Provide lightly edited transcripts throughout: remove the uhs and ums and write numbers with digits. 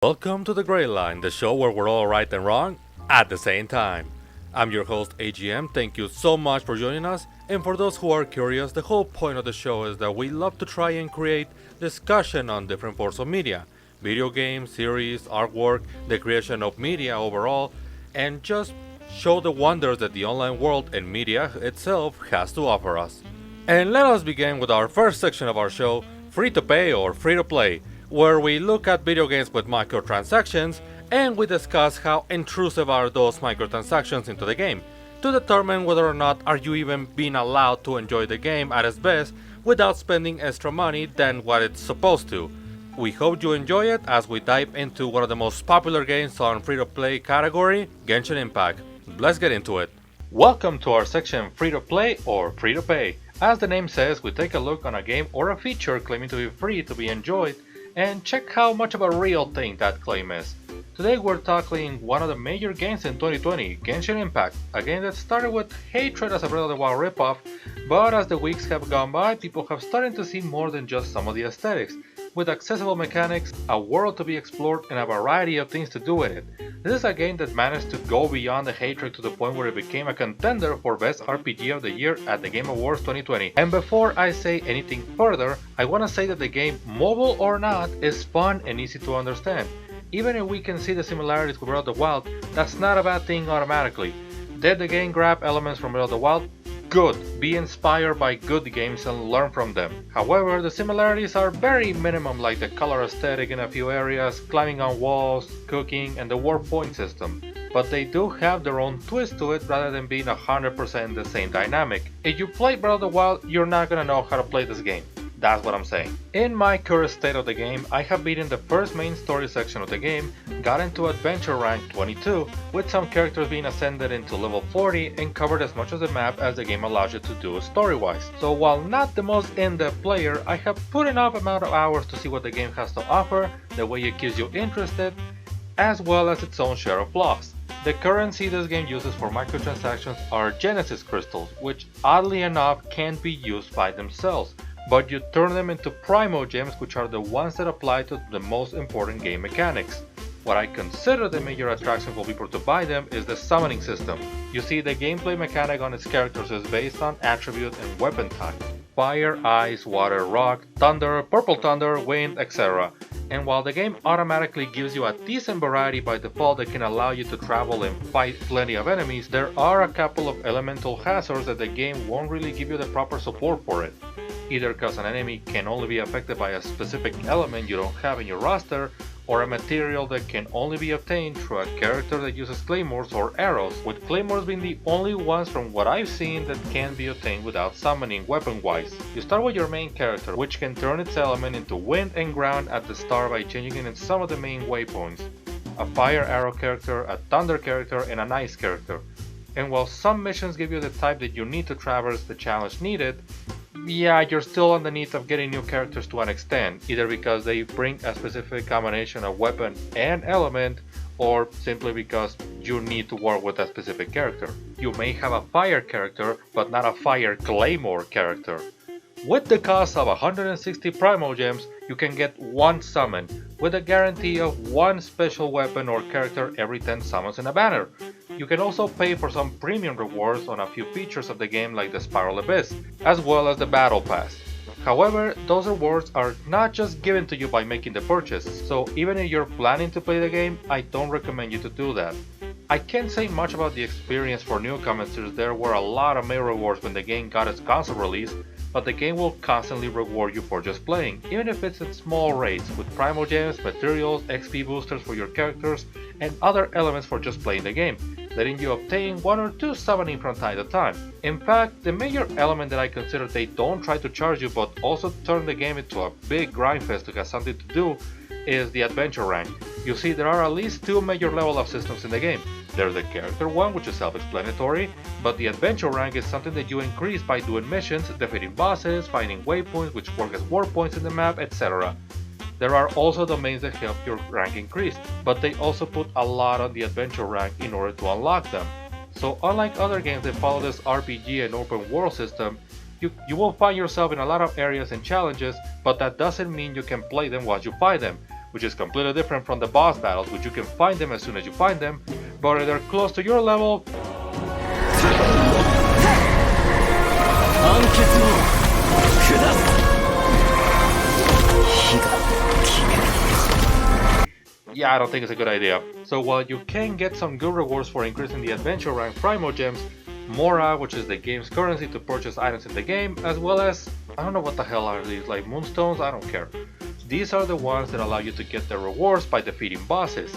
Welcome to the Gray Line, the show where we're all right and wrong at the same time. I'm your host AGM. Thank you so much for joining us. And for those who are curious, the whole point of the show is that we love to try and create discussion on different forms of media, video games, series, artwork, the creation of media overall, and just show the wonders that the online world and media itself has to offer us. And let us begin with our first section of our show, free to pay or free to play, where we look at video games with microtransactions and we discuss how intrusive are those microtransactions into the game to determine whether or not are you even being allowed to enjoy the game at its best without spending extra money than what it's supposed to. We hope you enjoy it as we dive into one of the most popular games on free-to-play category, Genshin Impact. Let's get into it. Welcome to our section free-to-play or free-to-pay. As the name says, we take a look on a game or a feature claiming to be free to be enjoyed and check how much of a real thing that claim is. Today we're tackling one of the major games in 2020, Genshin Impact, a game that started with hatred as a Breath of the Wild ripoff, but as the weeks have gone by, people have started to see more than just some of the aesthetics, with accessible mechanics, a world to be explored, and a variety of things to do with it. This is a game that managed to go beyond the hatred to the point where it became a contender for Best RPG of the Year at the Game Awards 2020. And before I say anything further, I want to say that the game, mobile or not, is fun and easy to understand. Even if we can see the similarities with Breath of the Wild, that's not a bad thing automatically. Did the game grab elements from Breath of the Wild? Good. Be inspired by good games and learn from them. However, the similarities are very minimum, like the color aesthetic in a few areas, climbing on walls, cooking, and the warp point system. But they do have their own twist to it rather than being 100% the same dynamic. If you play Breath of the Wild, you're not gonna know how to play this game. That's what I'm saying. In my current state of the game, I have beaten the first main story section of the game, got into adventure rank 22, with some characters being ascended into level 40 and covered as much of the map as the game allows you to do story-wise. So while not the most in-depth player, I have put enough amount of hours to see what the game has to offer, the way it keeps you interested, as well as its own share of flaws. The currency this game uses for microtransactions are Genesis crystals, which oddly enough can't be used by themselves, but you turn them into Primo Gems, which are the ones that apply to the most important game mechanics. What I consider the major attraction for people to buy them is the summoning system. You see, the gameplay mechanic on its characters is based on attribute and weapon type. Fire, ice, water, rock, thunder, purple thunder, wind, etc. And while the game automatically gives you a decent variety by default that can allow you to travel and fight plenty of enemies, there are a couple of elemental hazards that the game won't really give you the proper support for it. Either because an enemy can only be affected by a specific element you don't have in your roster, or a material that can only be obtained through a character that uses claymores or arrows, with claymores being the only ones from what I've seen that can be obtained without summoning weapon-wise. You start with your main character, which can turn its element into wind and ground at the start by changing it in some of the main waypoints. A fire arrow character, a thunder character, and an ice character. And while some missions give you the type that you need to traverse the challenge needed, yeah, you're still on the need of getting new characters to an extent, either because they bring a specific combination of weapon and element, or simply because you need to work with a specific character. You may have a fire character, but not a fire claymore character. With the cost of 160 Primo Gems, you can get one summon, with a guarantee of one special weapon or character every 10 summons in a banner. You can also pay for some premium rewards on a few features of the game like the Spiral Abyss, as well as the Battle Pass. However, those rewards are not just given to you by making the purchase, so even if you're planning to play the game, I don't recommend you to do that. I can't say much about the experience for newcomers since there were a lot of mail rewards when the game got its console release, but the game will constantly reward you for just playing, even if it's at small rates, with Primo Gems, materials, XP boosters for your characters, and other elements for just playing the game, letting you obtain one or two summoning from time to time. In fact, the major element that I consider they don't try to charge you but also turn the game into a big grind fest that has something to do is the adventure rank. You see, there are at least two major level up systems in the game. There's the character one, which is self-explanatory, but the adventure rank is something that you increase by doing missions, defeating bosses, finding waypoints which work as warp points in the map, etc. There are also domains that help your rank increase, but they also put a lot on the adventure rank in order to unlock them. So unlike other games that follow this RPG and open world system, you will find yourself in a lot of areas and challenges, but that doesn't mean you can play them once you find them. which is completely different from the boss battles, which you can find them as soon as you find them, but if they're close to your level, yeah, I don't think it's a good idea. So while you can get some good rewards for increasing the adventure rank Primo Gems, Mora, which is the game's currency to purchase items in the game, as well as, I don't know what the hell are these, like moonstones, I don't care. These are the ones that allow you to get the rewards by defeating bosses.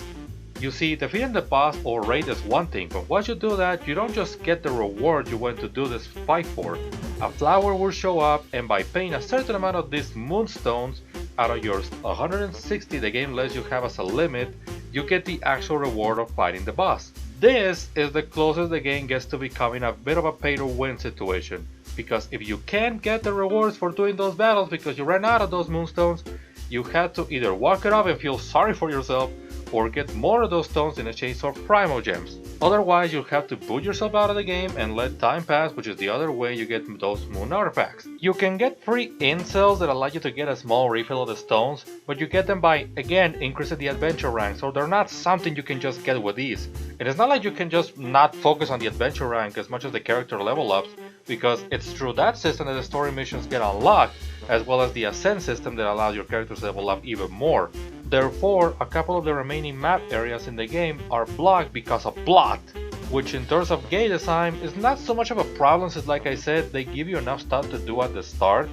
You see, defeating the boss or raid is one thing, but once you do that, you don't just get the reward you went to do this fight for. A flower will show up, and by paying a certain amount of these moonstones, out of your 160 the game lets you have as a limit, you get the actual reward of fighting the boss. This is the closest the game gets to becoming a bit of a pay-to-win situation, because if you can't get the rewards for doing those battles because you ran out of those moonstones, you had to either walk it off and feel sorry for yourself, or get more of those stones in exchange for Primo Gems. Otherwise, you'll have to boot yourself out of the game and let time pass, which is the other way you get those moon artifacts. You can get free incels that allow you to get a small refill of the stones, but you get them by, again, increasing the adventure rank, so they're not something you can just get with ease. And it's not like you can just not focus on the adventure rank as much as the character level ups, because it's through that system that the story missions get unlocked, as well as the ascent system that allows your characters to level up even more. Therefore, a couple of the remaining map areas in the game are blocked because of Blot, which in terms of game design is not so much of a problem since, like I said, they give you enough stuff to do at the start.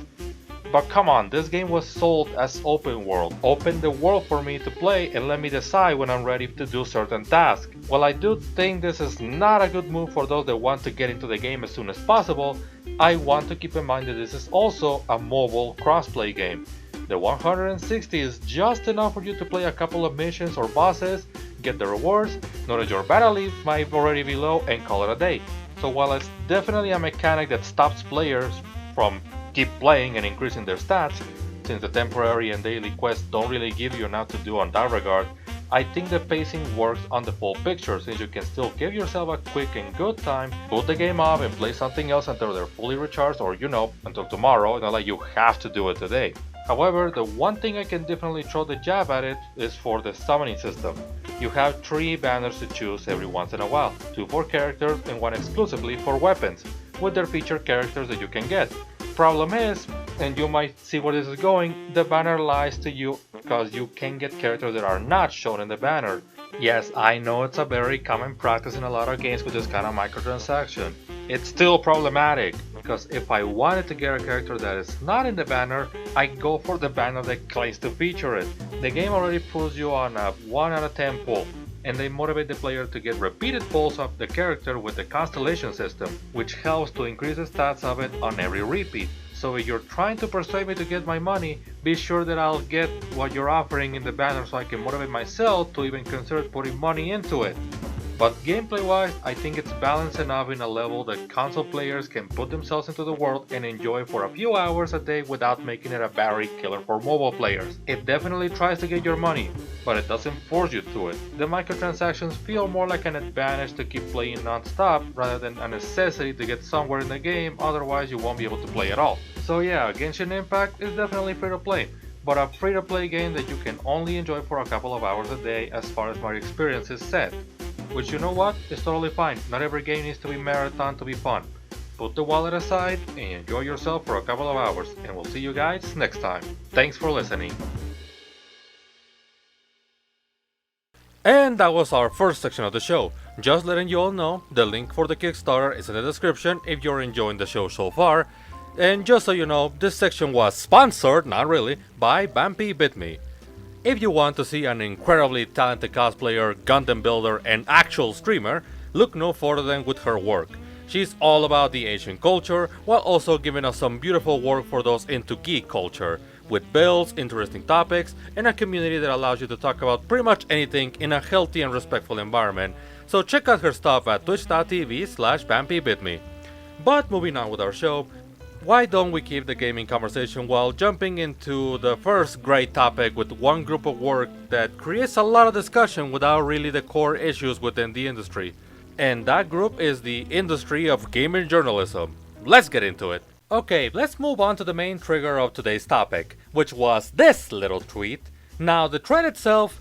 But come on, this game was sold as open world. Open the world for me to play and let me decide when I'm ready to do certain tasks. While I do think this is not a good move for those that want to get into the game as soon as possible, I want to keep in mind that this is also a mobile crossplay game. The 160 is just enough for you to play a couple of missions or bosses, get the rewards, notice your battle lead might already be low, and call it a day. So while it's definitely a mechanic that stops players from keep playing and increasing their stats, since the temporary and daily quests don't really give you enough to do on that regard, I think the pacing works on the full picture, since you can still give yourself a quick and good time, boot the game off and play something else until they're fully recharged, or until tomorrow, not like you have to do it today. However, the one thing I can definitely throw the jab at it is for the summoning system. You have 3 banners to choose every once in a while, 2 for characters and 1 exclusively for weapons, with their featured characters that you can get. Problem is, and you might see where this is going, the banner lies to you because you can get characters that are not shown in the banner. Yes, I know it's a very common practice in a lot of games with this kind of microtransaction. It's still problematic, because if I wanted to get a character that is not in the banner, I go for the banner that claims to feature it. The game already puts you on a 1 out of 10 pull, and they motivate the player to get repeated pulls of the character with the constellation system, which helps to increase the stats of it on every repeat. So if you're trying to persuade me to get my money, be sure that I'll get what you're offering in the banner so I can motivate myself to even consider putting money into it. But gameplay wise, I think it's balanced enough in a level that console players can put themselves into the world and enjoy for a few hours a day without making it a battery killer for mobile players. It definitely tries to get your money, but it doesn't force you to it. The microtransactions feel more like an advantage to keep playing non-stop rather than a necessity to get somewhere in the game, otherwise you won't be able to play at all. So yeah, Genshin Impact is definitely free to play, but a free to play game that you can only enjoy for a couple of hours a day as far as my experience is set. Which, you know what, is totally fine. Not every game needs to be marathon to be fun. Put the wallet aside and enjoy yourself for a couple of hours, and we'll see you guys next time. Thanks for listening. And that was our first section of the show. Just letting you all know, the link for the Kickstarter is in the description if you're enjoying the show so far. And just so you know, this section was sponsored, not really, by Vampy Bit Me. If you want to see an incredibly talented cosplayer, Gundam builder, and actual streamer, look no further than with her work. She's all about the Asian culture, while also giving us some beautiful work for those into geek culture, with builds, interesting topics, and a community that allows you to talk about pretty much anything in a healthy and respectful environment. So check out her stuff at twitch.tv/vampybitme. But moving on with our show, why don't we keep the gaming conversation while jumping into the first great topic with one group of work that creates a lot of discussion without really the core issues within the industry. And that group is the industry of gaming journalism. Let's get into it. Okay, let's move on to the main trigger of today's topic, which was this little tweet. Now, the trend itself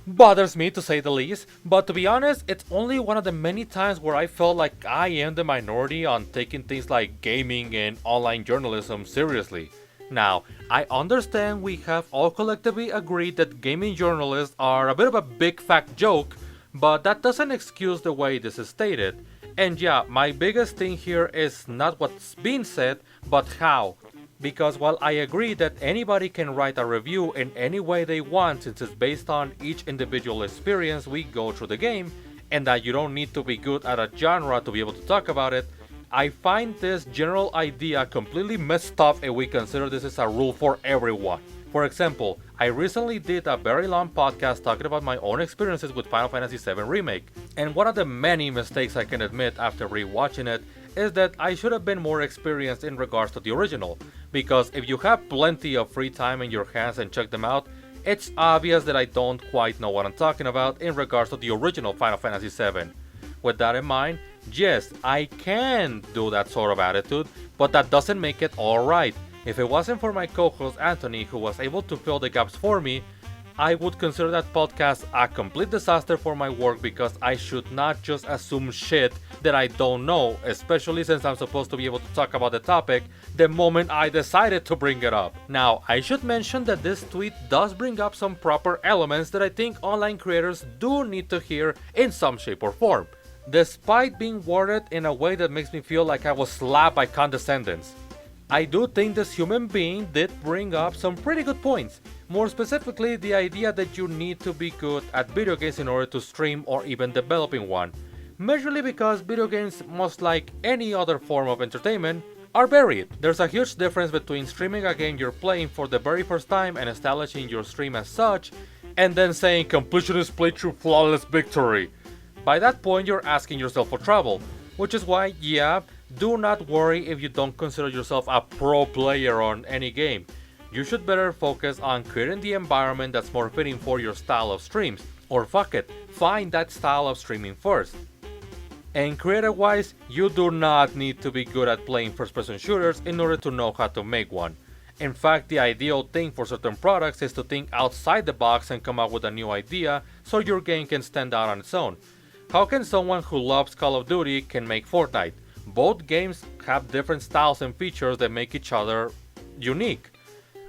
bothers me to say the least, but to be honest, it's only one of the many times where I felt like I am the minority on taking things like gaming and online journalism seriously. Now, I understand we have all collectively agreed that gaming journalists are a bit of a big fat joke, but that doesn't excuse the way this is stated. And yeah, my biggest thing here is not what's being said, but how. Because while I agree that anybody can write a review in any way they want since it's based on each individual experience we go through the game, and that you don't need to be good at a genre to be able to talk about it, I find this general idea completely messed up if we consider this is a rule for everyone. For example, I recently did a very long podcast talking about my own experiences with Final Fantasy VII Remake, and one of the many mistakes I can admit after rewatching it is that I should have been more experienced in regards to the original, because if you have plenty of free time in your hands and check them out, it's obvious that I don't quite know what I'm talking about in regards to the original Final Fantasy VII. With that in mind, yes, I can do that sort of attitude, but that doesn't make it alright. If it wasn't for my co-host Anthony, who was able to fill the gaps for me, I would consider that podcast a complete disaster for my work, because I should not just assume shit that I don't know, especially since I'm supposed to be able to talk about the topic the moment I decided to bring it up. Now, I should mention that this tweet does bring up some proper elements that I think online creators do need to hear in some shape or form, despite being worded in a way that makes me feel like I was slapped by condescendence. I do think this human being did bring up some pretty good points, more specifically the idea that you need to be good at video games in order to stream or even developing one, majorly because video games, much like any other form of entertainment, are varied. There's a huge difference between streaming a game you're playing for the very first time and establishing your stream as such, and then saying completionist playthrough flawless victory. By that point, you're asking yourself for trouble, which is why, yeah, do not worry if you don't consider yourself a pro player on any game. You should better focus on creating the environment that's more fitting for your style of streams, or fuck it, find that style of streaming first. And creative wise, you do not need to be good at playing first person shooters in order to know how to make one. In fact, the ideal thing for certain products is to think outside the box and come up with a new idea so your game can stand out on its own. How can someone who loves Call of Duty can make Fortnite? Both games have different styles and features that make each other unique.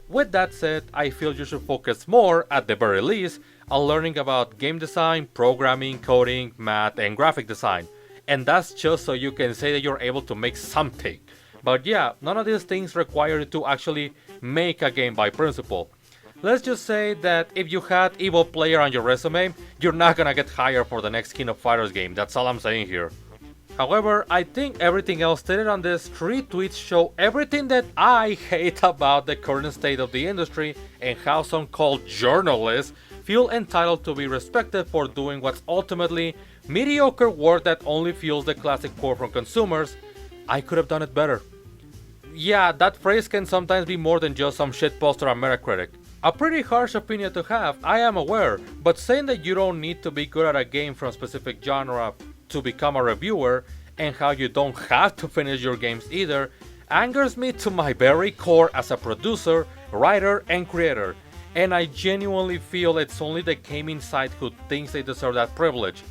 With that said, I feel you should focus more, at the very least, on learning about game design, programming, coding, math, and graphic design. And that's just so you can say that you're able to make something. But yeah, none of these things require you to actually make a game by principle. Let's just say that if you had Evil Player on your resume, you're not gonna get hired for the next King of Fighters game, that's all I'm saying here. However, I think everything else stated on this 3 tweets show everything that I hate about the current state of the industry and how some called journalists feel entitled to be respected for doing what's ultimately mediocre work that only fuels the classic quote from consumers, "I could have done it better." Yeah, that phrase can sometimes be more than just some shitposter on Metacritic. A pretty harsh opinion to have, I am aware, but saying that you don't need to be good at a game from a specific genre to become a reviewer, and how you don't have to finish your games either, angers me to my very core as a producer, writer, and creator, and I genuinely feel it's only the gaming side who thinks they deserve that privilege.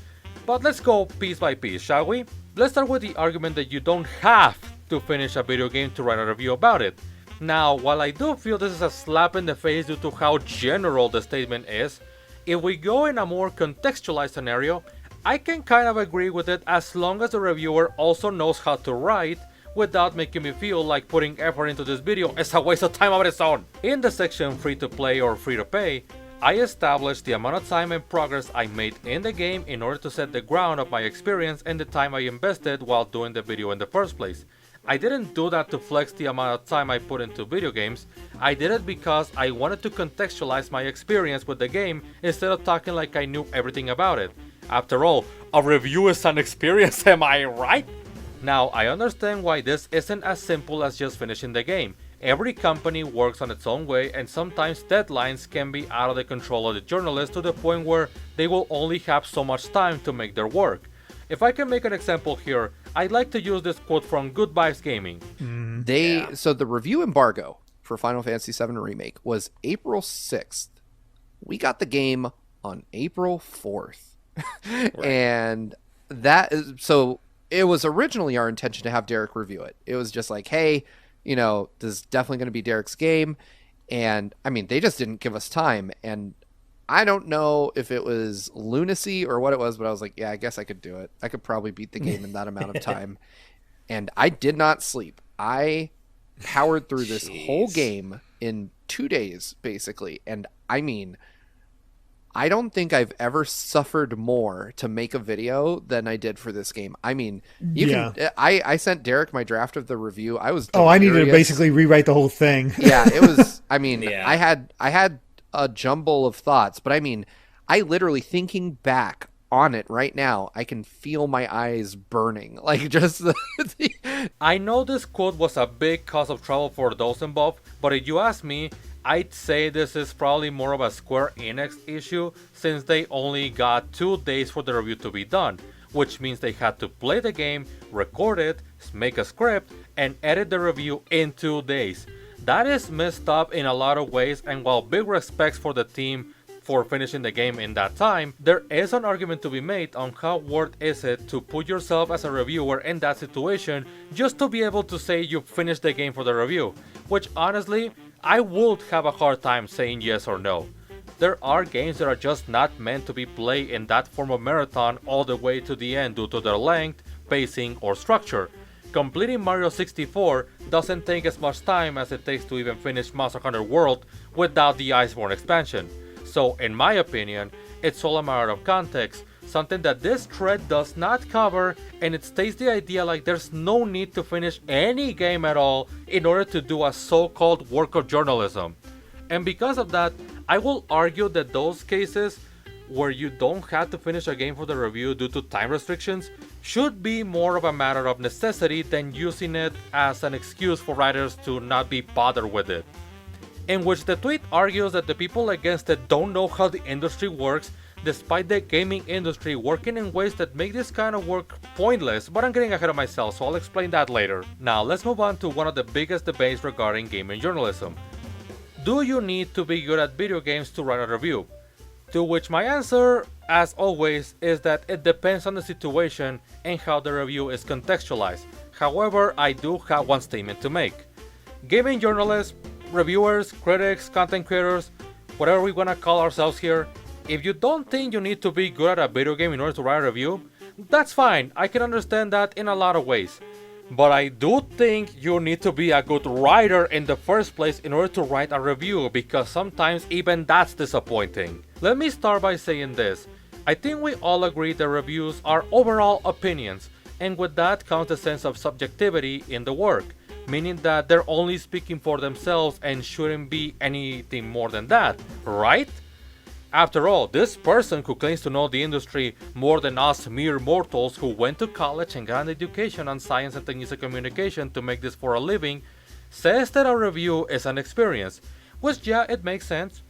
But let's go piece by piece, shall we? Let's start with the argument that you don't have to finish a video game to write a review about it. Now, while I do feel this is a slap in the face due to how general the statement is, if we go in a more contextualized scenario, I can kind of agree with it as long as the reviewer also knows how to write without making me feel like putting effort into this video is a waste of time of its own. In the section free to play or free to pay, I established the amount of time and progress I made in the game in order to set the ground of my experience and the time I invested while doing the video in the first place. I didn't do that to flex the amount of time I put into video games. I did it because I wanted to contextualize my experience with the game instead of talking like I knew everything about it. After all, a review is an experience, am I right? Now, I understand why this isn't as simple as just finishing the game. Every company works on its own way, and sometimes deadlines can be out of the control of the journalist to the point where they will only have so much time to make their work. If I can make an example here, I'd like to use this quote from Good Vibes Gaming. So the review embargo for Final Fantasy VII Remake was April 6th We got the game on April 4th. Right. And that is so it was originally our intention to have Derek review it. It was just like, hey, this is definitely going to be Derek's game. And I mean, they just didn't give us time. And I don't know if it was lunacy or what it was, but I was like, yeah, I guess I could do it. I could probably beat the game in that amount of time. And I did not sleep. I powered through this whole game in 2 days, basically. And I mean, I don't think I've ever suffered more to make a video than I did for this game. I mean, I sent Derek my draft of the review. I was I needed to basically rewrite the whole thing. Yeah, it was. I mean, Yeah. I had a jumble of thoughts, but I mean, I literally thinking back on it right now, I can feel my eyes burning. Like just I know this quote was a big cause of trouble for those involved, but if you ask me, I'd say this is probably more of a Square Enix issue since they only got 2 days for the review to be done, which means they had to play the game, record it, make a script, and edit the review in 2 days. That is messed up in a lot of ways, and while big respects for the team for finishing the game in that time, there is an argument to be made on how worth is it to put yourself as a reviewer in that situation just to be able to say you finished the game for the review, which honestly, I would have a hard time saying yes or no. There are games that are just not meant to be played in that form of marathon all the way to the end due to their length, pacing, or structure. Completing Mario 64 doesn't take as much time as it takes to even finish Monster Hunter World without the Iceborne expansion. So, in my opinion, it's all a matter of context, something that this thread does not cover, and it states the idea like there's no need to finish any game at all in order to do a so-called work of journalism. And because of that, I will argue that those cases where you don't have to finish a game for the review due to time restrictions should be more of a matter of necessity than using it as an excuse for writers to not be bothered with it. In which the tweet argues that the people against it don't know how the industry works, despite the gaming industry working in ways that make this kind of work pointless, but I'm getting ahead of myself, so I'll explain that later. Now let's move on to one of the biggest debates regarding gaming journalism. Do you need to be good at video games to write a review? To which my answer, as always, is that it depends on the situation and how the review is contextualized. However, I do have one statement to make. Gaming journalists, reviewers, critics, content creators, whatever we want to call ourselves here, if you don't think you need to be good at a video game in order to write a review, that's fine. I can understand that in a lot of ways. But I do think you need to be a good writer in the first place in order to write a review, because sometimes even that's disappointing. Let me start by saying this. I think we all agree that reviews are overall opinions, and with that comes the sense of subjectivity in the work, meaning that they're only speaking for themselves and shouldn't be anything more than that, right? After all, this person who claims to know the industry more than us mere mortals who went to college and got an education on science and techniques of communication to make this for a living, says that a review is an experience, which yeah, it makes sense.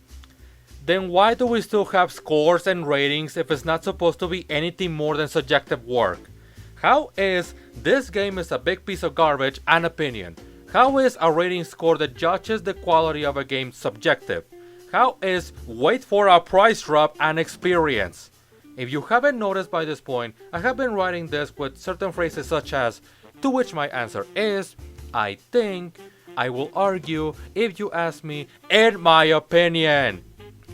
Then why do we still have scores and ratings if it's not supposed to be anything more than subjective work? How is this game is a big piece of garbage an opinion? How is a rating score that judges the quality of a game subjective? How is wait for a price drop an experience? If you haven't noticed by this point, I have been writing this with certain phrases such as, to which my answer is, I think, I will argue, if you ask me, in my opinion.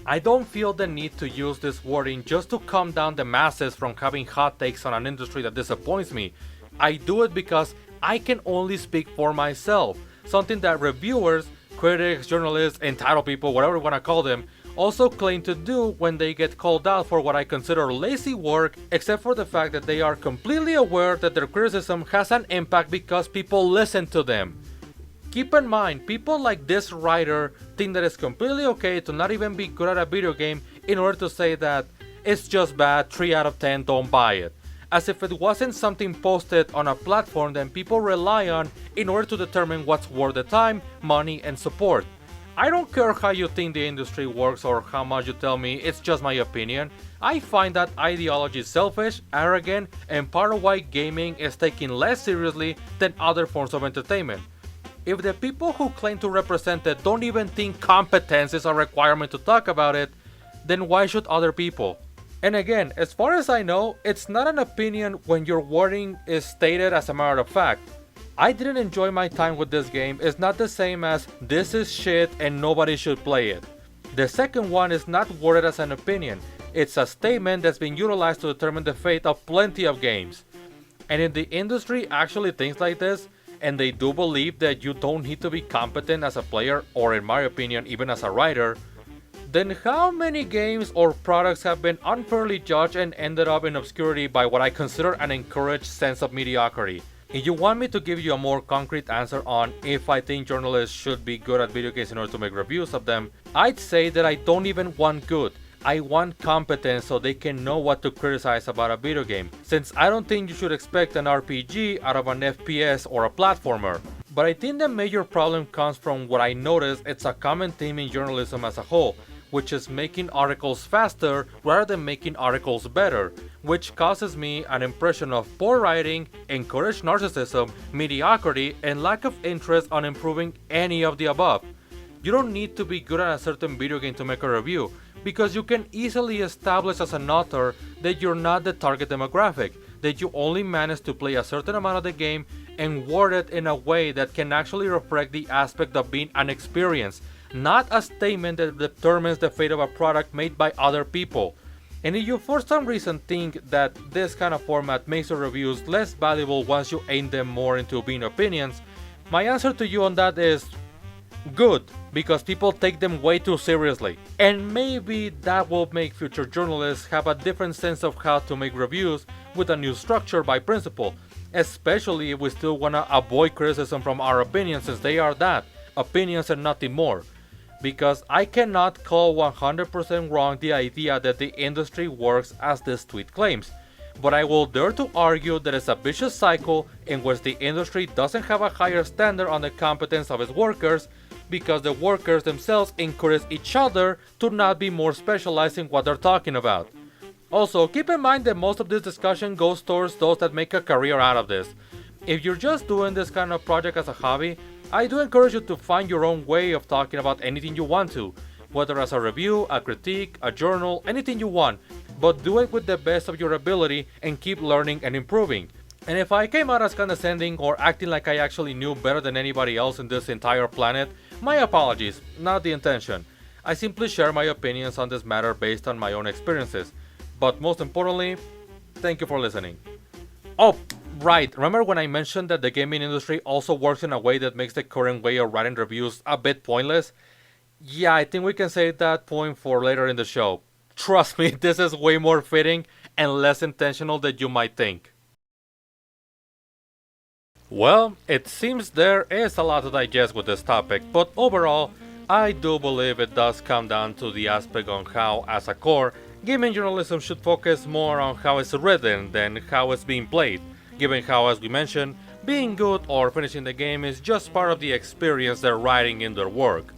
I don't feel the need to use this wording just to calm down the masses from having hot takes on an industry that disappoints me. I do it because I can only speak for myself, something that reviewers, critics, journalists, entitled people, whatever you want to call them, also claim to do when they get called out for what I consider lazy work, except for the fact that they are completely aware that their criticism has an impact because people listen to them. Keep in mind, people like this writer think that it's completely okay to not even be good at a video game in order to say that it's just bad, 3 out of 10, don't buy it. As if it wasn't something posted on a platform that people rely on in order to determine what's worth the time, money, and support. I don't care how you think the industry works or how much you tell me, it's just my opinion. I find that ideology selfish, arrogant, and part of why gaming is taken less seriously than other forms of entertainment. If the people who claim to represent it don't even think competence is a requirement to talk about it, then why should other people? And again, as far as I know, it's not an opinion when your wording is stated as a matter of fact. I didn't enjoy my time with this game is not the same as this is shit and nobody should play it. The second one is not worded as an opinion, it's a statement that's been utilized to determine the fate of plenty of games. And if the industry actually thinks like this, and they do believe that you don't need to be competent as a player, or in my opinion, even as a writer, then how many games or products have been unfairly judged and ended up in obscurity by what I consider an encouraged sense of mediocrity? If you want me to give you a more concrete answer on if I think journalists should be good at video games in order to make reviews of them, I'd say that I don't even want good. I want competence so they can know what to criticize about a video game, since I don't think you should expect an RPG out of an FPS or a platformer. But I think the major problem comes from what I notice it's a common theme in journalism as a whole, which is making articles faster rather than making articles better, which causes me an impression of poor writing, encouraged narcissism, mediocrity, and lack of interest on improving any of the above. You don't need to be good at a certain video game to make a review, because you can easily establish as an author that you're not the target demographic, that you only manage to play a certain amount of the game and word it in a way that can actually reflect the aspect of being an experience, not a statement that determines the fate of a product made by other people. And if you for some reason think that this kind of format makes your reviews less valuable once you aim them more into being opinions, my answer to you on that is good, because people take them way too seriously. And maybe that will make future journalists have a different sense of how to make reviews with a new structure by principle, especially if we still want to avoid criticism from our opinions, since they are that, opinions and nothing more. Because I cannot call 100% wrong the idea that the industry works as this tweet claims, but I will dare to argue that it's a vicious cycle in which the industry doesn't have a higher standard on the competence of its workers, because the workers themselves encourage each other to not be more specialized in what they're talking about. Also, keep in mind that most of this discussion goes towards those that make a career out of this. If you're just doing this kind of project as a hobby, I do encourage you to find your own way of talking about anything you want to, whether as a review, a critique, a journal, anything you want, but do it with the best of your ability and keep learning and improving. And if I came out as condescending or acting like I actually knew better than anybody else in this entire planet, my apologies, not the intention. I simply share my opinions on this matter based on my own experiences. But most importantly, thank you for listening. Oh, right, remember when I mentioned that the gaming industry also works in a way that makes the current way of writing reviews a bit pointless? Yeah, I think we can save that point for later in the show. Trust me, this is way more fitting and less intentional than you might think. Well, it seems there is a lot to digest with this topic, but overall, I do believe it does come down to the aspect on how, as a core, gaming journalism should focus more on how it's written than how it's being played, given how, as we mentioned, being good or finishing the game is just part of the experience they're writing in their work.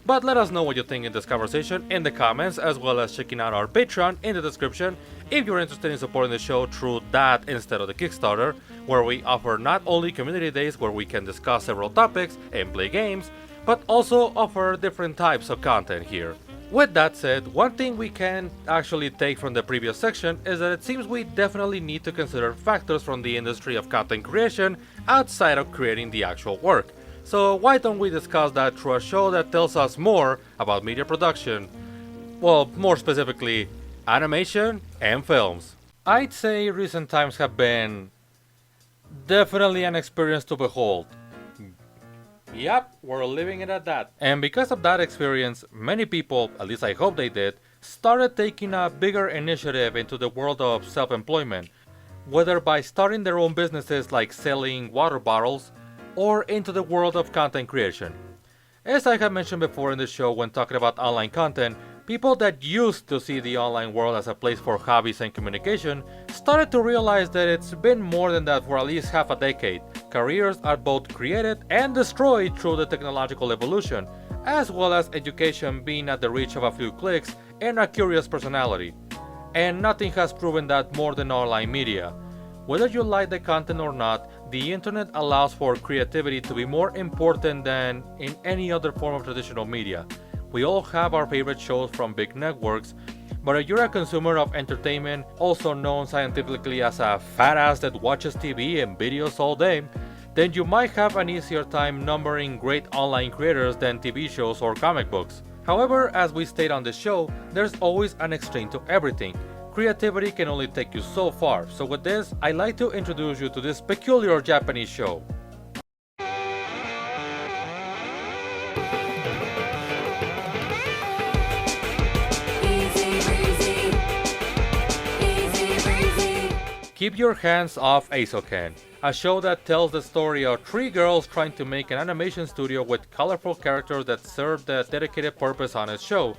But let us know what you think in this conversation in the comments, as well as checking out our Patreon in the description if you're interested in supporting the show through that instead of the Kickstarter, where we offer not only community days where we can discuss several topics and play games, but also offer different types of content here. With that said, one thing we can actually take from the previous section is that it seems we definitely need to consider factors from the industry of content creation outside of creating the actual work. So why don't we discuss that through a show that tells us more about media production? Well, more specifically, animation and films. I'd say recent times have been definitely an experience to behold. Yep, we're living it at that. And because of that experience, many people, at least I hope they did, started taking a bigger initiative into the world of self-employment, whether by starting their own businesses like selling water bottles, or into the world of content creation. As I have mentioned before in the show when talking about online content, people that used to see the online world as a place for hobbies and communication started to realize that it's been more than that for at least half a decade. Careers are both created and destroyed through the technological evolution, as well as education being at the reach of a few clicks and a curious personality. And nothing has proven that more than online media. Whether you like the content or not, the internet allows for creativity to be more important than in any other form of traditional media. We all have our favorite shows from big networks, But if you're a consumer of entertainment, also known scientifically as a fat ass that watches TV and videos all day, then you might have an easier time numbering great online creators than TV shows or comic books. However, as we state on the show, there's always an extreme to everything. Creativity can only take you so far, so with this, I'd like to introduce you to this peculiar Japanese show. Keep Your Hands Off Aizoken, a show that tells the story of three girls trying to make an animation studio with colorful characters that serve the dedicated purpose on its show.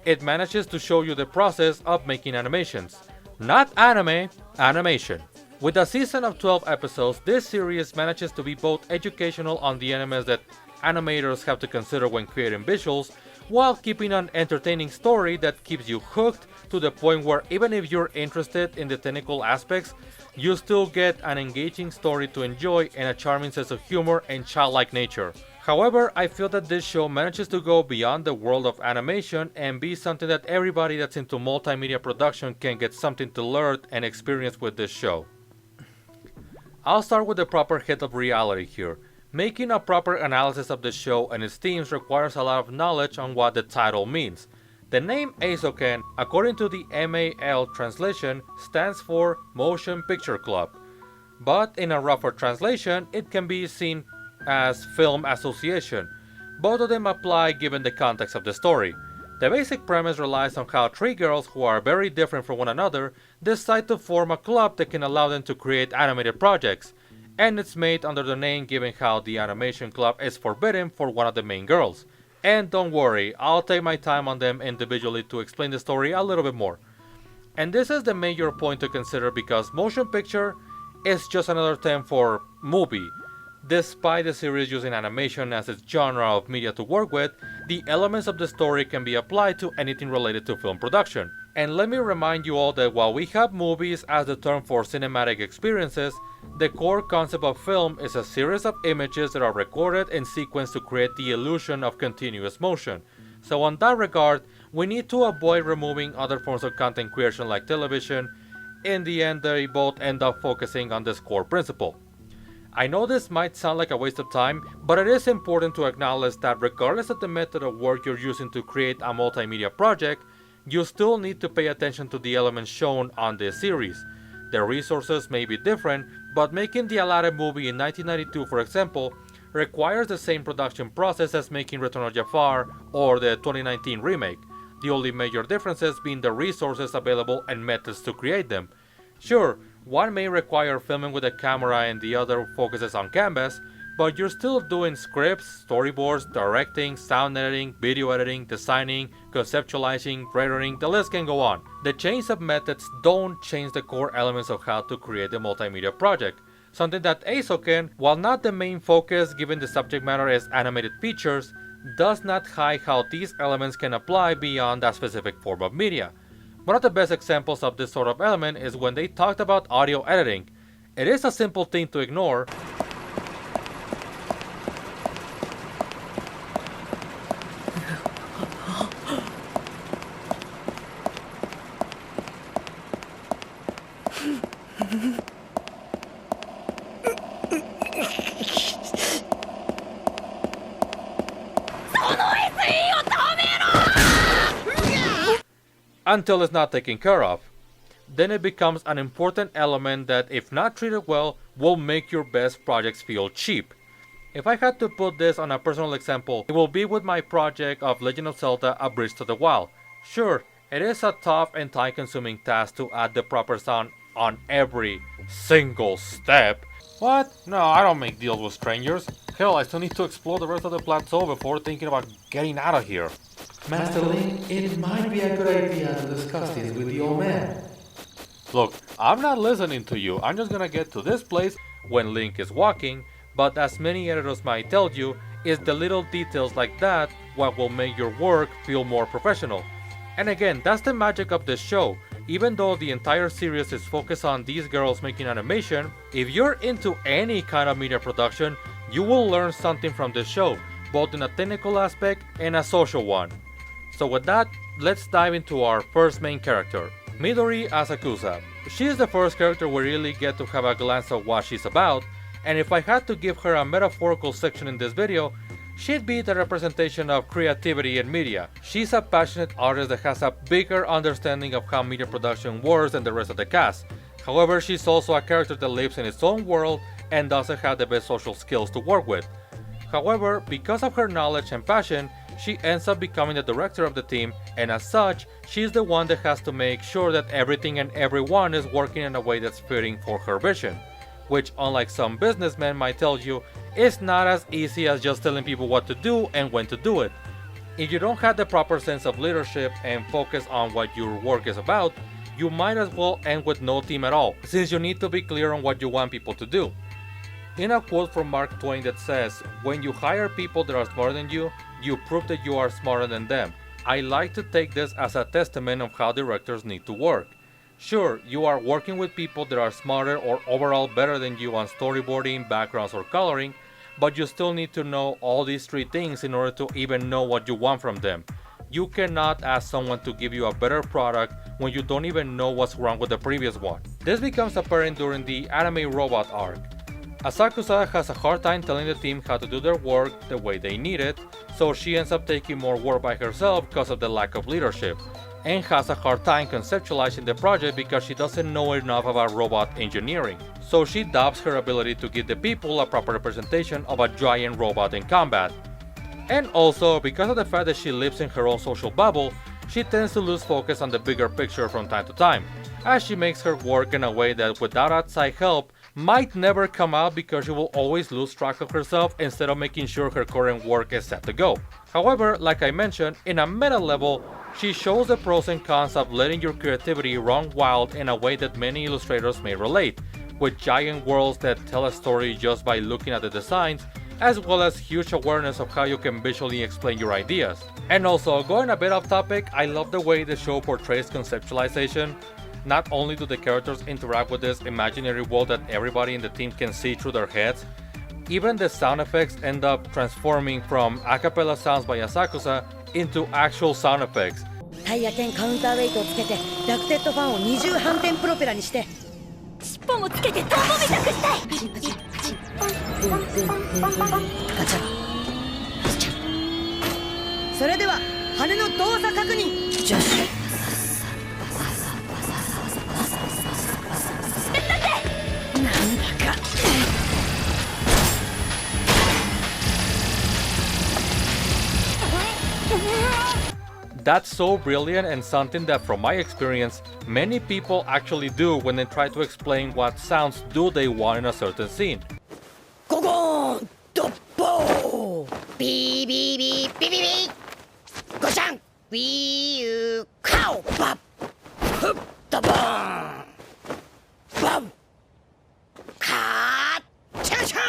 It manages to show you the process of making animations. Not anime, animation. With a season of 12 episodes, this series manages to be both educational on the elements that animators have to consider when creating visuals, while keeping an entertaining story that keeps you hooked to the point where even if you're interested in the technical aspects, you still get an engaging story to enjoy and a charming sense of humor and childlike nature. However, I feel that this show manages to go beyond the world of animation and be something that everybody that's into multimedia production can get something to learn and experience with this show. I'll start with the proper hit of reality here. Making a proper analysis of the show and its themes requires a lot of knowledge on what the title means. The name Aizoken, according to the MAL translation, stands for Motion Picture Club, but in a rougher translation, it can be seen as Film Association. Both of them apply given the context of the story. The basic premise relies on how three girls who are very different from one another decide to form a club that can allow them to create animated projects, and it's made under the name given how the animation club is forbidden for one of the main girls. And don't worry, I'll take my time on them individually to explain the story a little bit more. And this is the major point to consider because motion picture is just another term for movie. Despite the series using animation as its genre of media to work with, the elements of the story can be applied to anything related to film production. And let me remind you all that while we have movies as the term for cinematic experiences, the core concept of film is a series of images that are recorded and sequenced to create the illusion of continuous motion. So on that regard, we need to avoid removing other forms of content creation like television. In the end, they both end up focusing on this core principle. I know this might sound like a waste of time, but it is important to acknowledge that regardless of the method of work you're using to create a multimedia project, you still need to pay attention to the elements shown on this series. The resources may be different, but making the Aladdin movie in 1992, for example, requires the same production process as making Return of Jafar or the 2019 remake, the only major differences being the resources available and methods to create them. Sure, one may require filming with a camera and the other focuses on canvas, but you're still doing scripts, storyboards, directing, sound editing, video editing, designing, conceptualizing, rendering, the list can go on. The change of methods don't change the core elements of how to create a multimedia project, something that Aizoken, while not the main focus given the subject matter as animated features, does not hide how these elements can apply beyond that specific form of media. One of the best examples of this sort of element is when they talked about audio editing. It is a simple thing to ignore, until it's not taken care of. Then it becomes an important element that, if not treated well, will make your best projects feel cheap. If I had to put this on a personal example, it will be with my project of Legend of Zelda: A Bridge to the Wild. Sure, it is a tough and time-consuming task to add the proper sound on every single step. What? No, I don't make deals with strangers. Hell, I still need to explore the rest of the plateau before thinking about getting out of here. Master Link, it might be a good idea to discuss this with the old man. Look, I'm not listening to you. I'm just gonna get to this place when Link is walking, but as many editors might tell you, it's the little details like that what will make your work feel more professional. And again, that's the magic of this show. Even though the entire series is focused on these girls making animation, if you're into any kind of media production, you will learn something from this show, both in a technical aspect and a social one. So with that, let's dive into our first main character, Midori Asakusa. She is the first character we really get to have a glance of what she's about, and if I had to give her a metaphorical section in this video, she'd be the representation of creativity in media. She's a passionate artist that has a bigger understanding of how media production works than the rest of the cast. However, she's also a character that lives in its own world and doesn't have the best social skills to work with. However, because of her knowledge and passion, she ends up becoming the director of the team, and as such, she's the one that has to make sure that everything and everyone is working in a way that's fitting for her vision, which, unlike some businessmen might tell you, is not as easy as just telling people what to do and when to do it. If you don't have the proper sense of leadership and focus on what your work is about, you might as well end with no team at all, since you need to be clear on what you want people to do. In a quote from Mark Twain that says, "When you hire people that are smarter than you prove that you are smarter than them." I like to take this as a testament of how directors need to work. Sure, you are working with people that are smarter or overall better than you on storyboarding, backgrounds, or coloring, but you still need to know all these three things in order to even know what you want from them. You cannot ask someone to give you a better product when you don't even know what's wrong with the previous one. This becomes apparent during the anime robot arc. Asakusa has a hard time telling the team how to do their work the way they need it, so she ends up taking more work by herself because of the lack of leadership, and has a hard time conceptualizing the project because she doesn't know enough about robot engineering. So she doubts her ability to give the people a proper representation of a giant robot in combat. And also, because of the fact that she lives in her own social bubble, she tends to lose focus on the bigger picture from time to time, as she makes her work in a way that without outside help might never come out because she will always lose track of herself instead of making sure her current work is set to go. However, like I mentioned, in a meta level, she shows the pros and cons of letting your creativity run wild in a way that many illustrators may relate, with giant worlds that tell a story just by looking at the designs, as well as huge awareness of how you can visually explain your ideas. And also, going a bit off topic, I love the way the show portrays conceptualization. Not only do the characters interact with this imaginary world that everybody in the team can see through their heads, even the sound effects end up transforming from a cappella sounds by Asakusa into actual sound effects. タイヤ兼カウンターウェイトをつけてダクテッドファンを二重反転プロペラにして尻尾もつけてトンボみたくしたいパチパチパチブンブンブンブンガチャパチャそれでは羽の動作確認ジョシュなんだかThat's so brilliant and something that from my experience, many people actually do when they try to explain what sounds do they want in a certain scene. ゴゴーンドッボービービービービービービーゴシャンビーユーカオバッフッドボーンバンカーチャチャー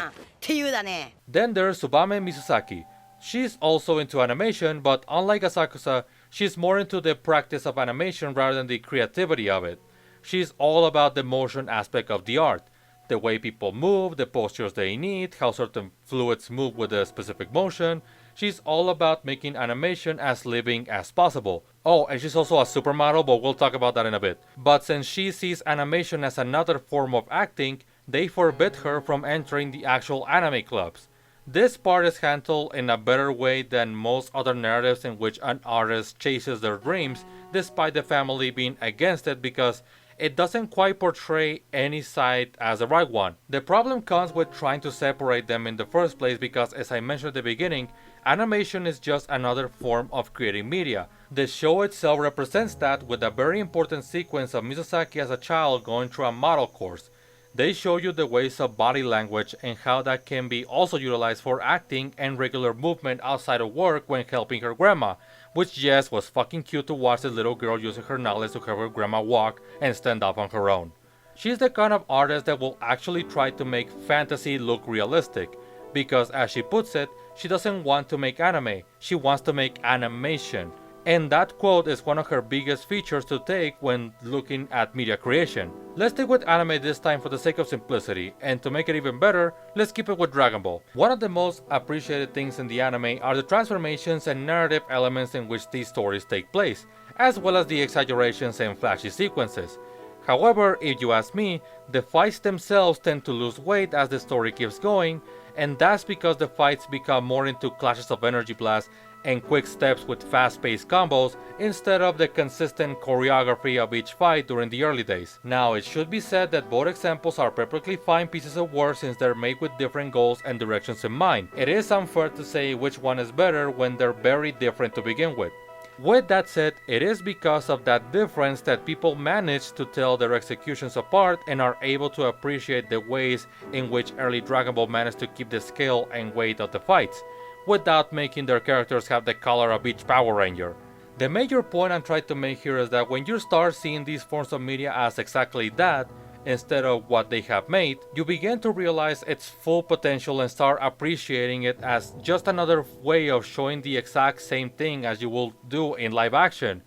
ンっていうだね。 Then there's Tsubame Misuzaki. She's also into animation, but unlike Asakusa, she's more into the practice of animation rather than the creativity of it. She's all about the motion aspect of the art. The way people move, the postures they need, how certain fluids move with a specific motion. She's all about making animation as living as possible. Oh, and she's also a supermodel, but we'll talk about that in a bit. But since she sees animation as another form of acting, they forbid her from entering the actual anime clubs. This part is handled in a better way than most other narratives in which an artist chases their dreams despite the family being against it, because it doesn't quite portray any side as the right one. The problem comes with trying to separate them in the first place because, as I mentioned at the beginning, animation is just another form of creating media. The show itself represents that with a very important sequence of Misuzaki as a child going through a model course. They show you the ways of body language and how that can be also utilized for acting and regular movement outside of work when helping her grandma, which yes, was fucking cute to watch the little girl using her knowledge to help her grandma walk and stand up on her own. She's the kind of artist that will actually try to make fantasy look realistic, because as she puts it, she doesn't want to make anime, she wants to make animation. And that quote is one of her biggest features to take when looking at media creation. Let's stick with anime this time for the sake of simplicity, and to make it even better, let's keep it with Dragon Ball. One of the most appreciated things in the anime are the transformations and narrative elements in which these stories take place, as well as the exaggerations and flashy sequences. However, if you ask me, the fights themselves tend to lose weight as the story keeps going, and that's because the fights become more into clashes of energy blasts and quick steps with fast-paced combos instead of the consistent choreography of each fight during the early days. Now, it should be said that both examples are perfectly fine pieces of work since they're made with different goals and directions in mind. It is unfair to say which one is better when they're very different to begin with. With that said, it is because of that difference that people manage to tell their executions apart and are able to appreciate the ways in which early Dragon Ball managed to keep the scale and weight of the fights, without making their characters have the color of each Power Ranger. The major point I'm trying to make here is that when you start seeing these forms of media as exactly that, instead of what they have made, you begin to realize its full potential and start appreciating it as just another way of showing the exact same thing as you will do in live action.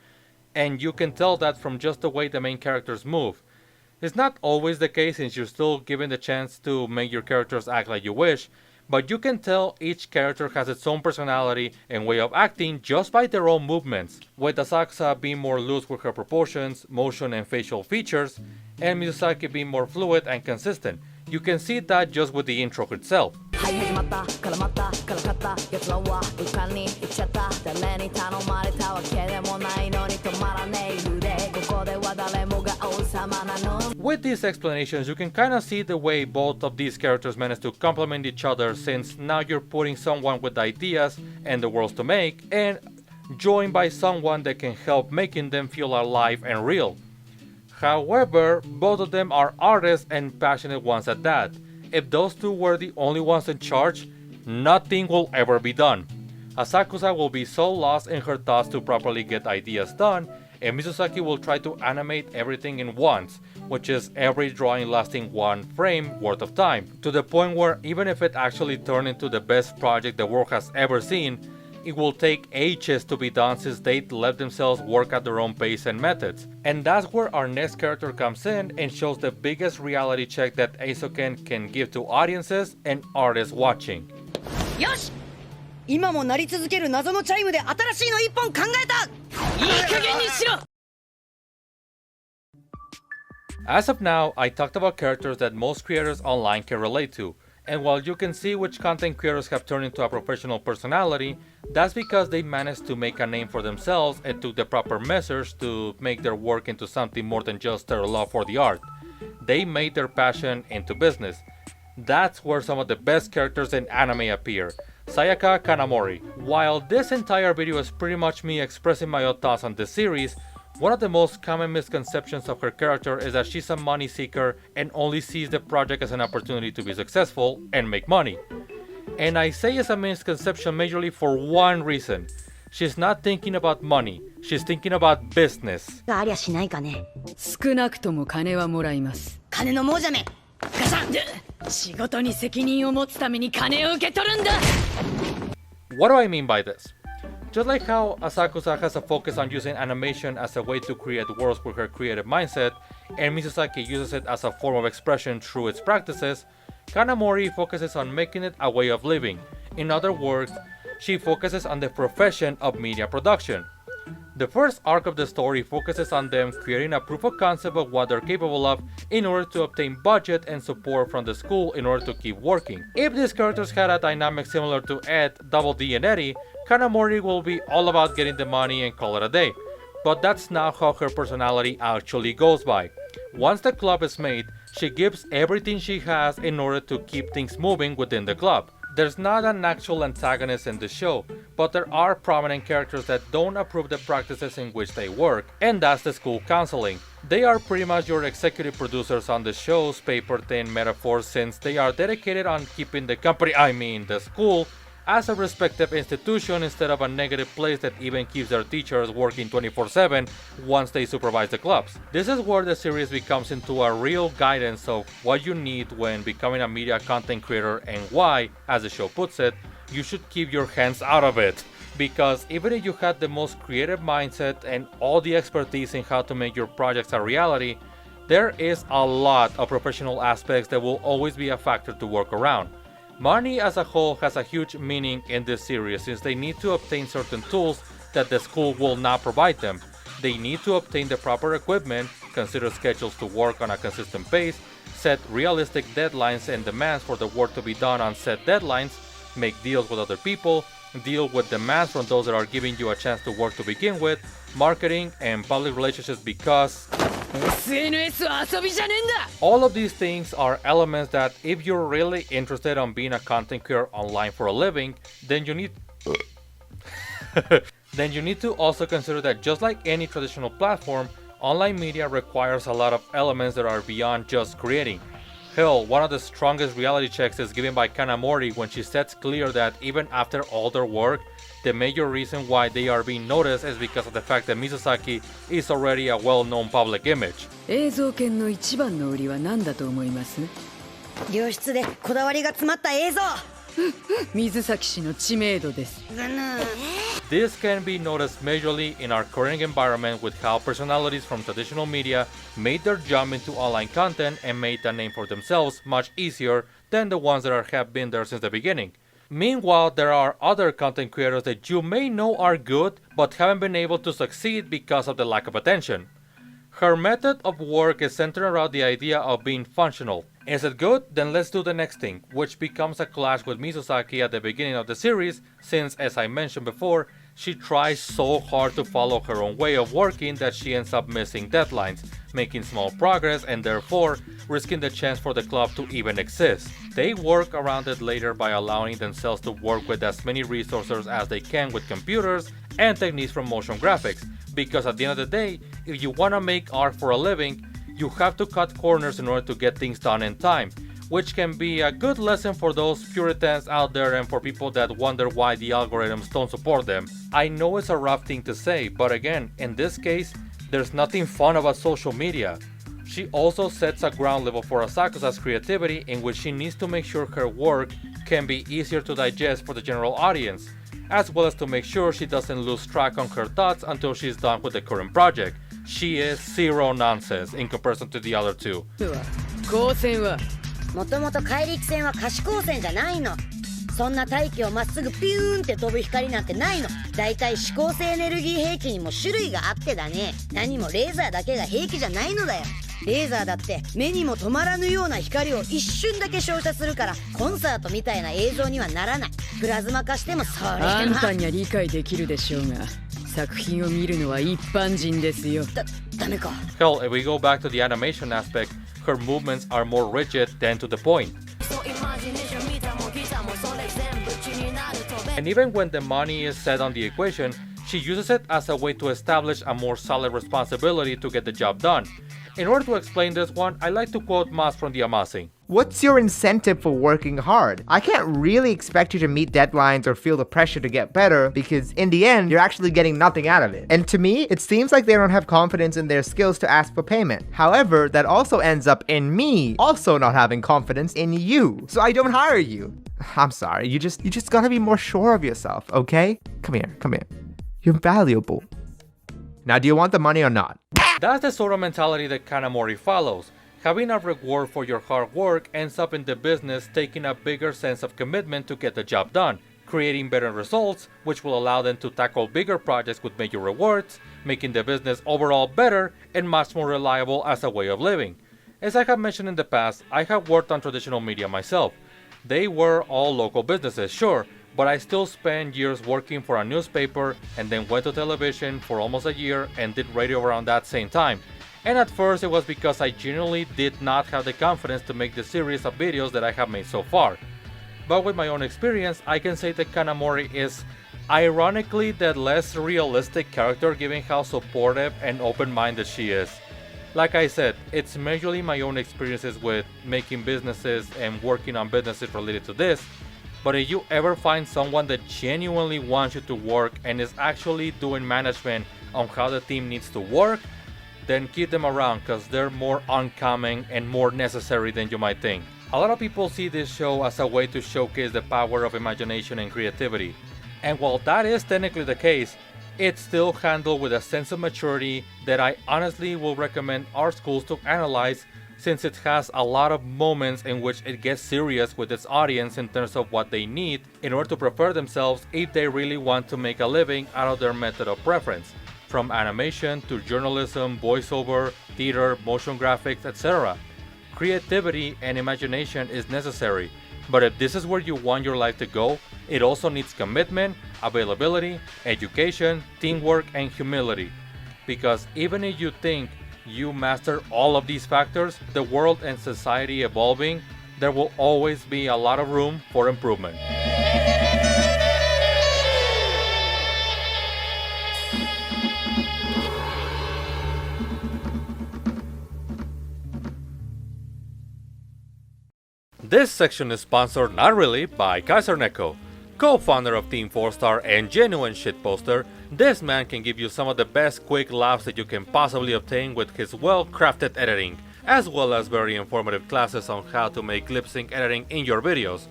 And you can tell that from just the way the main characters move. It's not always the case since you're still given the chance to make your characters act like you wish, but you can tell each character has its own personality and way of acting just by their own movements, with Asakusa being more loose with her proportions, motion and facial features, and Mizusaki being more fluid and consistent. You can see that just with the intro itself. With these explanations, you can kinda see the way both of these characters manage to complement each other, since now you're putting someone with ideas and the worlds to make, and joined by someone that can help making them feel alive and real. However, both of them are artists and passionate ones at that. If those two were the only ones in charge, nothing will ever be done. Asakusa will be so lost in her thoughts to properly get ideas done, and Mizusaki will try to animate everything in once, which is every drawing lasting one frame worth of time, to the point where even if it actually turned into the best project the world has ever seen, it will take ages to be done since they let themselves work at their own pace and methods. And that's where our next character comes in and shows the biggest reality check that Eisoken can give to audiences and artists watching. よし、今も鳴り続ける謎のチャイムで新しいの一本考えた。いい加減にしろ。 As of now, I talked about characters that most creators online can relate to, and while you can see which content creators have turned into a professional personality, that's because they managed to make a name for themselves and took the proper measures to make their work into something more than just their love for the art. They made their passion into business. That's where some of the best characters in anime appear. Sayaka Kanamori. While this entire video is pretty much me expressing my own thoughts on this series, one of the most common misconceptions of her character is that she's a money seeker and only sees the project as an opportunity to be successful and make money. And I say it's a misconception majorly for one reason. She's not thinking about money, she's thinking about business. がありゃしないかね。少なくとも金はもらいます。金の亡者め。ガシャン。仕事に責任を持つために金を受け取るんだ。 What do I mean by this? Just like how Asakusa has a focus on using animation as a way to create worlds with her creative mindset, and Mizusaki uses it as a form of expression through its practices, Kanamori focuses on making it a way of living. In other words, she focuses on the profession of media production. The first arc of the story focuses on them creating a proof of concept of what they're capable of in order to obtain budget and support from the school in order to keep working. If these characters had a dynamic similar to Ed, Double D, and Eddie, Kanamori will be all about getting the money and call it a day. But that's not how her personality actually goes by. Once the club is made, she gives everything she has in order to keep things moving within the club. There's not an actual antagonist in the show, but there are prominent characters that don't approve the practices in which they work, and that's the school counseling. They are pretty much your executive producers on the show's paper-thin metaphors, since they are dedicated on keeping the company, the school, as a respective institution instead of a negative place that even keeps their teachers working 24/7 once they supervise the clubs. This is where the series becomes into a real guidance of what you need when becoming a media content creator and why, as the show puts it, you should keep your hands out of it. Because even if you had the most creative mindset and all the expertise in how to make your projects a reality, there is a lot of professional aspects that will always be a factor to work around. Money as a whole has a huge meaning in this series since they need to obtain certain tools that the school will not provide them. They need to obtain the proper equipment, consider schedules to work on a consistent pace, set realistic deadlines and demands for the work to be done on set deadlines, make deals with other people, deal with demands from those that are giving you a chance to work to begin with, marketing and public relationships because SNS は遊びじゃねえんだ。 all of these things are elements that if you're really interested on being a content creator online for a living, then you need to also consider that just like any traditional platform, online media requires a lot of elements that are beyond just creating. Hell, one of the strongest reality checks is given by Kanamori when she sets clear that even after all their work, the major reason why they are being noticed is because of the fact that Mizusaki is already a well-known public image. 映像研の一番の売りは何だと思います？良質でこだわりが詰まった映像。水崎氏の知名度です。This can be noticed majorly in our current environment with how personalities from traditional media made their jump into online content and made a name for themselves much easier than the ones that have been there since the beginning. Meanwhile, there are other content creators that you may know are good but haven't been able to succeed because of the lack of attention. Her method of work is centered around the idea of being functional. Is it good? Then let's do the next thing, which becomes a clash with Mizusaki at the beginning of the series since, as I mentioned before, she tries so hard to follow her own way of working that she ends up missing deadlines, making small progress and therefore risking the chance for the club to even exist. They work around it later by allowing themselves to work with as many resources as they can with computers and techniques from motion graphics, because at the end of the day, if you want to make art for a living, you have to cut corners in order to get things done in time, which can be a good lesson for those puritans out there and for people that wonder why the algorithms don't support them. I know it's a rough thing to say, but again, in this case, there's nothing fun about social media. She also sets a ground level for Asakusa's creativity in which she needs to make sure her work can be easier to digest for the general audience, as well as to make sure she doesn't lose track on her thoughts until she's done with the current project. She is zero nonsense in comparison to the other two. 光線はもともと怪力線は可視光線じゃないの。そんな大気をまっすぐピューンって飛ぶ光なんてないの。だいたい指向性エネルギー兵器にも種類があってだね。何もレーザーだけが兵器じゃないのだよ。レーザーだって目にも止まらぬような光を一瞬だけ照射するからコンサートみたいな映像にはならない。プラズマ化してもそれがあんたには理解できるでしょうが、作品を見るのは一般人ですよ。ダメか。 Hell, if we go back to the animation aspect, her movements are more rigid than to the point. And even when the money is set on the equation, she uses it as a way to establish a more solid responsibility to get the job done. In order to explain this one, I like to quote Mas from the Amazing. What's your incentive for working hard? I can't really expect you to meet deadlines or feel the pressure to get better because in the end, you're actually getting nothing out of it. And to me, it seems like they don't have confidence in their skills to ask for payment. However, that also ends up in me also not having confidence in you. So I don't hire you. I'm sorry, you just gotta be more sure of yourself, okay? Come here. You're valuable. Now, do you want the money or not? That's the sort of mentality that Kanamori follows. Having a reward for your hard work ends up in the business taking a bigger sense of commitment to get the job done, creating better results, which will allow them to tackle bigger projects with major rewards, making the business overall better and much more reliable as a way of living. As I have mentioned in the past, I have worked on traditional media myself. They were all local businesses, sure, but I still spent years working for a newspaper and then went to television for almost a year and did radio around that same time. And at first it was because I genuinely did not have the confidence to make the series of videos that I have made so far. But with my own experience, I can say that Kanamori is ironically the less realistic character given how supportive and open-minded she is. Like I said, it's majorly my own experiences with making businesses and working on businesses related to this. But if you ever find someone that genuinely wants you to work and is actually doing management on how the team needs to work, then keep them around because they're more uncommon and more necessary than you might think. A lot of people see this show as a way to showcase the power of imagination and creativity. And while that is technically the case, it's still handled with a sense of maturity that I honestly will recommend art schools to analyze, since it has a lot of moments in which it gets serious with its audience in terms of what they need in order to prepare themselves if they really want to make a living out of their method of preference, from animation to journalism, voiceover, theater, motion graphics, etc. Creativity and imagination is necessary, but if this is where you want your life to go, it also needs commitment, availability, education, teamwork, and humility. Because even if you think you master all of these factors, the world and society evolving, there will always be a lot of room for improvement. This section is sponsored not really by Kaiser Neko. Co-founder of Team 4-Star and genuine shitposter, this man can give you some of the best quick laughs that you can possibly obtain with his well-crafted editing, as well as very informative classes on how to make lip-sync editing in your videos.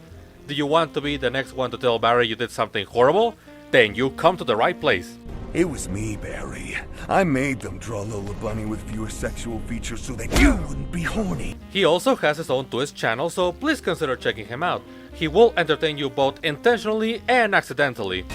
Do you want to be the next one to tell Barry you did something horrible? Then you come to the right place. It was me, Barry. I made them draw Lola Bunny with fewer sexual features so that you wouldn't be horny. He also has his own Twitch channel, so please consider checking him out. He will entertain you both intentionally and accidentally.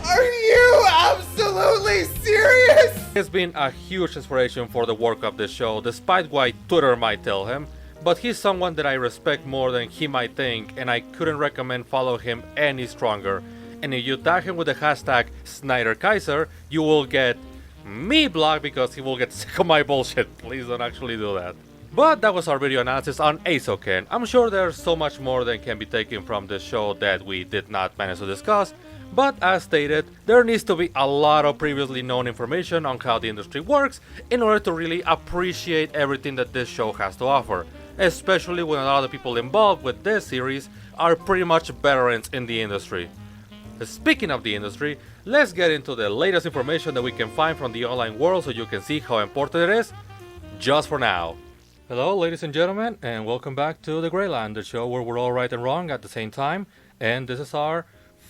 Are you absolutely serious? He's been a huge inspiration for the work of this show, despite what Twitter might tell him, but he's someone that I respect more than he might think, and I couldn't recommend follow him any stronger. And if you tag him with the hashtag SnyderKaiser, you will get me blocked because he will get sick of my bullshit. Please don't actually do that. But that was our video analysis on Asoken. I'm sure there's so much more that can be taken from this show that we did not manage to discuss, but as stated, there needs to be a lot of previously known information on how the industry works in order to really appreciate everything that this show has to offer, especially when a lot of the people involved with this series are pretty much veterans in the industry. Speaking of the industry, let's get into the latest information that we can find from the online world so you can see how important it is, just for now. Hello ladies and gentlemen, and welcome back to The Greyland, the show where we're all right and wrong at the same time, and this is our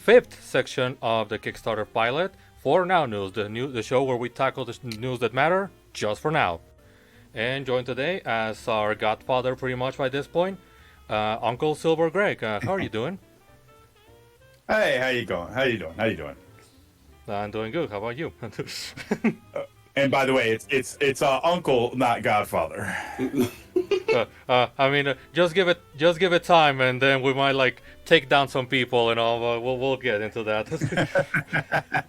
5th section of the Kickstarter pilot for Now News, the show where we tackle the news that matter, just for now. And joined today as our godfather pretty much by this point, Uncle Silver Greg. How are you doing? Hey, how you going? How you doing? I'm doing good. How about you? And by the way, it's uncle, not godfather. I mean, just give it time, and then we might like take down some people and all. We'll get into that.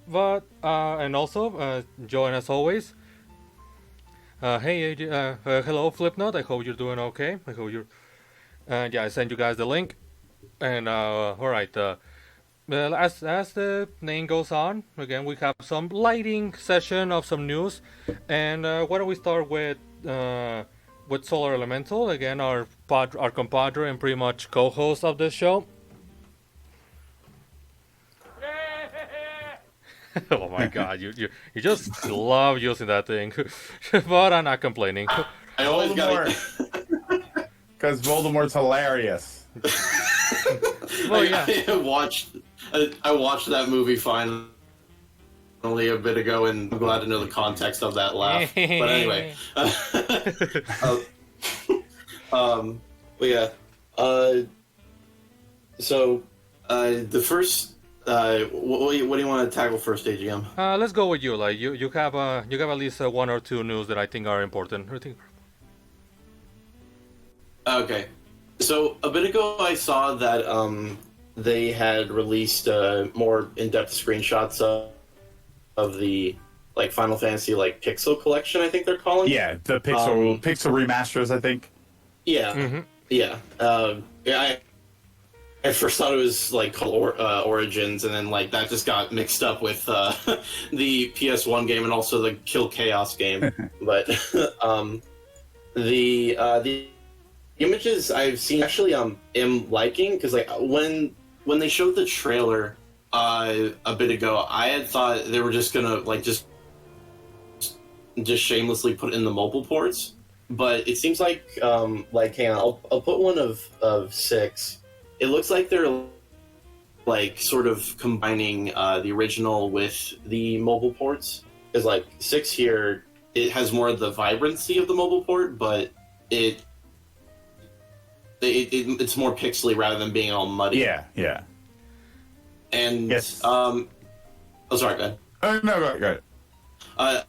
But and also join as always. Hey, hello, Flipnote. I hope you're doing okay. I hope you're. Yeah, I sent you guys the link. And all right. Well, as the name goes on, again we have some lighting session of some news, and why don't we start with Solar Elemental, again our compadre and pretty much co-host of this show. Oh my God, you just love using that thing, but I'm not complaining. I always got Because Voldemort's hilarious. Well, yeah. I watched that movie finally a bit ago, and I'm glad to know the context of that laugh. But anyway, but yeah. So the first, what do you want to tackle first, AGM? Let's go with you. Like you have at least one or two news that I think are important. Okay. So a bit ago, I saw that they had released more in-depth screenshots of the like Final Fantasy like Pixel collection. I think they're calling it. Yeah, the Pixel remasters. I think. Yeah, yeah. I first thought it was like called Origins, and then like that just got mixed up with the PS1 game and also the Kill Chaos game. But the images I've seen actually am liking, because like when they showed the trailer a bit ago, I had thought they were just gonna like just shamelessly put in the mobile ports, but it seems like hang on, I'll put one of 6 it looks like they're like sort of combining the original with the mobile ports. Is like 6 here, it has more of the vibrancy of the mobile port, but it's more pixely rather than being all muddy. Yeah. And Yes. oh, sorry, go ahead. No, go ahead. I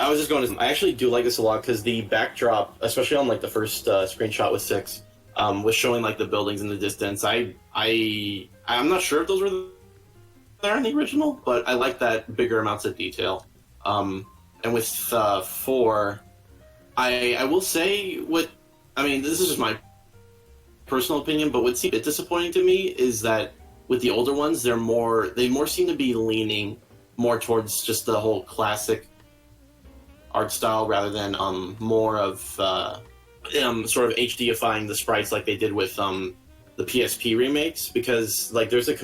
was just going to. I actually do like this a lot because the backdrop, especially on like the first screenshot with 6, was showing like the buildings in the distance. I'm not sure if those were there in the original, but I like that bigger amounts of detail. And with 4, I will say this is just my personal opinion, but what's a bit disappointing to me is that with the older ones, they more seem to be leaning more towards just the whole classic art style rather than more of sort of HDifying the sprites like they did with the PSP remakes, because like there's this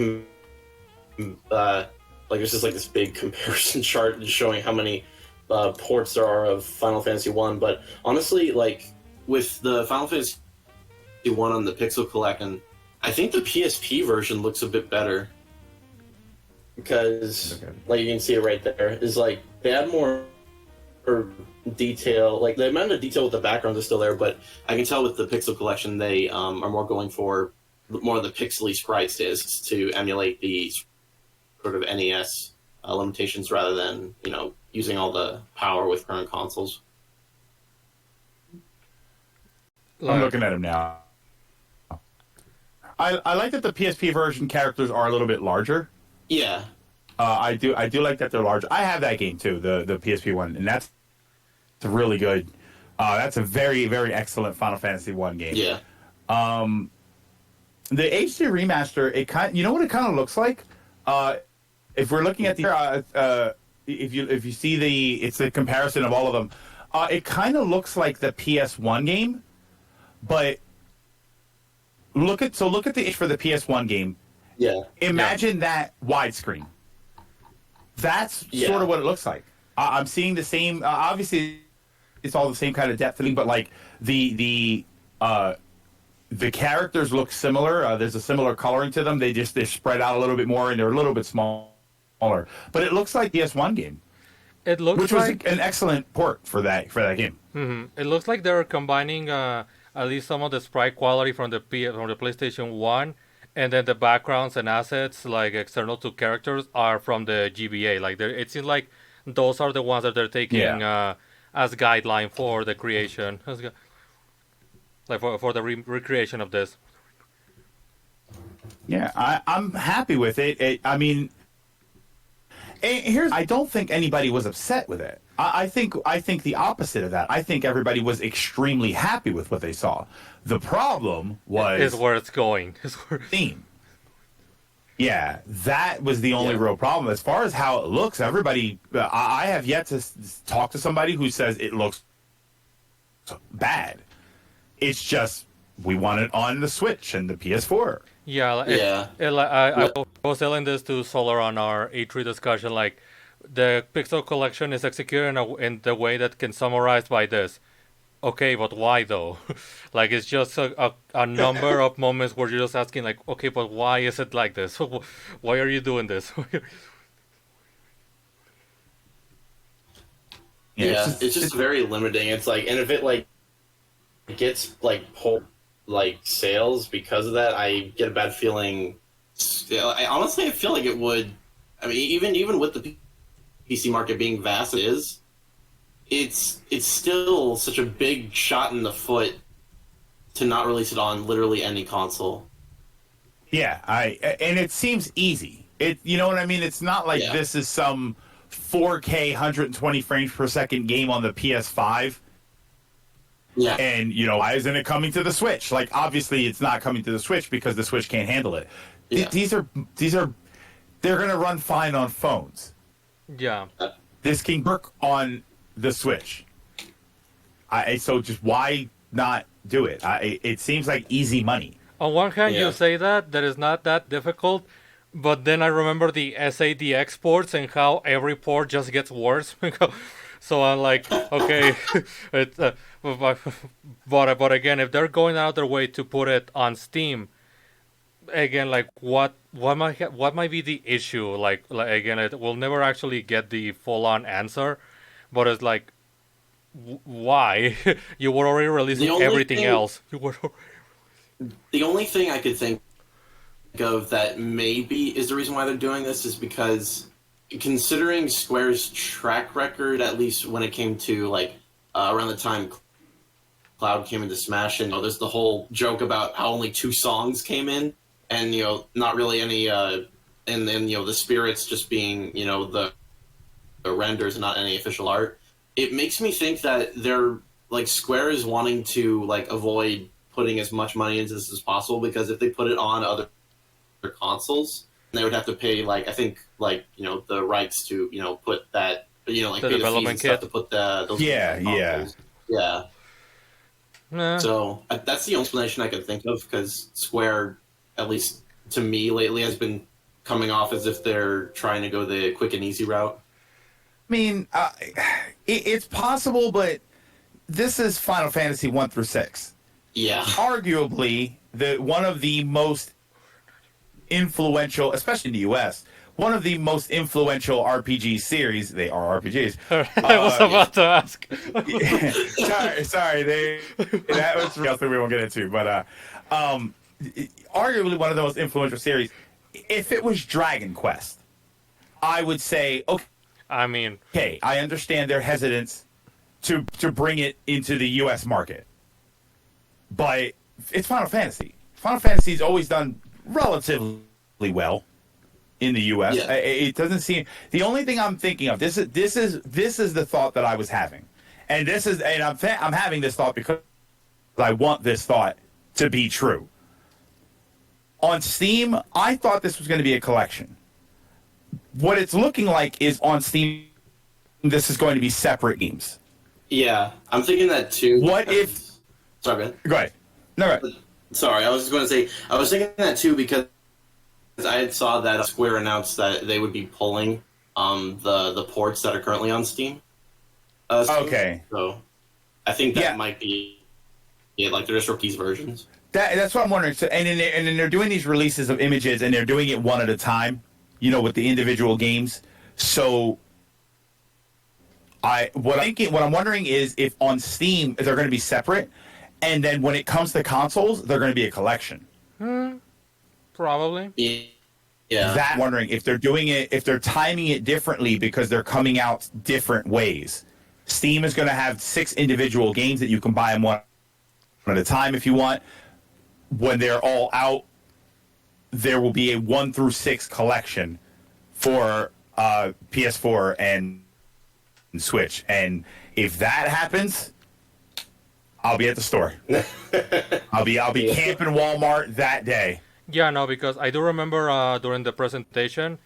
big comparison chart showing how many ports there are of Final Fantasy 1, but honestly, like with the Final Fantasy 1 on the Pixel Collection, I think the PSP version looks a bit better because like you can see it right there is like they add more detail, like the amount of detail with the background is still there, but I can tell with the Pixel Collection they are more going for more of the pixely sprites discs to emulate the sort of NES limitations rather than using all the power with current consoles. I'm looking at him now. I like that the PSP version characters are a little bit larger. Yeah. I do like that they're larger. I have that game too, the PSP one, and that's really good. That's a very, very excellent Final Fantasy 1 game. Yeah. The HD remaster, you know what it kind of looks like? If we're looking at the if you see it's a comparison of all of them, it kind of looks like the PS1 game, but look at the for the PS1 game. Yeah. Imagine that widescreen. That's sort of what it looks like. I'm seeing the same. Obviously, it's all the same kind of depth thing, but like the characters look similar. There's a similar coloring to them. They're spread out a little bit more and they're a little bit smaller. But it looks like the PS1 game. It looks which was an excellent port for that game. Mm-hmm. It looks like they're combining at least some of the sprite quality from the PlayStation 1, and then the backgrounds and assets like external to characters are from the GBA. Like it seems like those are the ones that they're taking as guideline for the creation, like for the recreation of this. Yeah, I'm happy with it. I mean, I don't think anybody was upset with it. I think the opposite of that. I think everybody was extremely happy with what they saw. The problem was where it's going. Theme. Yeah, that was the only real problem. As far as how it looks, everybody. I have yet to talk to somebody who says it looks bad. It's just we want it on the Switch and the PS4. Yeah. I was telling this to Solar on our E3 discussion. Like, the Pixel Collection is executed in the way that can summarize by this. Okay, but why though? Like, it's just a number of moments where you're just asking, like, okay, but why is it like this? Why are you doing this? It's just very limiting. It's like, and if it like gets like pulled like sales because of that, I get a bad feeling. I feel like it would. I mean, even with the PC market being vast, it's still such a big shot in the foot to not release it on literally any console. Yeah, and it seems easy. You know what I mean? It's not like this is some 4K 120 frames per second game on the PS5. Yeah. And, why isn't it coming to the Switch? Like, obviously it's not coming to the Switch because the Switch can't handle it. Yeah. They're going to run fine on phones. Yeah. This can work on the Switch. So just why not do it? It seems like easy money. On one hand, you say that is not that difficult, but then I remember the SADX ports and how every port just gets worse. So I'm like, okay, but again, if they're going out their way to put it on Steam, again, like what might be the issue? Like again, we'll never actually get the full on answer, but it's like, why? You were already The releasing only everything thing, else. You were. the only thing I could think of that maybe is the reason why they're doing this is because considering Square's track record, at least when it came to like around the time Cloud came into Smash, and there's the whole joke about how only 2 songs came in, and not really any, and then the spirits just being the renders and not any official art. It makes me think that they're like Square is wanting to like avoid putting as much money into this as possible, because if they put it on other consoles, they would have to pay like I think like the rights to put that like The pay the fees development and stuff kit. to put those Yeah, games on yeah. consoles. Yeah. Nah. So that's the only explanation I could think of, because Square, at least to me lately, has been coming off as if they're trying to go the quick and easy route. I mean, it's possible, but this is Final Fantasy 1 through 6. Yeah. Arguably, one of the most influential, especially in the U.S., one of the most influential RPG series. They are RPGs. I was about to ask. sorry, that was something we won't get into. But arguably one of the most influential series. If it was Dragon Quest, I would say, okay. I mean, Okay, I understand their hesitance to bring it into the U.S. market, but it's Final Fantasy. Final Fantasy's always done relatively well in the U.S. Yeah. It doesn't seem. The only thing I'm thinking of this is the thought that I was having, and I'm having this thought because I want this thought to be true. On Steam, I thought this was going to be a collection. What it's looking like is on Steam, this is going to be separate games. Yeah, I'm thinking that too. What if? Sorry, man. Go ahead. No, right. Sorry, I was just going to say, I was thinking that too because I had saw that Square announced that they would be pulling the ports that are currently on Steam. Okay. So I think that might be like they're just release versions. That's what I'm wondering. So, and then they're doing these releases of images, and they're doing it one at a time, with the individual games. So, what I'm wondering is if on Steam they're going to be separate, and then when it comes to consoles, they're going to be a collection. Probably. Yeah. That I'm wondering if they're doing it, if they're timing it differently because they're coming out different ways. Steam is going to have 6 individual games that you can buy them one at a time if you want. When they're all out, there will be a 1 through 6 collection for PS4 and Switch. And if that happens, I'll be at the store. I'll be camping Walmart that day. Yeah, no, because I do remember during the presentation.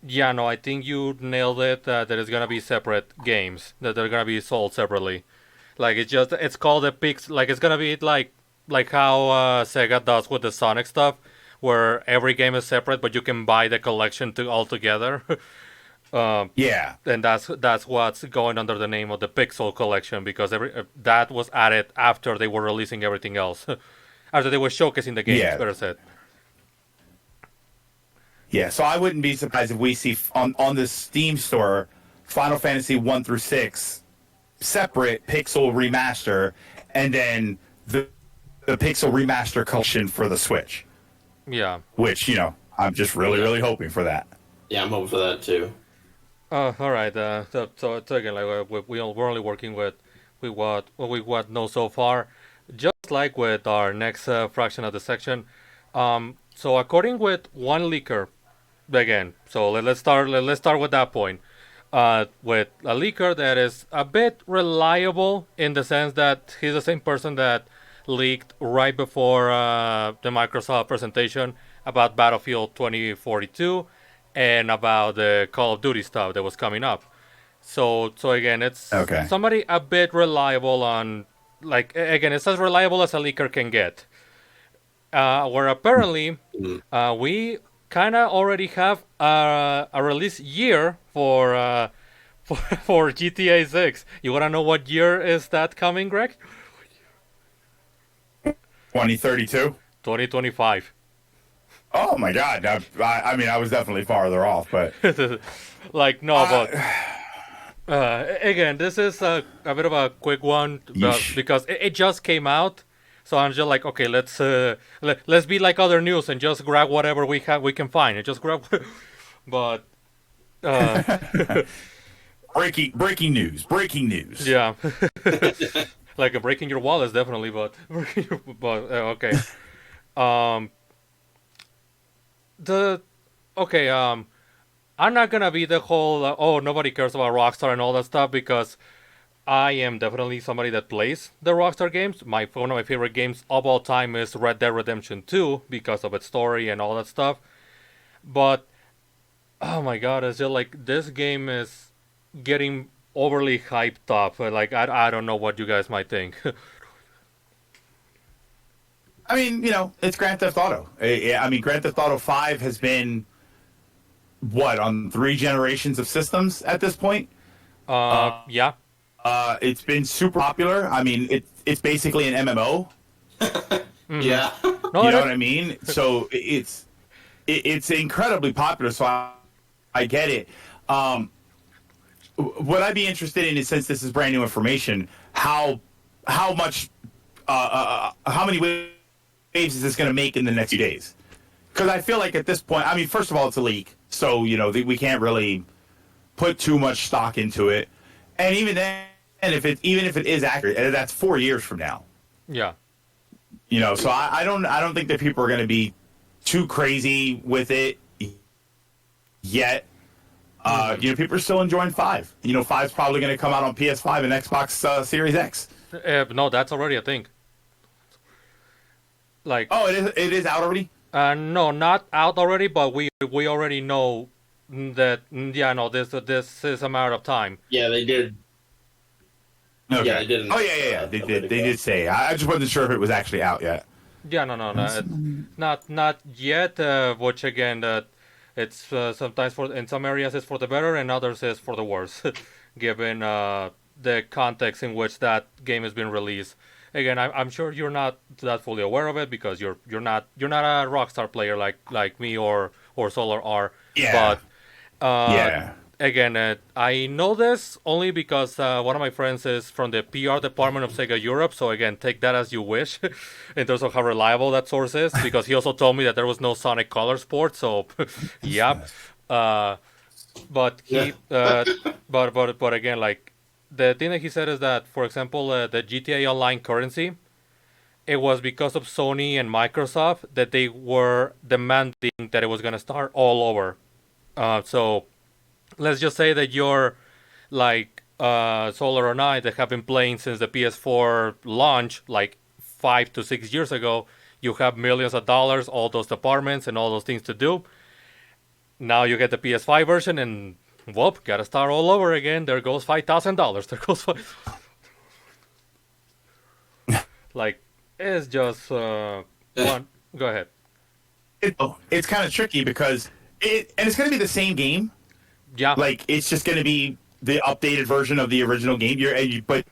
Yeah, no, I think you nailed it. That it's gonna be separate games that they're gonna be sold separately. Like it's called a Pix. Like it's gonna be like how Sega does with the Sonic stuff, where every game is separate, but you can buy the collection all together. Yeah, and that's what's going under the name of the Pixel Collection, because that was added after they were releasing everything else, after they were showcasing the games. Yeah. Better said. Yeah, so I wouldn't be surprised if we see on the Steam store Final Fantasy 1 through 6 separate Pixel remaster, and then the Pixel remaster collection for the Switch. Yeah. Which I'm just really hoping for that. Yeah, I'm hoping for that too. All right. So again, like we're only working with what we know so far, just like with our next fraction of the section. So according with one leaker, again. So let's start with that point. With a leaker that is a bit reliable in the sense that he's the same person that leaked right before the Microsoft presentation about Battlefield 2042. And about the Call of Duty stuff that was coming up. So again, it's somebody a bit reliable on, like, again, it's as reliable as a leaker can get. Where apparently we kind of already have a release year for GTA 6. You want to know what year is that coming, Greg? 2032? 2025. Oh my God! I mean, I was definitely farther off, but like no, but again, this is a bit of a quick one because it just came out. So I'm just like, okay, let's be like other news and just grab whatever we can find and just grab. But breaking news. Yeah, like breaking your wallets definitely, but okay. Um, the okay. I'm not gonna be the whole oh nobody cares about Rockstar and all that stuff because I am definitely somebody that plays the Rockstar games. One of my favorite games of all time is Red Dead Redemption 2 because of its story and all that stuff. But oh my god, it's just like this game is getting overly hyped up. Like I don't know what you guys might think. I mean, it's Grand Theft Auto. I mean, Grand Theft Auto 5 has been what on 3 generations of systems at this point. Yeah. It's been super popular. I mean, it's basically an MMO. Mm-hmm. Yeah. You know what I mean? So it's incredibly popular. So I get it. What I'd be interested in is, since this is brand new information, how much, how many waves is this going to make in the next few days? Because I feel like at this point, I mean, first of all, it's a leak, so we can't really put too much stock into it. And even then, even if it is accurate, that's 4 years from now. Yeah. So I don't think that people are going to be too crazy with it yet. People are still enjoying 5. 5's probably going to come out on PS5 and Xbox Series X. No, that's already a thing. Like, oh, it is out already? No, not out already, but we already know that. Yeah, no, this is a matter of time. Yeah, they did. Okay. Yeah, they did. Oh yeah. They did say. I just wasn't sure if it was actually out yet. Yeah, no, not yet. Which again, it's sometimes in some areas it's for the better, and others is for the worse, given the context in which that game has been released. Again, I'm sure you're not that fully aware of it because you're not a Rockstar player like me or Solar are. Yeah. But yeah. Again, I know this only because one of my friends is from the PR department of Sega Europe. So again, take that as you wish, in terms of how reliable that source is. Because he also told me that there was no Sonic Colors port. So, yeah. But he, but again, like the thing that he said is that, for example, the GTA Online currency, it was because of Sony and Microsoft that they were demanding that it was going to start all over. So let's just say that you're like Solar and I that have been playing since the PS4 launch, like 5 to 6 years ago. You have millions of dollars, all those departments and all those things to do. Now you get the PS5 version and whoop, gotta start all over again. There goes $5,000. There goes like, it's just one. Go ahead. It's kind of tricky because it's going to be the same game. Yeah. Like, it's just going to be the updated version of the original game. But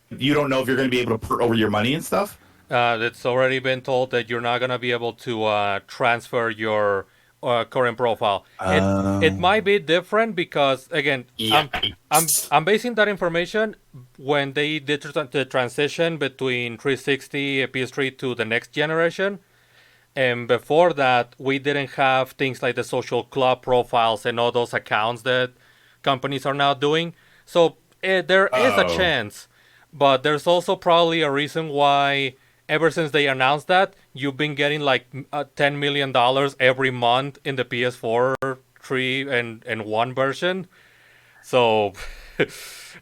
you don't know if you're going to be able to port over your money and stuff. It's already been told that you're not going to be able to transfer your current profile. It might be different because, again, I'm basing that information when they did the transition between 360 PS3 to the next generation. And before that, we didn't have things like the social club profiles and all those accounts that companies are now doing. So there is a chance. But there's also probably a reason why, ever since they announced that, you've been getting like $10 million every month in the PS4 3 and 1 version. So,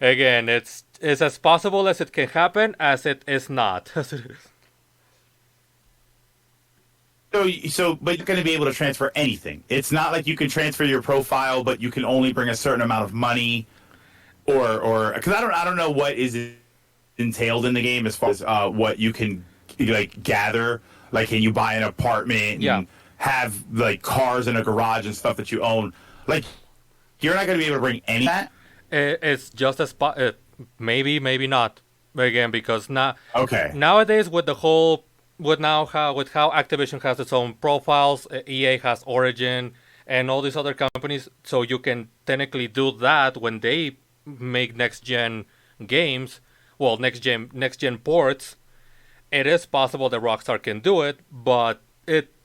again, it's as possible as it can happen as it is not. So, but you're going to be able to transfer anything. It's not like you can transfer your profile, but you can only bring a certain amount of money, or because I don't know what is entailed in the game as far as what you can like gather. Like, can you buy an apartment and have like cars in a garage and stuff that you own? Like, you're not going to be able to bring any of that. It's just a spot. Maybe not. Again, because okay. Nowadays with the whole with how Activision has its own profiles, EA has Origin, and all these other companies, so you can technically do that when they make next gen games. Well, next gen ports. It is possible that Rockstar can do it, but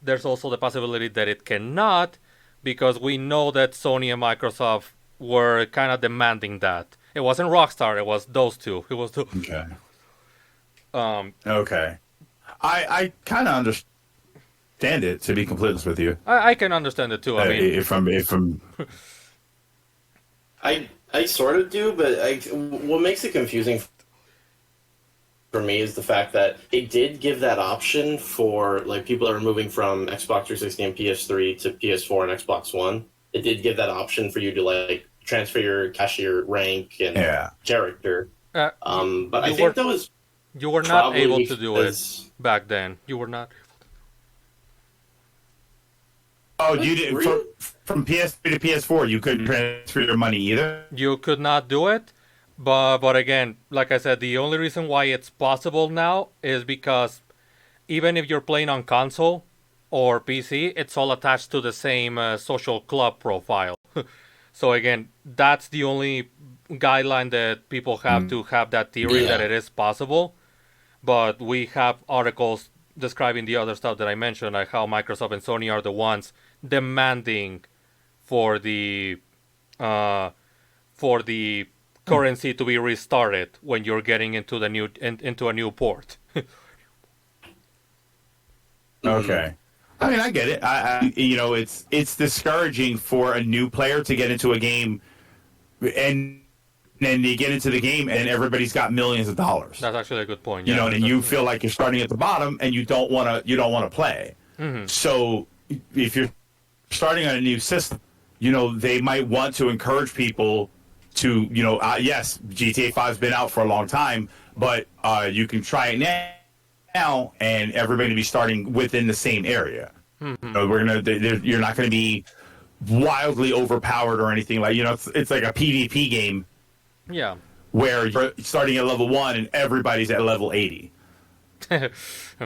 there's also the possibility that it cannot, because we know that Sony and Microsoft were kind of demanding that. It wasn't Rockstar; it was those two. It was the Okay. Okay. I kind of understand it, to be completely honest with you. I can understand it too. I mean, if I'm I sort of do, but what makes it confusing for me is the fact that it did give that option for like people that are moving from Xbox 360 and PS3 to PS4 and Xbox One. It did give that option for you to like transfer your cashier rank and character. But I think that was you were not able to do it back then. You were not. Oh, you did from PS3 to PS4. You couldn't transfer your money either. You could not do it, but again, like I said, the only reason why it's possible now is because even if you're playing on console or PC, it's all attached to the same social club profile. So again, that's the only guideline that people have to have that theory that it is possible. But we have articles describing the other stuff that I mentioned, like how Microsoft and Sony are the ones demanding for the currency to be restarted when you're getting into the into a new port. Okay. I mean, I get it. I it's discouraging for a new player to get into a game, and then you get into the game and everybody's got millions of dollars. That's actually a good point. You know, and you feel like you're starting at the bottom and you don't want to play. Mm-hmm. So if you're starting on a new system, they might want to encourage people to, yes, GTA 5's been out for a long time, but you can try it now, and everybody be starting within the same area. Mm-hmm. You're not going to be wildly overpowered or anything like. It's like a PvP game. Yeah. Where you're starting at level 1 and everybody's at level 80.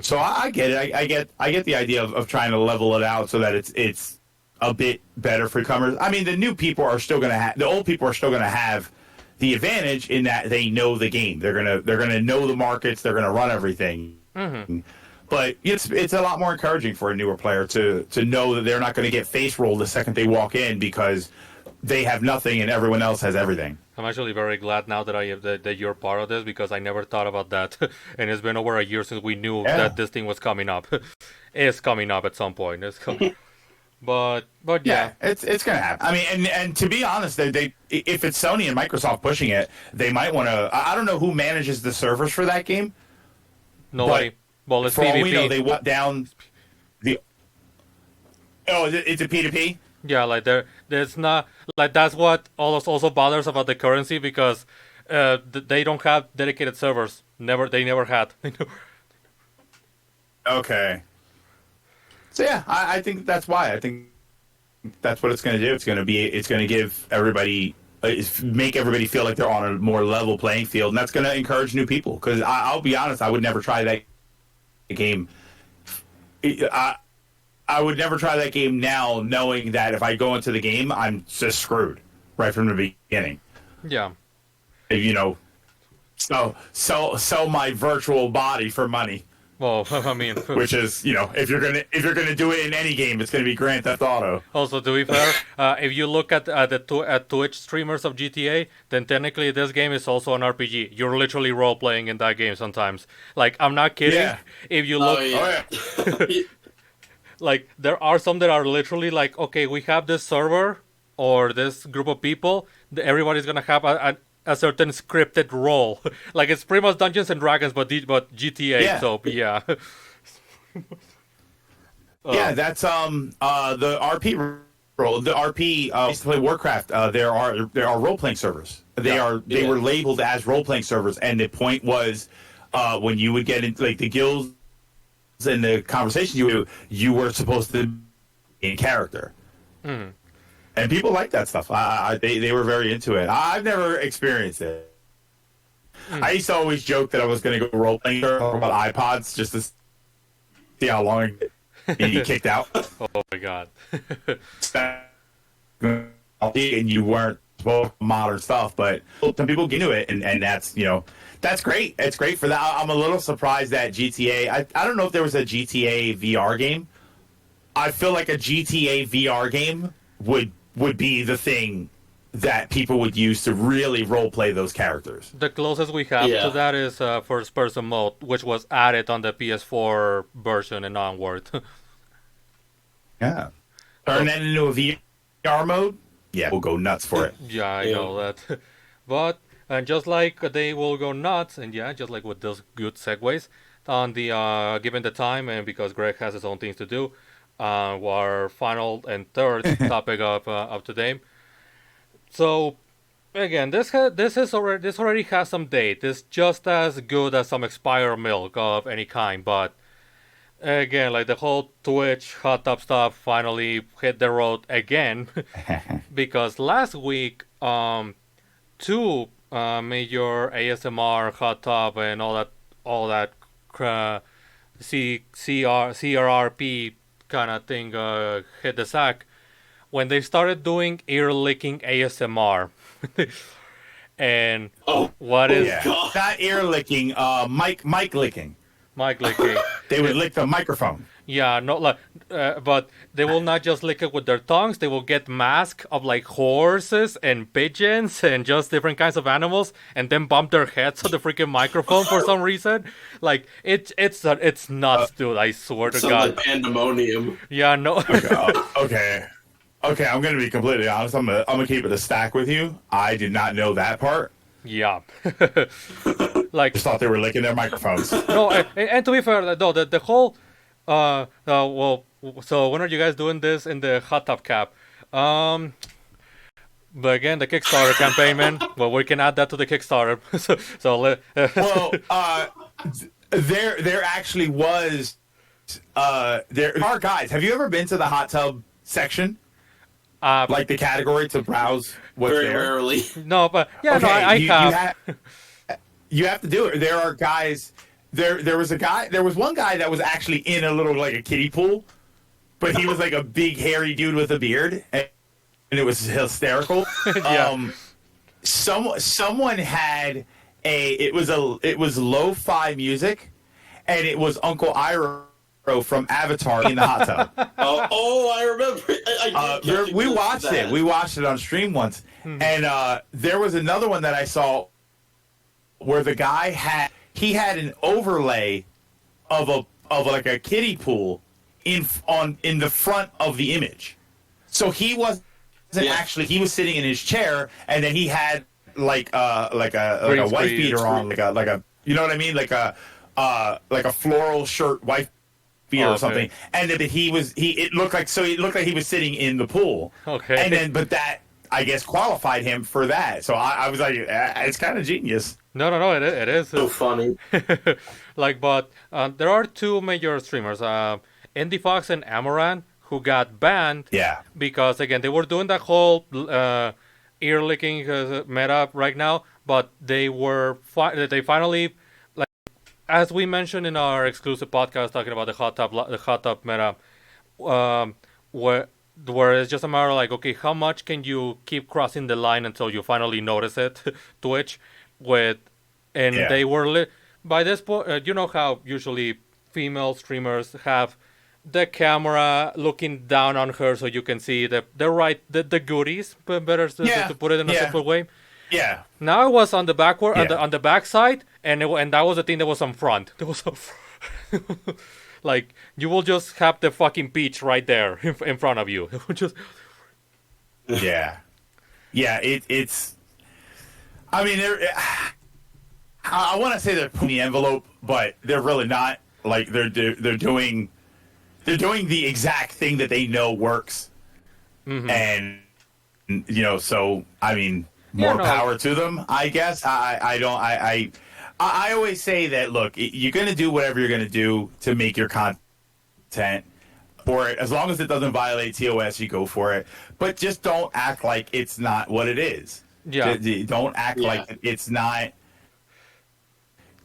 So I get it. I get the idea of trying to level it out so that it's a bit better for comers. I mean, the new people are still going to have, the old people are still going to have the advantage in that they know the game. They're gonna know the markets. They're gonna run everything. Mm-hmm. But it's a lot more encouraging for a newer player to know that they're not going to get face rolled the second they walk in because they have nothing and everyone else has everything. I'm actually very glad now that that you're part of this, because I never thought about that, and it's been over a year since we knew that this thing was coming up. It's coming up at some point. It's coming. But yeah, it's gonna happen. I mean, and to be honest, they if it's Sony and Microsoft pushing it, they might want to. I don't know who manages the servers for that game. Nobody. Well, it's for PvP. all we know, they went down the. Oh, it's a P2P. Yeah, like there's not like that's what also bothers about the currency, because they don't have dedicated servers. They never had. Okay. So yeah, I think that's why. I think that's what it's going to do. It's going to give everybody, make everybody feel like they're on a more level playing field, and that's going to encourage new people. Because I'll be honest, I would never try that game. I would never try that game now, knowing that if I go into the game, I'm just screwed right from the beginning. Yeah. Sell my virtual body for money. Well, I mean, which is, if you're gonna do it in any game, it's gonna be Grand Theft Auto. Also, to be fair, if you look at Twitch streamers of GTA, then technically this game is also an RPG. You're literally role playing in that game sometimes. Like, I'm not kidding. Yeah. If you look, like there are some that are literally like, okay, we have this server or this group of people. Everybody's gonna have a certain scripted role. Like, it's pretty much Dungeons and Dragons, but GTA. Yeah. So yeah. Yeah, that's the RP role. The RP used to play Warcraft. There are role playing servers. They were labeled as role playing servers, and the point was when you would get into like the guilds and the conversations you were supposed to be in character. Mm-hmm. And people like that stuff. They were very into it. I've never experienced it. I used to always joke that I was going to go role playing about iPods just to see how long he kicked out. Oh my god. And you weren't supposed to modern stuff, but some people get into it, and that's, you know, that's great. It's great for that. I'm a little surprised that GTA. I don't know if there was a GTA VR game. I feel like a GTA VR game would be the thing that people would use to really role play those characters. The closest we have to that is first person mode, which was added on the PS4 version and onward. Yeah. Turn that into a VR mode? Yeah, we'll go nuts for it. Yeah, I know that. But, and just like they will go nuts, and yeah, just like with those good segues, on the given the time, and because Greg has his own things to do, our final and third topic of today. So, again, this already has some date. It's just as good as some expired milk of any kind, but again, like the whole Twitch hot tub stuff finally hit the road again, because last week, two major ASMR hot tub and all that CRRP kind of thing hit the sack when they started doing ear licking ASMR. And what is not ear licking, mic licking. Mic licking. They would lick the microphone. Yeah, not like, but they will not just lick it with their tongues. They will get masks of like horses and pigeons and just different kinds of animals, and then bump their heads on the freaking microphone for some reason. Like it's nuts, dude. I swear to God. Like pandemonium. Yeah, no. Okay. I'm gonna be completely honest. I'm gonna keep it a stack with you. I did not know that part. Yeah. Like, just thought they were licking their microphones. No, and to be fair, though, the whole well, so when are you guys doing this in the hot tub cap? But again, the Kickstarter campaign, man. Well, we can add that to the Kickstarter. There actually was there are guys. Have you ever been to the hot tub section? Like the category to browse what's very there? rarely. No, but yeah, okay, no, I have. You have to do it. There are guys. There was a guy. There was one guy that was actually in a little like a kiddie pool, but he was like a big hairy dude with a beard, and it was hysterical. Yeah. Someone had it was lo-fi music, and it was Uncle Iroh from Avatar in the hot tub. I remember. We watched it. We watched it on stream once, and there was another one that I saw where the guy had an overlay of like a kiddie pool in the front of the image. So he wasn't actually, he was sitting in his chair, and then he had like a wife beater on, like a you know what I mean, like a floral shirt wife beater or something, and then it looked like he was sitting in the pool. Okay. And then but that, I guess, qualified him for that. So I was like, it's kind of genius. No, it is so funny. Like, but there are two major streamers, Indy Fox and Amaran, who got banned. Yeah. Because again, they were doing that whole ear licking meta right now, but they they finally, like, as we mentioned in our exclusive podcast talking about the hot tub meta, where it's just a matter of like, okay, how much can you keep crossing the line until you finally notice it, Twitch, they were by this point, you know how usually female streamers have the camera looking down on her so you can see the goodies, but better to put it in a simple way. Yeah. Now it was on the backward, on the back side, and that was the thing that was on front. There was like, you will just have the fucking beach right there in front of you. It would just. Yeah. It's. I mean, I want to say they're putting the envelope, but they're really not. Like they're doing the exact thing that they know works, and so I mean, more power to them. I guess I always say that, look, you're going to do whatever you're going to do to make your content for it. As long as it doesn't violate TOS, you go for it. But just don't act like it's not what it is. Yeah. Don't act like it's not.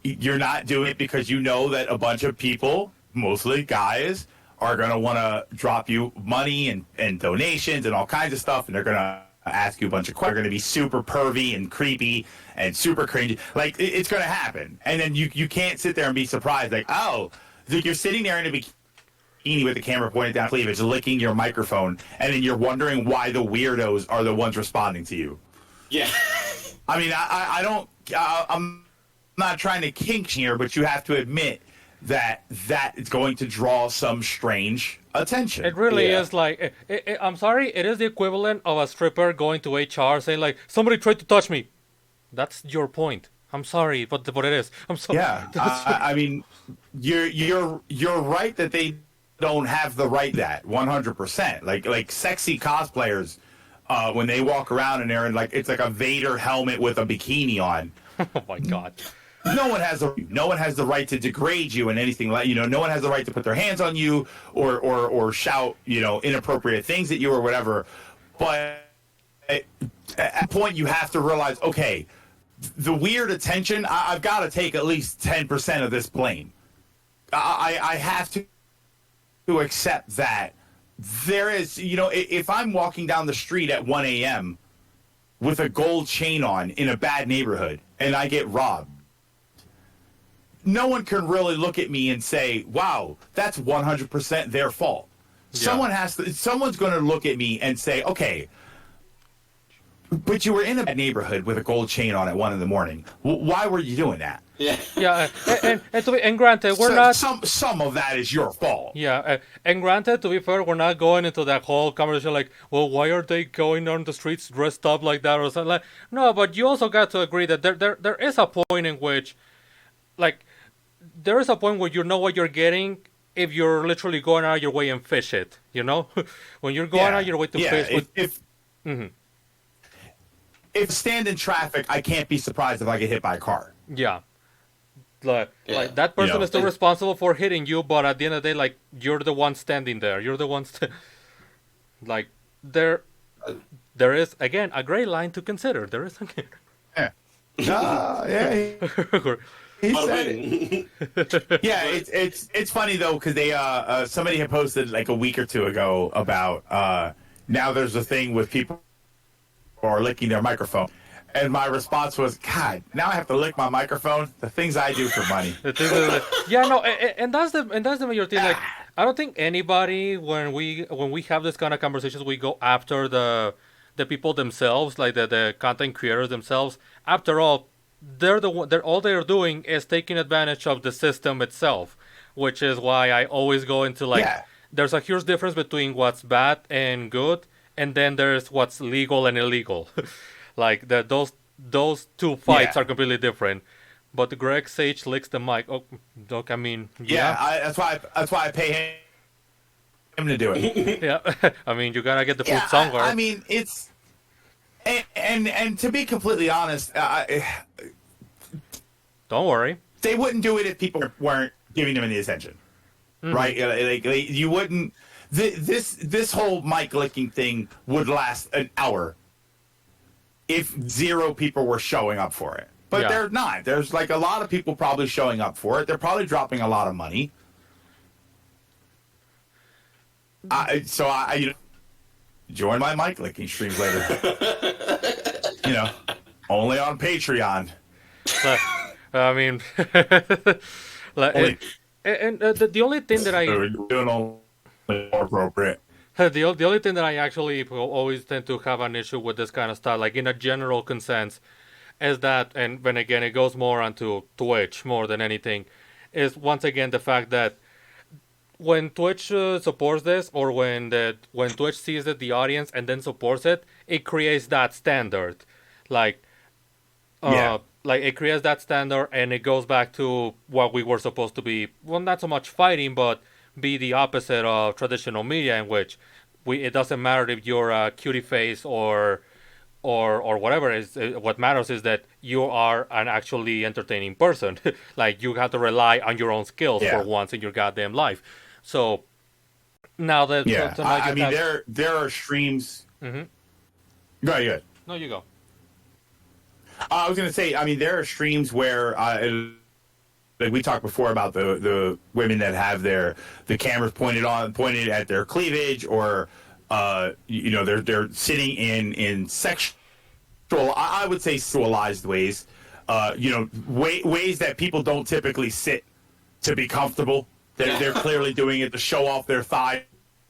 You're not doing it because you know that a bunch of people mostly guys are going to want to drop you money and donations and all kinds of stuff, and they're going to ask you a bunch of questions. They're going to be super pervy and creepy and super cringy. Like, it's going to happen. And then you can't sit there and be surprised. Like, oh, you're sitting there in a bikini with the camera pointed down cleavage, licking your microphone, and then you're wondering why the weirdos are the ones responding to you. Yeah. I mean, I don't... I'm not trying to kink here, but you have to admit that is going to draw some strange attention. It really is like, I'm sorry, it is the equivalent of a stripper going to HR saying like, somebody tried to touch me. That's your point. I'm sorry, but it is. I'm sorry. Yeah, I mean, you're right that they don't have the right to that 100%. Like sexy cosplayers, when they walk around and they're in like, it's like a Vader helmet with a bikini on. Oh my God. No one has the right to degrade you and anything like, no one has the right to put their hands on you or shout, inappropriate things at you or whatever. But at a point you have to realize, okay, the weird attention, I've got to take at least 10% of this blame. I have to accept that there is, if I'm walking down the street at 1 a.m. with a gold chain on in a bad neighborhood and I get robbed, no one can really look at me and say, wow, that's 100% their fault. Yeah. Someone's going to look at me and say, okay, but you were in a bad neighborhood with a gold chain on at 1 a.m. Why were you doing that? Yeah. Yeah, and granted, we're not... Some of that is your fault. Yeah, and granted, to be fair, we're not going into that whole conversation like, well, why are they going on the streets dressed up like that or something like... No, but you also got to agree that there is a point in which, like, there is a point where you know what you're getting if you're literally going out of your way and fish it, when you're going out of your way to fish. If stand in traffic, I can't be surprised if I get hit by a car. Yeah. Like that person is still responsible for hitting you, but at the end of the day, like, you're the one standing there. You're the one like, there is, again, a gray line to consider. There is yeah. Yeah. He said it. Yeah, it's funny though, because they somebody had posted like a week or two ago about now there's a thing with people who are licking their microphone, and my response was, God, now I have to lick my microphone. The things I do for money. Yeah, no, and that's the major thing. Like, I don't think anybody when we have this kind of conversations, we go after the people themselves, like the content creators themselves. After all, all they're doing is taking advantage of the system itself, which is why I always go into like, there's a huge difference between what's bad and good, and then there's what's legal and illegal. Like those two fights are completely different. But Greg Sage licks the mic. Oh, look, I mean, that's why I pay him to do it. Yeah, I mean, you gotta get the food somewhere. I mean, it's. And to be completely honest, don't worry. They wouldn't do it if people weren't giving them any attention, right? Like you wouldn't. This whole mic licking thing would last an hour if 0 people were showing up for it. But they're not. There's like a lot of people probably showing up for it. They're probably dropping a lot of money. So I join my mic licking streams later. Only on Patreon. I mean, the only thing that I doing all more appropriate. The only thing that I actually always tend to have an issue with this kind of stuff, like in a general consensus, is that, and then again it goes more onto Twitch more than anything, is once again the fact that when Twitch supports this, or when Twitch sees that the audience and then supports it, it creates that standard, like it creates that standard, and it goes back to what we were supposed to be. Well, not so much fighting, but be the opposite of traditional media, in which it doesn't matter if you're a cutie face or whatever. Is what matters is that you are an actually entertaining person. Like, you have to rely on your own skills for once in your goddamn life. So now that I mean, there are streams. Mm-hmm. Go ahead. No, you go. I was gonna say, I mean, there are streams where like we talked before about the women that have the cameras pointed at their cleavage, or they're sitting in sexual, I would say, sexualized ways, ways that people don't typically sit to be comfortable. They're clearly doing it to show off their thighs,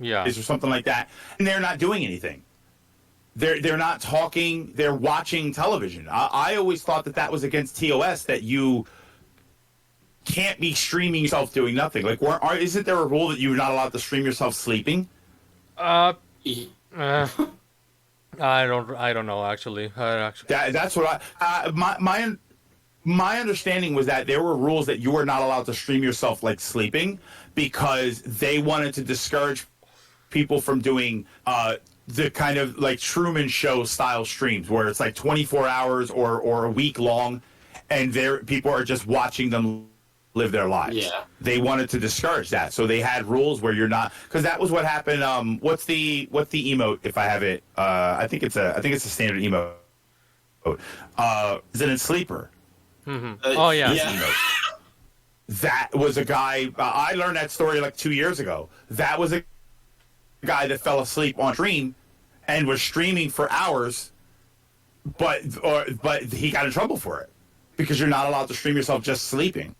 or something like that, and they're not doing anything. They're not talking. They're watching television. I always thought that was against TOS, that you can't be streaming yourself doing nothing. Like, isn't there a rule that you're not allowed to stream yourself sleeping? I don't know actually. That's what my understanding was, that there were rules that you were not allowed to stream yourself like sleeping, because they wanted to discourage people from doing the kind of like Truman Show style streams where it's like 24 hours or a week long, and people are just watching them live their lives. Yeah. They wanted to discourage that, so they had rules where you're not, because that was what happened. What's the emote? If I have it, I think it's a standard emote. Is it in Sleeper? Mm-hmm. Oh yeah. That was a guy. I learned that story like 2 years ago. That was a guy that fell asleep on stream and was streaming for hours, but he got in trouble for it, because you're not allowed to stream yourself just sleeping.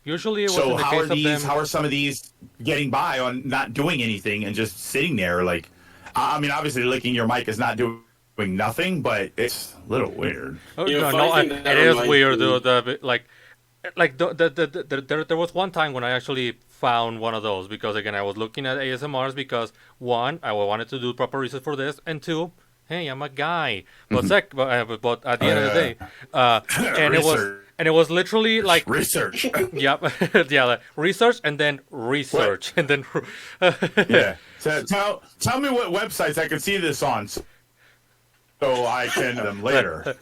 Usually, it was in the case of them. How are some of these getting by on not doing anything and just sitting there? Like, I mean, obviously, licking your mic is not doing nothing, but it's a little weird. Oh, it is weird though. There was one time when I actually found one of those, because again, I was looking at ASMRs because, one, I wanted to do proper research for this, and two, hey, I'm a guy. But but at the end of the day, and it was literally like research. Yep, like research and then research and then yeah. So tell me what websites I can see this on, so I can them later.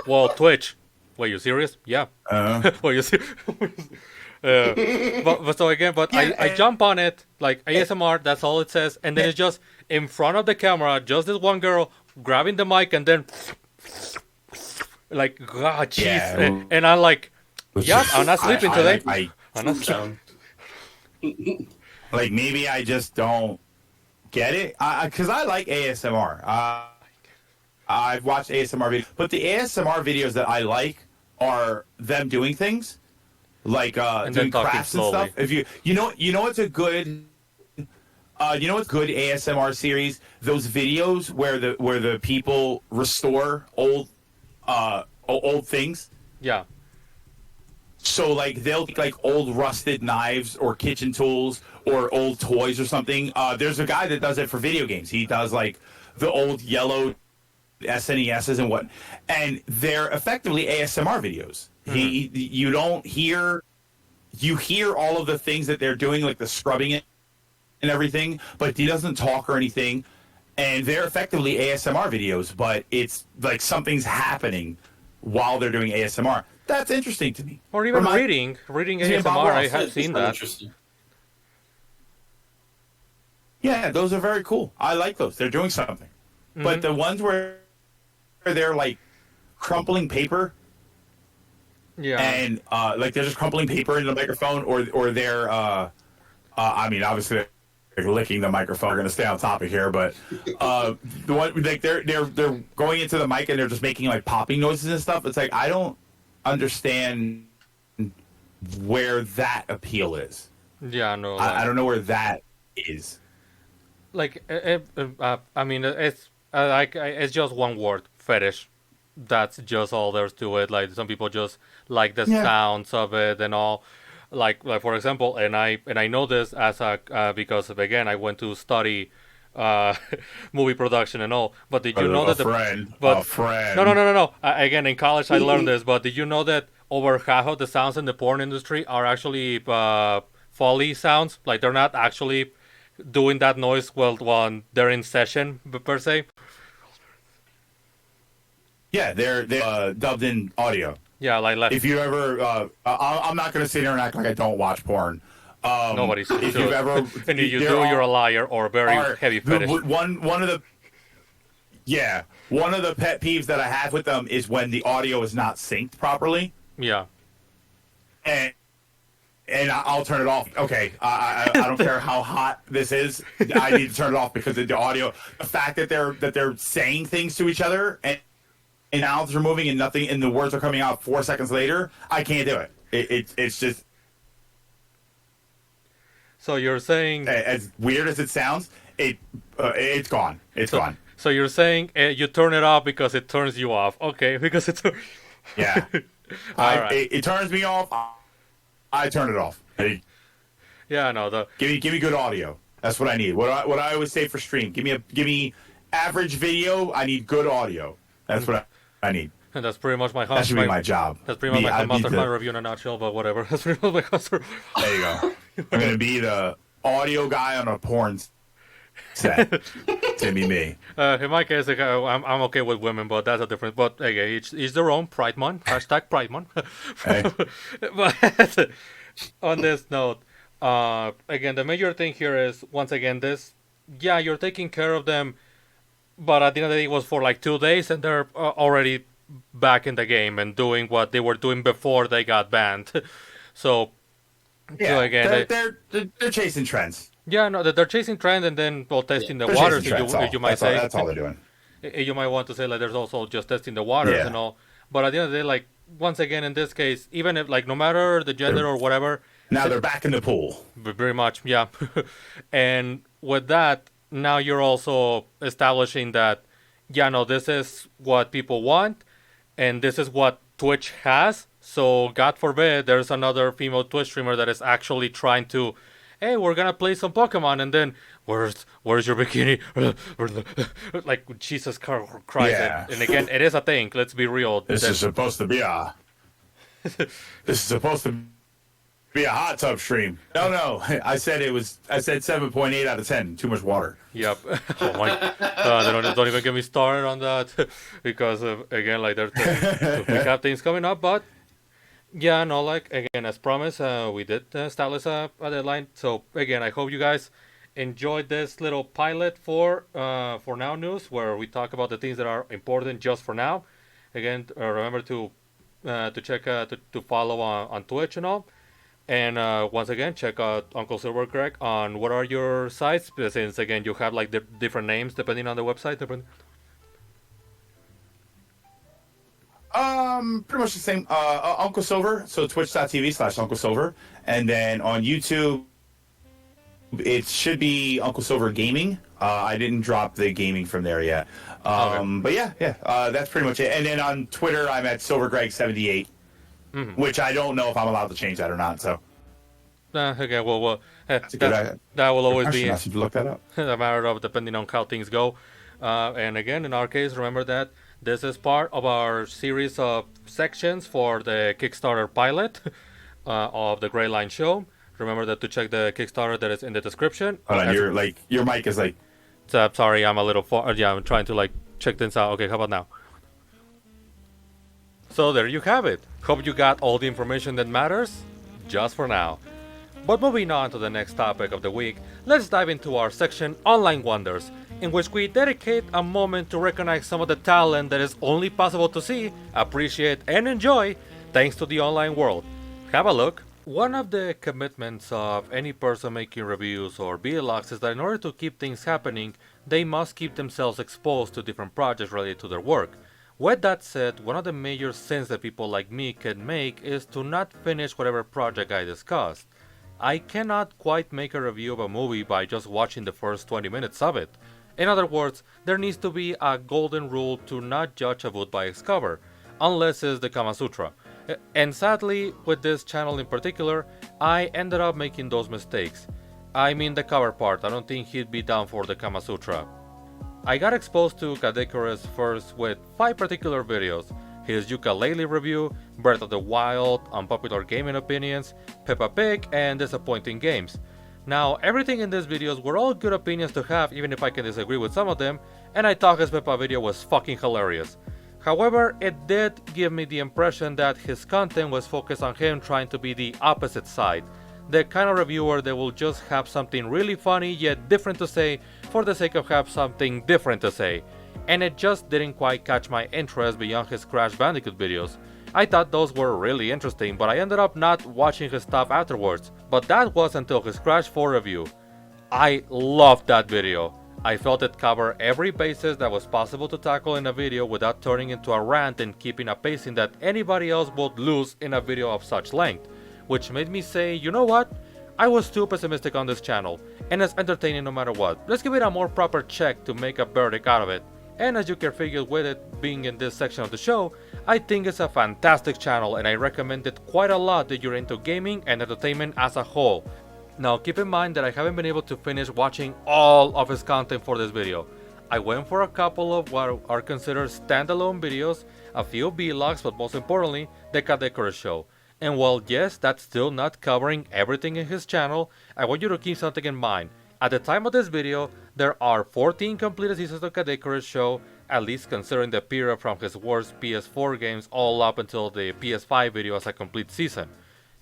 Well, Twitch. Wait, you serious? Yeah. Well, you serious? But so again, I jump on it like ASMR. That's all it says, and then it's just in front of the camera, just this one girl grabbing the mic, and then like, God, jeez, and I'm like, yeah, I'm not sleeping today. I'm not sleeping. Like, maybe I just don't get it, because I like ASMR. I've watched ASMR videos, but the ASMR videos that I like are them doing things. Like doing crafts slowly. and stuff. If you know what's a good good ASMR series? Those videos where the people restore old things. Yeah. So like they'll take like old rusted knives or kitchen tools or old toys or something. There's a guy that does it for video games. He does like the old yellow SNESs and what, and they're effectively ASMR videos. Mm-hmm. You hear all of the things that they're doing, like the scrubbing it and everything, but he doesn't talk or anything. And they're effectively ASMR videos, but it's like something's happening while they're doing ASMR. That's interesting to me. Or even reading ASMR. I have seen that. Interesting. Yeah, those are very cool. I like those. They're doing something. Mm-hmm. But the ones where they're like crumpling paper. Yeah. And like they're just crumpling paper into the microphone, or they're I mean, obviously they're licking the microphone. We're gonna stay on topic here, but the one like they're going into the mic and they're just making like popping noises and stuff. It's like, I don't understand where that appeal is. Yeah, no. I don't know where that is. Like I mean, it's it's just one word: fetish. That's just all there's to it. Like, some people just like the sounds of it and all. Like for example, and I know this as because again, I went to study movie production and all. But did you know that a friend? No. Again, in college I learned this. But did you know that over half of the sounds in the porn industry are actually Foley sounds? Like, they're not actually doing that noise while they're in session per se. Yeah, they're dubbed in audio. Yeah, like if you ever, I'm not going to sit here and act like I don't watch porn. Nobody's. If you've ever, and if you do, you're a liar or a very heavy fetish. One of the pet peeves that I have with them is when the audio is not synced properly. Yeah. And I'll turn it off. Okay, I don't care how hot this is. I need to turn it off because of the audio. The fact that they're saying things to each other and mouths are moving and nothing, and the words are coming out 4 seconds later. I can't do it. It's just. So you're saying, as weird as it sounds, it's gone. It's gone. So you're saying you turn it off because it turns you off. Okay, because it's. Yeah. It turns me off. I turn it off. Yeah, no. Give me good audio. That's what I need. What I always say for stream. Give me average video. I need good audio. That's what I need. And that's pretty much my. That should be my job. That's pretty much my Mastermind review in a nutshell. But whatever. That's pretty much my customer. There you go. I'm gonna be the audio guy on a porn set. It's gonna be me. In my case, like, I'm okay with women, but that's a difference. But again, it's their own Pride Month. Hashtag Pride Month. Hey. But on this note, again, the major thing here is, once again, yeah, you're taking care of them, but at the end of the day, it was for like 2 days, and they're already back in the game and doing what they were doing before they got banned. So, yeah, so again, they're chasing trends. Yeah, no, they're chasing trend and then testing the waters. You might say that's all they're doing. You might want to say like there's also just testing the waters and all. But at the end of the day, like once again in this case, even if like no matter the gender or whatever, now they're back in the pool. Very much, yeah. And with that, now you're also establishing that, yeah, no, this is what people want, and this is what Twitch has. So God forbid there's another female Twitch streamer that is actually trying to, hey, we're gonna play some Pokemon, and then where's your bikini? Like Jesus Christ! Yeah. And again, it is a thing. Let's be real. This is supposed to be a hot tub stream. No. I said 7.8 out of 10. Too much water. Yep. Oh my! Don't even get me started on that because again, like we have things coming up, but. Yeah, no, like, again, as promised, we did establish a deadline. So, again, I hope you guys enjoyed this little pilot for Now News, where we talk about the things that are important just for now. Again, remember to check, to follow on Twitch and all. And once again, check out Uncle Silver Greg on what are your sites, since, again, you have, like, different names depending on the website. Pretty much the same. Uncle Silver, so twitch.tv/Uncle Silver. And then on YouTube, it should be Uncle Silver Gaming. I didn't drop the gaming from there yet. Okay. But yeah, that's pretty much it. And then on Twitter, I'm at SilverGreg78, which I don't know if I'm allowed to change that or not, so. Okay, well, that's a good that will always be I should look that up. a matter of depending on how things go. And again, in our case, remember that this is part of our series of sections for the Kickstarter pilot of the Gray Line Show. Remember that to check the Kickstarter that is in the description. Hold on, your mic is like. Sorry, I'm a little far. Yeah, I'm trying to like check things out. Okay, how about now? So there you have it. Hope you got all the information that matters, just for now. But moving on to the next topic of the week, let's dive into our section Online Wonders, in which we dedicate a moment to recognize some of the talent that is only possible to see, appreciate, and enjoy thanks to the online world. Have a look. One of the commitments of any person making reviews or vlogs is that in order to keep things happening, they must keep themselves exposed to different projects related to their work. With that said, one of the major sins that people like me can make is to not finish whatever project I discussed. I cannot quite make a review of a movie by just watching the first 20 minutes of it. In other words, there needs to be a golden rule to not judge a book by its cover, unless it's the Kama Sutra. And sadly, with this channel in particular, I ended up making those mistakes. I mean the cover part, I don't think he'd be down for the Kama Sutra. I got exposed to Kadekoris first with 5 particular videos: his ukulele review, Breath of the Wild, unpopular gaming opinions, Peppa Pig, and disappointing games. Now, everything in these videos were all good opinions to have, even if I can disagree with some of them, and I thought his Peppa video was fucking hilarious. However, it did give me the impression that his content was focused on him trying to be the opposite side, the kind of reviewer that will just have something really funny yet different to say for the sake of have something different to say, and it just didn't quite catch my interest beyond his Crash Bandicoot videos. I thought those were really interesting, but I ended up not watching his stuff afterwards. But that was until his Crash 4 review. I loved that video. I felt it covered every basis that was possible to tackle in a video without turning into a rant and keeping a pacing that anybody else would lose in a video of such length. Which made me say, you know what? I was too pessimistic on this channel, and it's entertaining no matter what. Let's give it a more proper check to make a verdict out of it. And as you can figure with it being in this section of the show, I think it's a fantastic channel and I recommend it quite a lot if you're into gaming and entertainment as a whole. Now keep in mind that I haven't been able to finish watching all of his content for this video. I went for a couple of what are considered standalone videos, a few vlogs, but most importantly, the Kadekorus show. And while yes, that's still not covering everything in his channel, I want you to keep something in mind. At the time of this video, there are 14 completed seasons of Kadekorus show, at least considering the period from his worst PS4 games all up until the PS5 video as a complete season.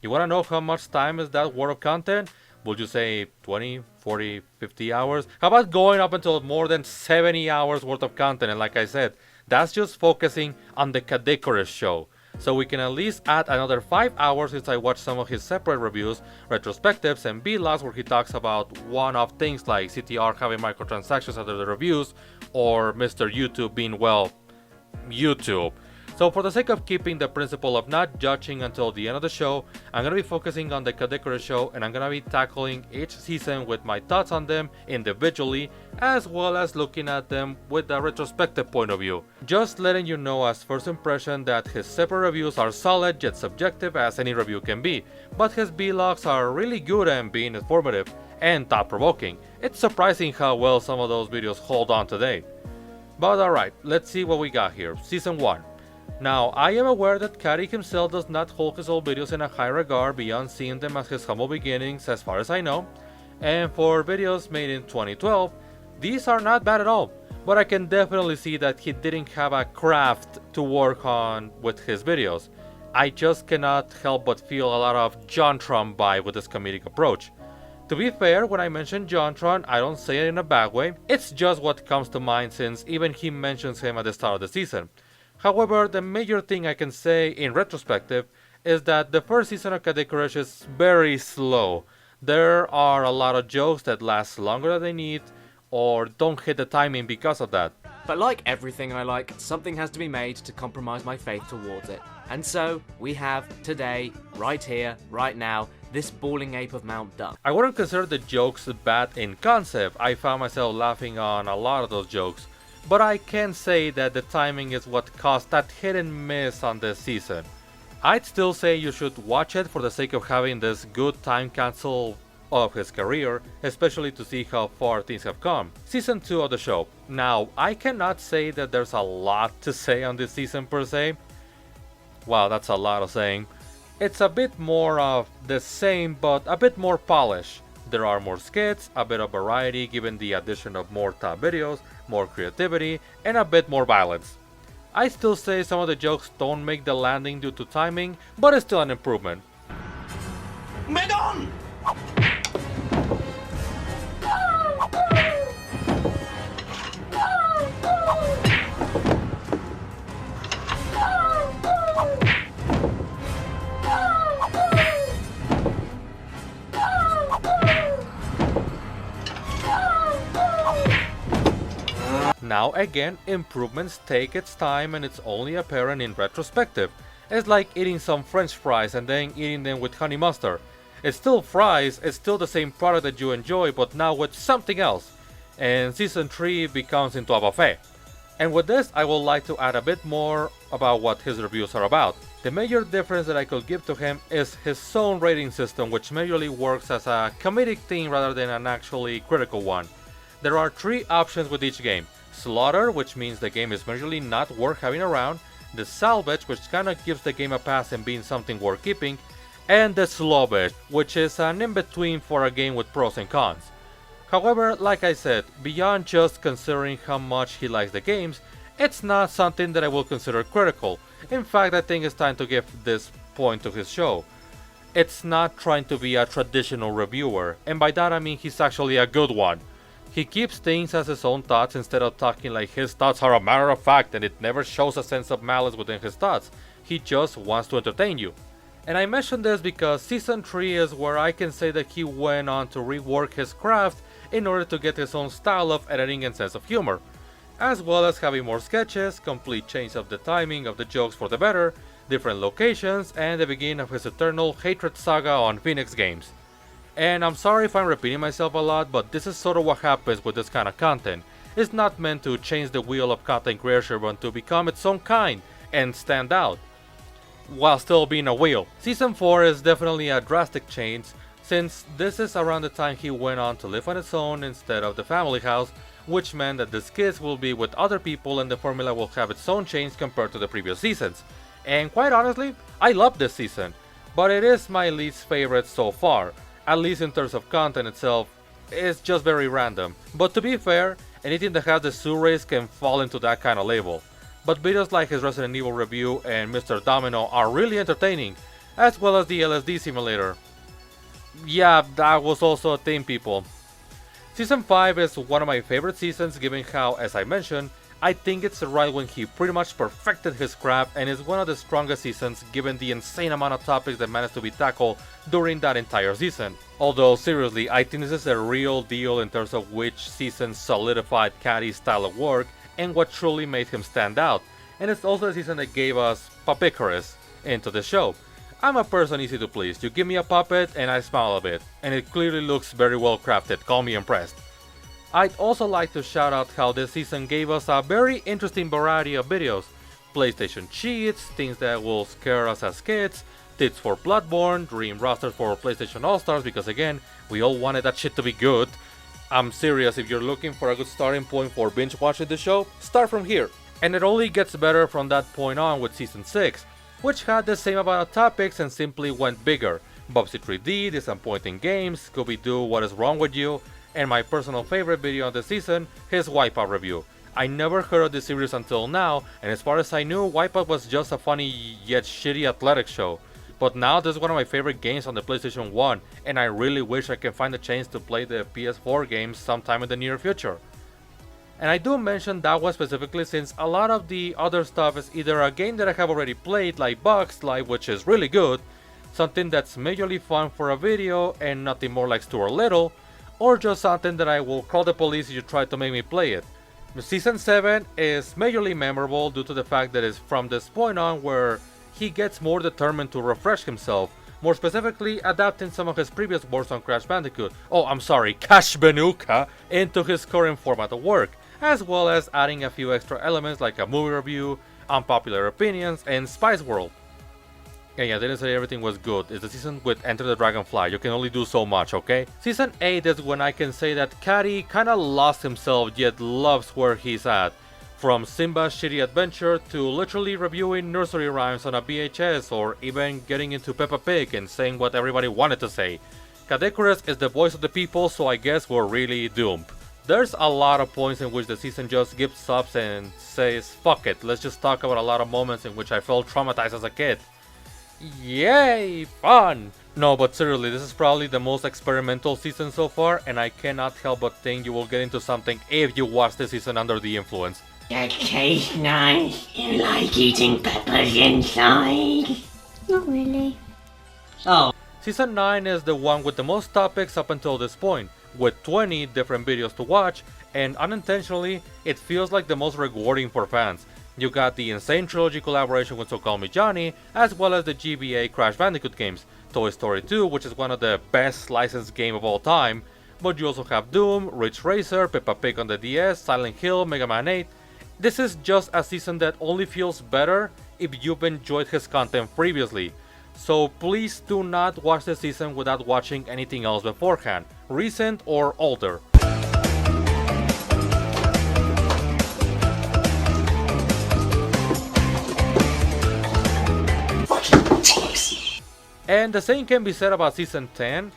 You wanna know how much time is that worth of content? Would you say 20, 40, 50 hours? How about going up until more than 70 hours worth of content? And like I said, that's just focusing on the Kadekorus show. So we can at least add another 5 hours since I watched some of his separate reviews, retrospectives, and vlogs where he talks about one-off things like CTR having microtransactions under the reviews, or Mr. YouTube being, well, YouTube. So for the sake of keeping the principle of not judging until the end of the show, I'm going to be focusing on the Kadekorus show and I'm going to be tackling each season with my thoughts on them individually, as well as looking at them with a retrospective point of view. Just letting you know as first impression that his separate reviews are solid yet subjective as any review can be, but his vlogs are really good and being informative and thought-provoking. It's surprising how well some of those videos hold on today. But alright, let's see what we got here. Season 1. Now, I am aware that Caddy himself does not hold his old videos in a high regard beyond seeing them as his humble beginnings as far as I know, and for videos made in 2012, these are not bad at all, but I can definitely see that he didn't have a craft to work on with his videos. I just cannot help but feel a lot of JonTron vibe with this comedic approach. To be fair, when I mention JonTron, I don't say it in a bad way, it's just what comes to mind since even he mentions him at the start of the season. However, the major thing I can say in retrospective is that the first season of Kadekorus is very slow. There are a lot of jokes that last longer than they need or don't hit the timing because of that. But like everything I like, something has to be made to compromise my faith towards it. And so, we have today, right here, right now, this bawling ape of Mount Duck. I wouldn't consider the jokes bad in concept. I found myself laughing on a lot of those jokes. But I can say that the timing is what caused that hit and miss on this season. I'd still say you should watch it for the sake of having this good time capsule of his career, especially to see how far things have come. Season 2 of the show. Now, I cannot say that there's a lot to say on this season per se. Wow, that's a lot of saying. It's a bit more of the same, but a bit more polished. There are more skits, a bit of variety given the addition of more top videos, more creativity, and a bit more violence. I still say some of the jokes don't make the landing due to timing, but it's still an improvement. Megon! Now again, improvements take its time and it's only apparent in retrospective. It's like eating some french fries and then eating them with honey mustard. It's still fries, it's still the same product that you enjoy, but now with something else. And season 3 becomes into a buffet. And with this, I would like to add a bit more about what his reviews are about. The major difference that I could give to him is his zone rating system, which majorly works as a comedic thing rather than an actually critical one. There are 3 options with each game. Slaughter, which means the game is majorly not worth having around, the Salvage, which kinda gives the game a pass and being something worth keeping, and the Slowbage, which is an in-between for a game with pros and cons. However, like I said, beyond just considering how much he likes the games, it's not something that I will consider critical. In fact, I think it's time to give this point to his show. It's not trying to be a traditional reviewer, and by that I mean he's actually a good one. He keeps things as his own thoughts instead of talking like his thoughts are a matter of fact and it never shows a sense of malice within his thoughts, he just wants to entertain you. And I mention this because Season 3 is where I can say that he went on to rework his craft in order to get his own style of editing and sense of humor, as well as having more sketches, complete change of the timing of the jokes for the better, different locations, and the beginning of his eternal hatred saga on Phoenix games. And I'm sorry if I'm repeating myself a lot, but this is sort of what happens with this kind of content. It's not meant to change the wheel of content creation, but to become its own kind and stand out, while still being a wheel. Season 4 is definitely a drastic change, since this is around the time he went on to live on his own instead of the family house, which meant that the skits will be with other people and the formula will have its own change compared to the previous seasons. And quite honestly, I love this season, but it is my least favorite so far, at least in terms of content itself. It's just very random. But to be fair, anything that has the Zoo race can fall into that kind of label. But videos like his Resident Evil review and Mr. Domino are really entertaining, as well as the LSD simulator. Yeah, that was also a thing, people. Season 5 is one of my favorite seasons, given how, as I mentioned, I think it's right when he pretty much perfected his craft, and is one of the strongest seasons given the insane amount of topics that managed to be tackled during that entire season. Although seriously, I think this is a real deal in terms of which season solidified Caddy's style of work and what truly made him stand out, and it's also the season that gave us Puppet into the show. I'm a person easy to please. You give me a puppet and I smile a bit, and it clearly looks very well crafted. Call me impressed. I'd also like to shout out how this season gave us a very interesting variety of videos. PlayStation cheats, things that will scare us as kids, tips for Bloodborne, dream rosters for PlayStation All-Stars, because again, we all wanted that shit to be good. I'm serious, if you're looking for a good starting point for binge watching the show, start from here. And it only gets better from that point on with Season 6, which had the same amount of topics and simply went bigger. Bubsy 3D, Disappointing Games, Scooby-Doo, What Is Wrong With You, and my personal favorite video of the season, his Wipeout review. I never heard of this series until now, and as far as I knew, Wipeout was just a funny yet shitty athletics show. But now this is one of my favorite games on the PlayStation 1, and I really wish I can find a chance to play the PS4 games sometime in the near future. And I do mention that one specifically since a lot of the other stuff is either a game that I have already played, like Bugs Life, which is really good, something that's majorly fun for a video and nothing more like Stuart Little, or just something that I will call the police if you try to make me play it. Season 7 is majorly memorable due to the fact that it's from this point on where he gets more determined to refresh himself, more specifically adapting some of his previous works on Crash Bandicoot, Cash Benuka, into his current format of work, as well as adding a few extra elements like a movie review, unpopular opinions, and Spice World. And yeah, I didn't say everything was good. It's the season with Enter the Dragonfly. You can only do so much, okay? Season 8 is when I can say that Caddy kinda lost himself yet loves where he's at. From Simba's shitty adventure to literally reviewing nursery rhymes on a VHS, or even getting into Peppa Pig and saying what everybody wanted to say. Cadecorus is the voice of the people, so I guess we're really doomed. There's a lot of points in which the season just gives up and says, fuck it, let's just talk about a lot of moments in which I felt traumatized as a kid. Yay, fun! No, but seriously, this is probably the most experimental season so far, and I cannot help but think you will get into something if you watch this season under the influence. That tastes nice. You like eating peppers inside? Not really. Oh. Season 9 is the one with the most topics up until this point, with 20 different videos to watch, and unintentionally, it feels like the most rewarding for fans. You got the Insane Trilogy collaboration with So Call Me Johnny, as well as the GBA Crash Bandicoot games, Toy Story 2, which is one of the best licensed games of all time, but you also have Doom, Ridge Racer, Peppa Pig on the DS, Silent Hill, Mega Man 8. This is just a season that only feels better if you've enjoyed his content previously. So please do not watch the season without watching anything else beforehand, recent or older. And the same can be said about Season 10,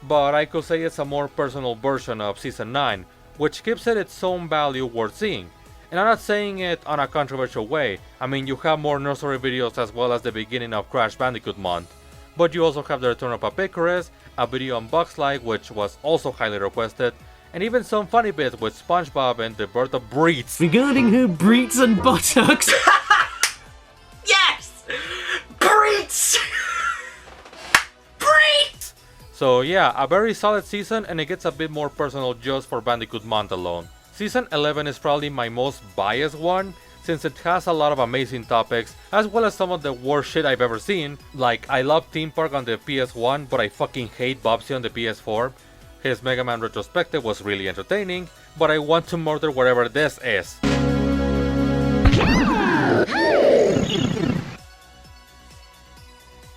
but I could say it's a more personal version of Season 9, which gives it its own value worth seeing. And I'm not saying it on a controversial way. I mean, you have more nursery videos as well as the beginning of Crash Bandicoot month. But you also have the return of Papicorus, a video on Bugs Life which was also highly requested, and even some funny bits with SpongeBob and the birth of Breeds. Regarding her breeds and buttocks. Yes! So yeah, a very solid season, and it gets a bit more personal just for Bandicoot Month alone. Season 11 is probably my most biased one, since it has a lot of amazing topics, as well as some of the worst shit I've ever seen. Like, I love Theme Park on the PS1, but I fucking hate Bobsy on the PS4. His Mega Man retrospective was really entertaining, but I want to murder wherever this is.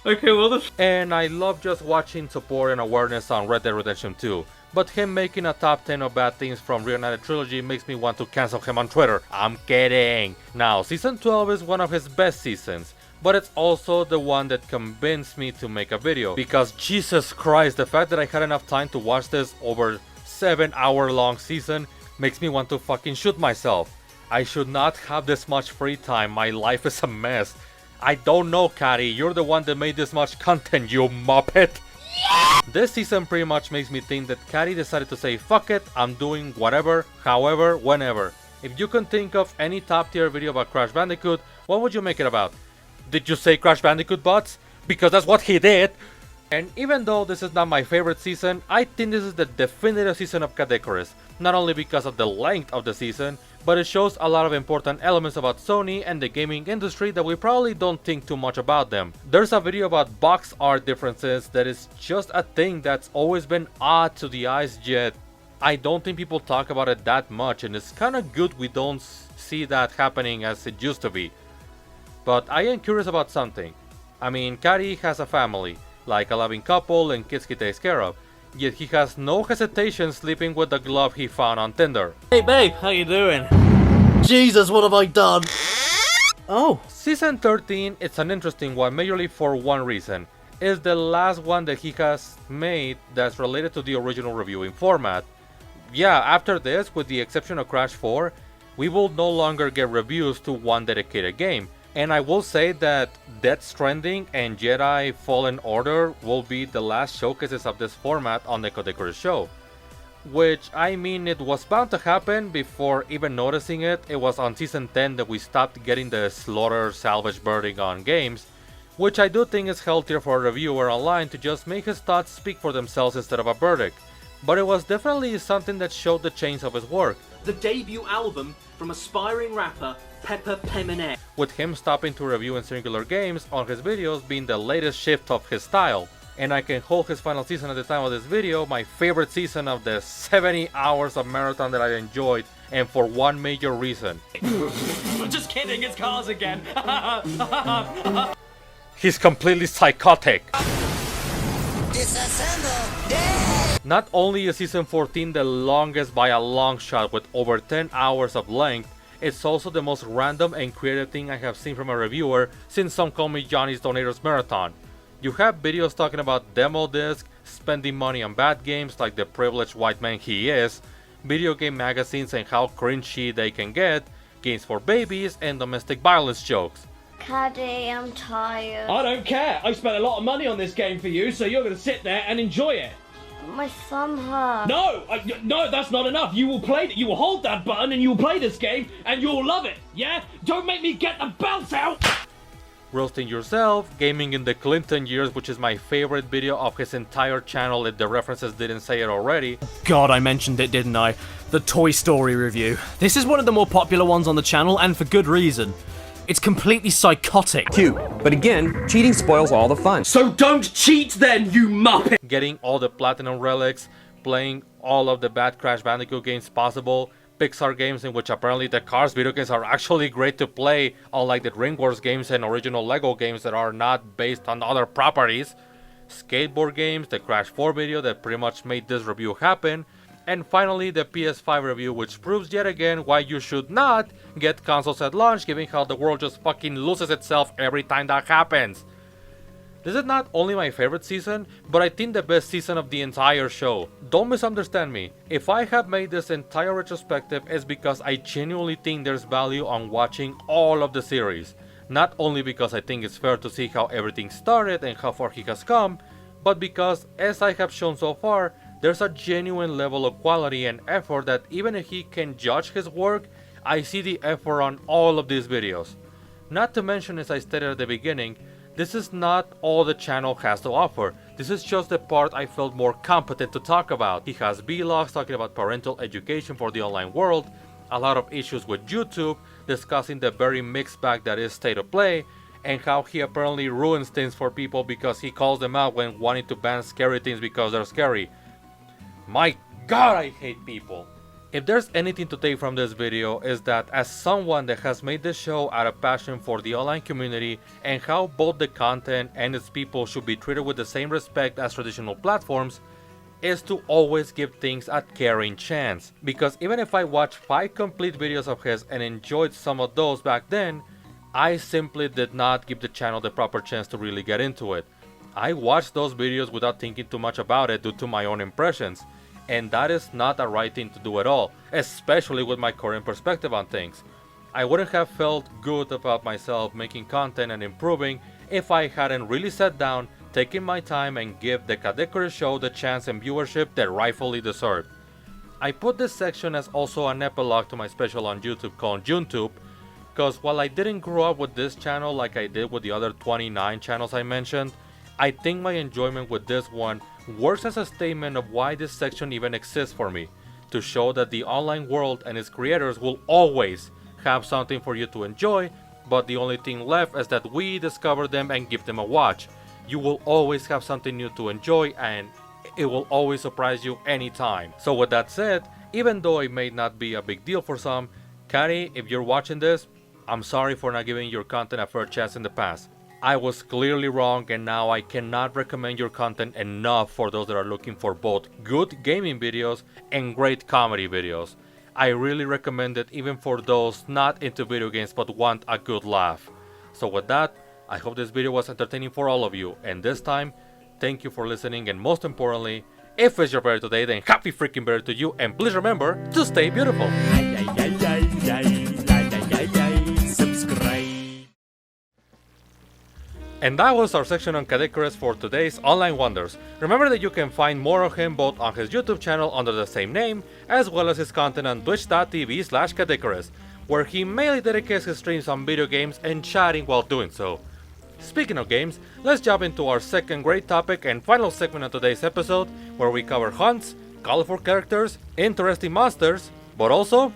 Okay, well, and I love just watching support and awareness on Red Dead Redemption 2. But him making a top 10 of bad things from Reunited Trilogy makes me want to cancel him on Twitter. I'm kidding. Now, Season 12 is one of his best seasons, but it's also the one that convinced me to make a video. Because Jesus Christ, the fact that I had enough time to watch this over 7-hour long season makes me want to fucking shoot myself. I should not have this much free time, my life is a mess. I don't know, Catty, you're the one that made this much content, you muppet. This season pretty much makes me think that Catty decided to say fuck it, I'm doing whatever, however, whenever. If you can think of any top tier video about Crash Bandicoot, what would you make it about? Did you say Crash Bandicoot bots? Because that's what he did! And even though this is not my favorite season, I think this is the definitive season of Cadecorus. Not only because of the length of the season, but it shows a lot of important elements about Sony and the gaming industry that we probably don't think too much about them. There's a video about box art differences that is just a thing that's always been odd to the eyes, yet I don't think people talk about it that much, and it's kinda good we don't see that happening as it used to be. But I am curious about something. I mean, Catty has a family, like a loving couple and kids he takes care of, yet he has no hesitation sleeping with the glove he found on Tinder. Hey babe, how you doing? Jesus, what have I done? Oh. Season 13, it's an interesting one, majorly for one reason. It's the last one that he has made that's related to the original reviewing format. Yeah, after this, with the exception of Crash 4, we will no longer get reviews to one dedicated game. And I will say that Death Stranding and Jedi Fallen Order will be the last showcases of this format on the Cadecorus show. Which, I mean, it was bound to happen before even noticing it. It was on Season 10 that we stopped getting the slaughter salvage birding on games, which I do think is healthier for a reviewer online to just make his thoughts speak for themselves instead of a verdict. But it was definitely something that showed the change of his work. The debut album from aspiring rapper Pepper Peminette. With him stopping to review in singular games on his videos being the latest shift of his style. And I can hold his final season at the time of this video my favorite season of the 70 hours of marathon that I enjoyed, and for one major reason. I'm just kidding, it's cars again. He's completely psychotic. Disassemble. Not only is season 14 the longest by a long shot with over 10 hours of length, it's also the most random and creative thing I have seen from a reviewer since Some Call Me Johnny's Donators Marathon. You have videos talking about demo disc, spending money on bad games like the privileged white man he is, video game magazines and how cringy they can get, games for babies, and domestic violence jokes. Caddy, I'm tired. I don't care. I spent a lot of money on this game for you, so you're going to sit there and enjoy it. My thumb hurts. No, no, that's not enough. You will play it. You will hold that button and you will play this game and you will love it. Yeah? Don't make me get the bounce out. Roasting Yourself, Gaming in the Clinton Years, which is my favorite video of his entire channel if the references didn't say it already. God, I mentioned it, didn't I? The Toy Story review. This is one of the more popular ones on the channel, and for good reason. It's completely psychotic. Cute, but again, cheating spoils all the fun. So don't cheat then, you muppet! Getting all the platinum relics, playing all of the bad Crash Bandicoot games possible, Pixar games in which apparently the Cars video games are actually great to play, unlike the DreamWorks games and original Lego games that are not based on other properties, skateboard games, the Crash 4 video that pretty much made this review happen, and finally the PS5 review, which proves yet again why you should not get consoles at launch, given how the world just fucking loses itself every time that happens. This is not only my favorite season, but I think the best season of the entire show. Don't misunderstand me. If I have made this entire retrospective, it's because I genuinely think there's value on watching all of the series. Not only because I think it's fair to see how everything started and how far he has come, but because, as I have shown so far, there's a genuine level of quality and effort that even if he can judge his work, I see the effort on all of these videos. Not to mention, as I stated at the beginning, this is not all the channel has to offer. This is just the part I felt more competent to talk about. He has vlogs talking about parental education for the online world, a lot of issues with YouTube, discussing the very mixed bag that is state of play, and how he apparently ruins things for people because he calls them out when wanting to ban scary things because they're scary. My god, I hate people. If there's anything to take from this video is that as someone that has made this show out of passion for the online community and how both the content and its people should be treated with the same respect as traditional platforms, is to always give things a caring chance. Because even if I watched 5 complete videos of his and enjoyed some of those back then, I simply did not give the channel the proper chance to really get into it. I watched those videos without thinking too much about it due to my own impressions. And that is not a right thing to do at all, especially with my current perspective on things. I wouldn't have felt good about myself making content and improving if I hadn't really sat down, taken my time and give the Kadekure show the chance and viewership that rightfully deserved. I put this section as also an epilogue to my special on YouTube called JuneTube, because while I didn't grow up with this channel like I did with the other 29 channels I mentioned, I think my enjoyment with this one works as a statement of why this section even exists for me, to show that the online world and its creators will always have something for you to enjoy, but the only thing left is that we discover them and give them a watch. You will always have something new to enjoy and it will always surprise you anytime. So with that said, even though it may not be a big deal for some, Kari, if you're watching this, I'm sorry for not giving your content a fair chance in the past. I was clearly wrong and now I cannot recommend your content enough for those that are looking for both good gaming videos and great comedy videos. I really recommend it even for those not into video games but want a good laugh. So with that, I hope this video was entertaining for all of you, and this time, thank you for listening, and most importantly, if it's your birthday today, then happy freaking birthday to you, and please remember to stay beautiful. And that was our section on Kadekure's for today's Online Wonders. Remember that you can find more of him both on his YouTube channel under the same name, as well as his content on twitch.tv/Kadekures, where he mainly dedicates his streams on video games and chatting while doing so. Speaking of games, let's jump into our second great topic and final segment of today's episode, where we cover hunts, colorful characters, interesting monsters, but also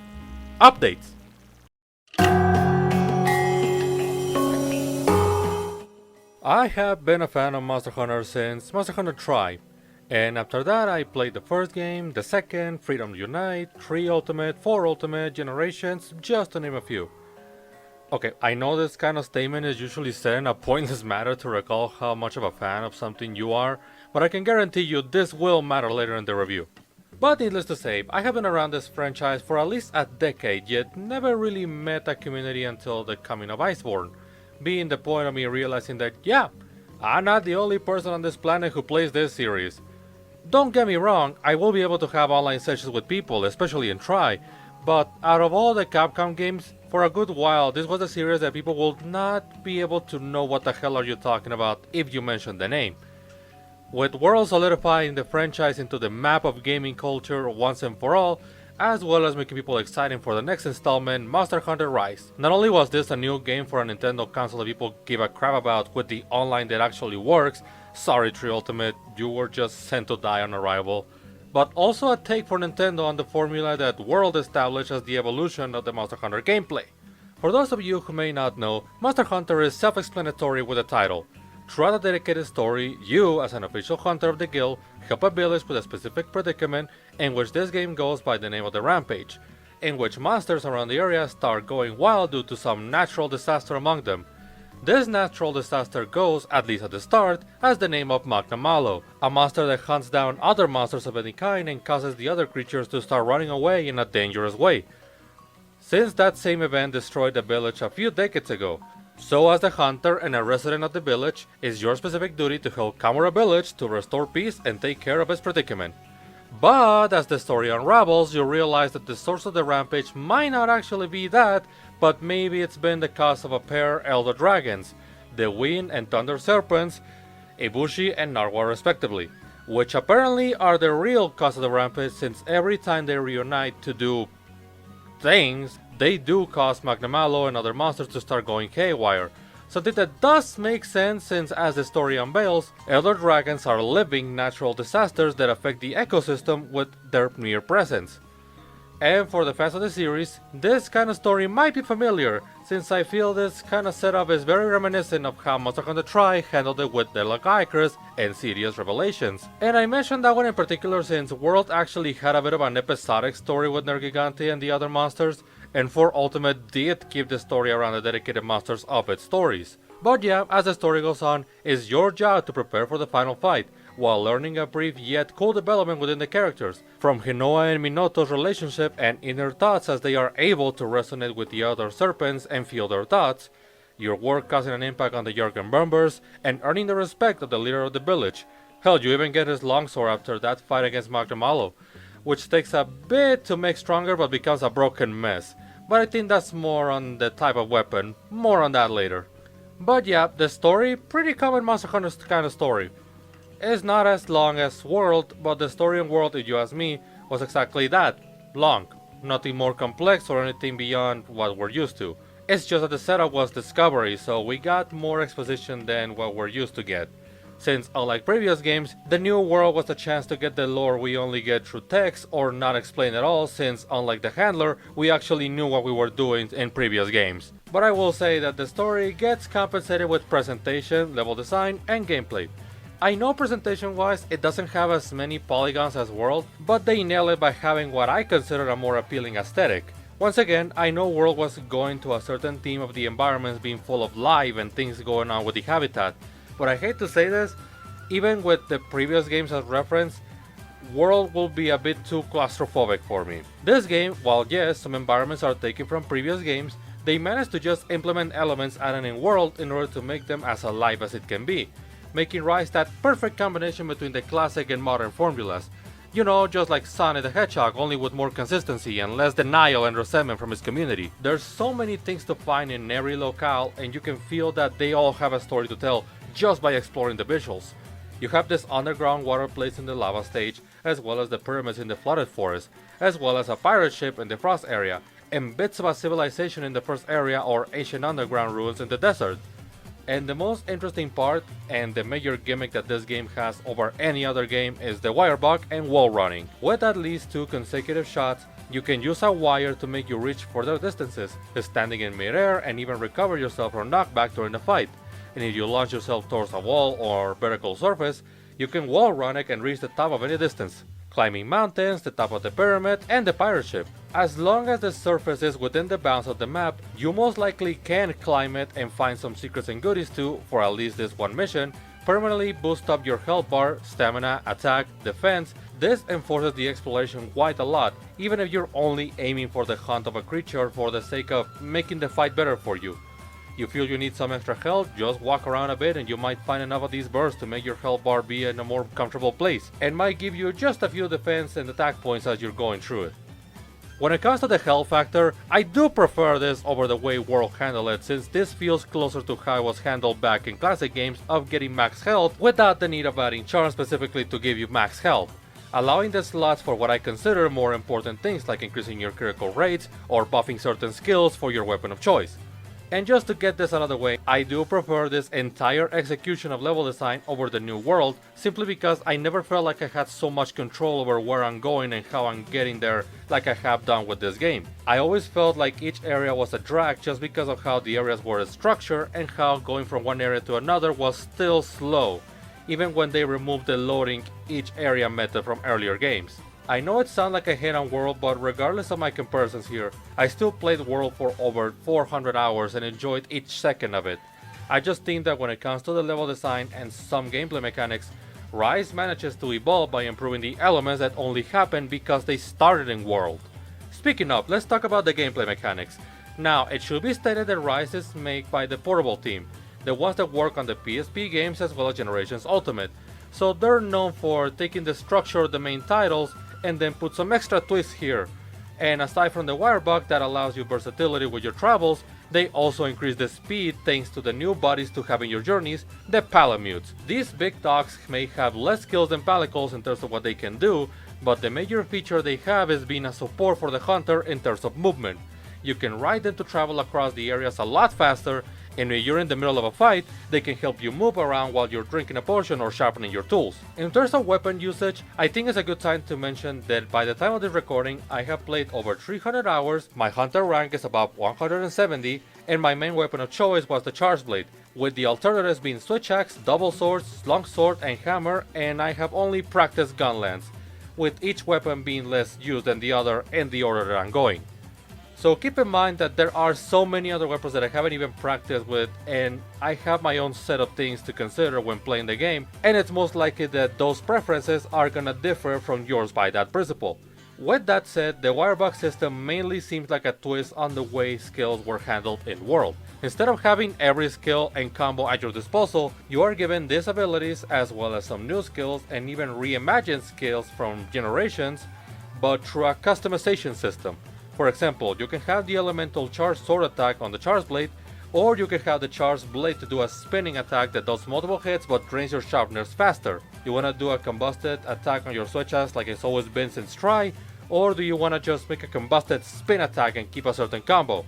updates. I have been a fan of Monster Hunter since Monster Hunter Tri, and after that I played the first game, the second, Freedom Unite, 3 Ultimate, 4 Ultimate, Generations, just to name a few. Okay, I know this kind of statement is usually said in a pointless manner to recall how much of a fan of something you are, but I can guarantee you this will matter later in the review. But needless to say, I have been around this franchise for at least a decade, yet never really met a community until the coming of Iceborne, being the point of me realizing that, yeah, I'm not the only person on this planet who plays this series. Don't get me wrong, I will be able to have online sessions with people, especially in Tri, but out of all the Capcom games, for a good while this was a series that people will not be able to know what the hell are you talking about if you mention the name. With World solidifying the franchise into the map of gaming culture once and for all, as well as making people excited for the next installment, Monster Hunter Rise. Not only was this a new game for a Nintendo console that people give a crap about with the online that actually works, sorry 3 Ultimate, you were just sent to die on arrival, but also a take for Nintendo on the formula that World established as the evolution of the Monster Hunter gameplay. For those of you who may not know, Monster Hunter is self-explanatory with the title. Throughout a dedicated story, you, as an official hunter of the guild, help a village with a specific predicament, in which this game goes by the name of the Rampage, in which monsters around the area start going wild due to some natural disaster among them. This natural disaster goes, at least at the start, as the name of Magna Malo, a monster that hunts down other monsters of any kind and causes the other creatures to start running away in a dangerous way. Since that same event destroyed the village a few decades ago, so as the hunter and a resident of the village, it's your specific duty to help Kamura village to restore peace and take care of its predicament. But as the story unravels, you realize that the source of the rampage might not actually be that, but maybe it's been the cause of a pair elder dragons, the Wind and Thunder Serpents, Ibushi and Narwa respectively, which apparently are the real cause of the rampage, since every time they reunite to do things, they do cause Magna Malo and other monsters to start going haywire. Something that does make sense since, as the story unveils, elder dragons are living natural disasters that affect the ecosystem with their mere presence. And for the fans of the series, this kind of story might be familiar, since I feel this kind of setup is very reminiscent of how Monster Hunter Tri handled it with the Lagiacrus and Sirius Revelations. And I mentioned that one in particular since World actually had a bit of an episodic story with Nergigante and the other monsters, and 4 Ultimate did keep the story around the dedicated monsters of its stories. But yeah, as the story goes on, it's your job to prepare for the final fight, while learning a brief yet cool development within the characters, from Hinoa and Minoto's relationship and inner thoughts as they are able to resonate with the other serpents and feel their thoughts, your work causing an impact on the Jorgen Bombers, and earning the respect of the leader of the village. Hell, you even get his longsword after that fight against Magdamalo, which takes a bit to make stronger but becomes a broken mess. But I think that's more on the type of weapon, more on that later. But yeah, the story, pretty common Monster Hunter kind of story. It's not as long as World, but the story in World, if you ask me, was exactly that, long. Nothing more complex or anything beyond what we're used to. It's just that the setup was Discovery, so we got more exposition than what we're used to get. Since, unlike previous games, the new world was a chance to get the lore we only get through text or not explained at all, since, unlike the handler, we actually knew what we were doing in previous games. But I will say that the story gets compensated with presentation, level design, and gameplay. I know presentation-wise it doesn't have as many polygons as World, but they nail it by having what I consider a more appealing aesthetic. Once again, I know World was going to a certain theme of the environments being full of life and things going on with the habitat, but I hate to say this, even with the previous games as reference, World will be a bit too claustrophobic for me. This game, while yes, some environments are taken from previous games, they managed to just implement elements added in World in order to make them as alive as it can be, making Rise that perfect combination between the classic and modern formulas. You know, just like Sonic the Hedgehog, only with more consistency and less denial and resentment from his community. There's so many things to find in every locale, and you can feel that they all have a story to tell just by exploring the visuals. You have this underground water place in the lava stage, as well as the pyramids in the flooded forest, as well as a pirate ship in the frost area, and bits of a civilization in the first area or ancient underground ruins in the desert. And the most interesting part, and the major gimmick that this game has over any other game, is the wire bug and wall running. With at least 2 consecutive shots, you can use a wire to make you reach further distances, standing in midair and even recover yourself from knockback during the fight. And if you launch yourself towards a wall or vertical surface, you can wall run it and reach the top of any distance, climbing mountains, the top of the pyramid, and the pirate ship. As long as the surface is within the bounds of the map, you most likely can climb it and find some secrets and goodies to, for at least this one mission, permanently boost up your health bar, stamina, attack, defense. This enforces the exploration quite a lot, even if you're only aiming for the hunt of a creature for the sake of making the fight better for you. You feel you need some extra health, just walk around a bit and you might find enough of these bursts to make your health bar be in a more comfortable place, and might give you just a few defense and attack points as you're going through it. When it comes to the health factor, I do prefer this over the way World handled it, since this feels closer to how it was handled back in classic games of getting max health without the need of adding charms specifically to give you max health, allowing the slots for what I consider more important things like increasing your critical rates or buffing certain skills for your weapon of choice. And just to get this out of the way, I do prefer this entire execution of level design over the new World, simply because I never felt like I had so much control over where I'm going and how I'm getting there like I have done with this game. I always felt like each area was a drag just because of how the areas were structured and how going from one area to another was still slow, even when they removed the loading each area method from earlier games. I know it sounds like a hit on World, but regardless of my comparisons here, I still played World for over 400 hours and enjoyed each second of it. I just think that when it comes to the level design and some gameplay mechanics, Rise manages to evolve by improving the elements that only happen because they started in World. Speaking of, let's talk about the gameplay mechanics. Now, it should be stated that Rise is made by the Portable team, the ones that work on the PSP games as well as Generations Ultimate, so they're known for taking the structure of the main titles and then put some extra twists here. And aside from the wire bug that allows you versatility with your travels, they also increase the speed thanks to the new bodies to have in your journeys, the Palamutes. These big dogs may have less skills than Palicles in terms of what they can do, but the major feature they have is being a support for the hunter in terms of movement. You can ride them to travel across the areas a lot faster, And when you're in the middle of a fight, they can help you move around while you're drinking a potion or sharpening your tools. In terms of weapon usage, I think it's a good time to mention that by the time of this recording, I have played over 300 hours, my hunter rank is about 170, and my main weapon of choice was the Charge Blade, with the alternatives being switch axe, double swords, long sword, and hammer, and I have only practiced gunlance, with each weapon being less used than the other in the order that I'm going. So keep in mind that there are so many other weapons that I haven't even practiced with, and I have my own set of things to consider when playing the game, and it's most likely that those preferences are gonna differ from yours by that principle. With that said, the wirebox system mainly seems like a twist on the way skills were handled in World. Instead of having every skill and combo at your disposal, you are given these abilities as well as some new skills and even reimagined skills from generations, but through a customization system. For example, you can have the elemental charged sword attack on the charged blade, or you can have the charged blade to do a spinning attack that does multiple hits but drains your sharpness faster. You wanna do a combusted attack on your switch axe like it's always been since Try, or do you wanna just make a combusted spin attack and keep a certain combo?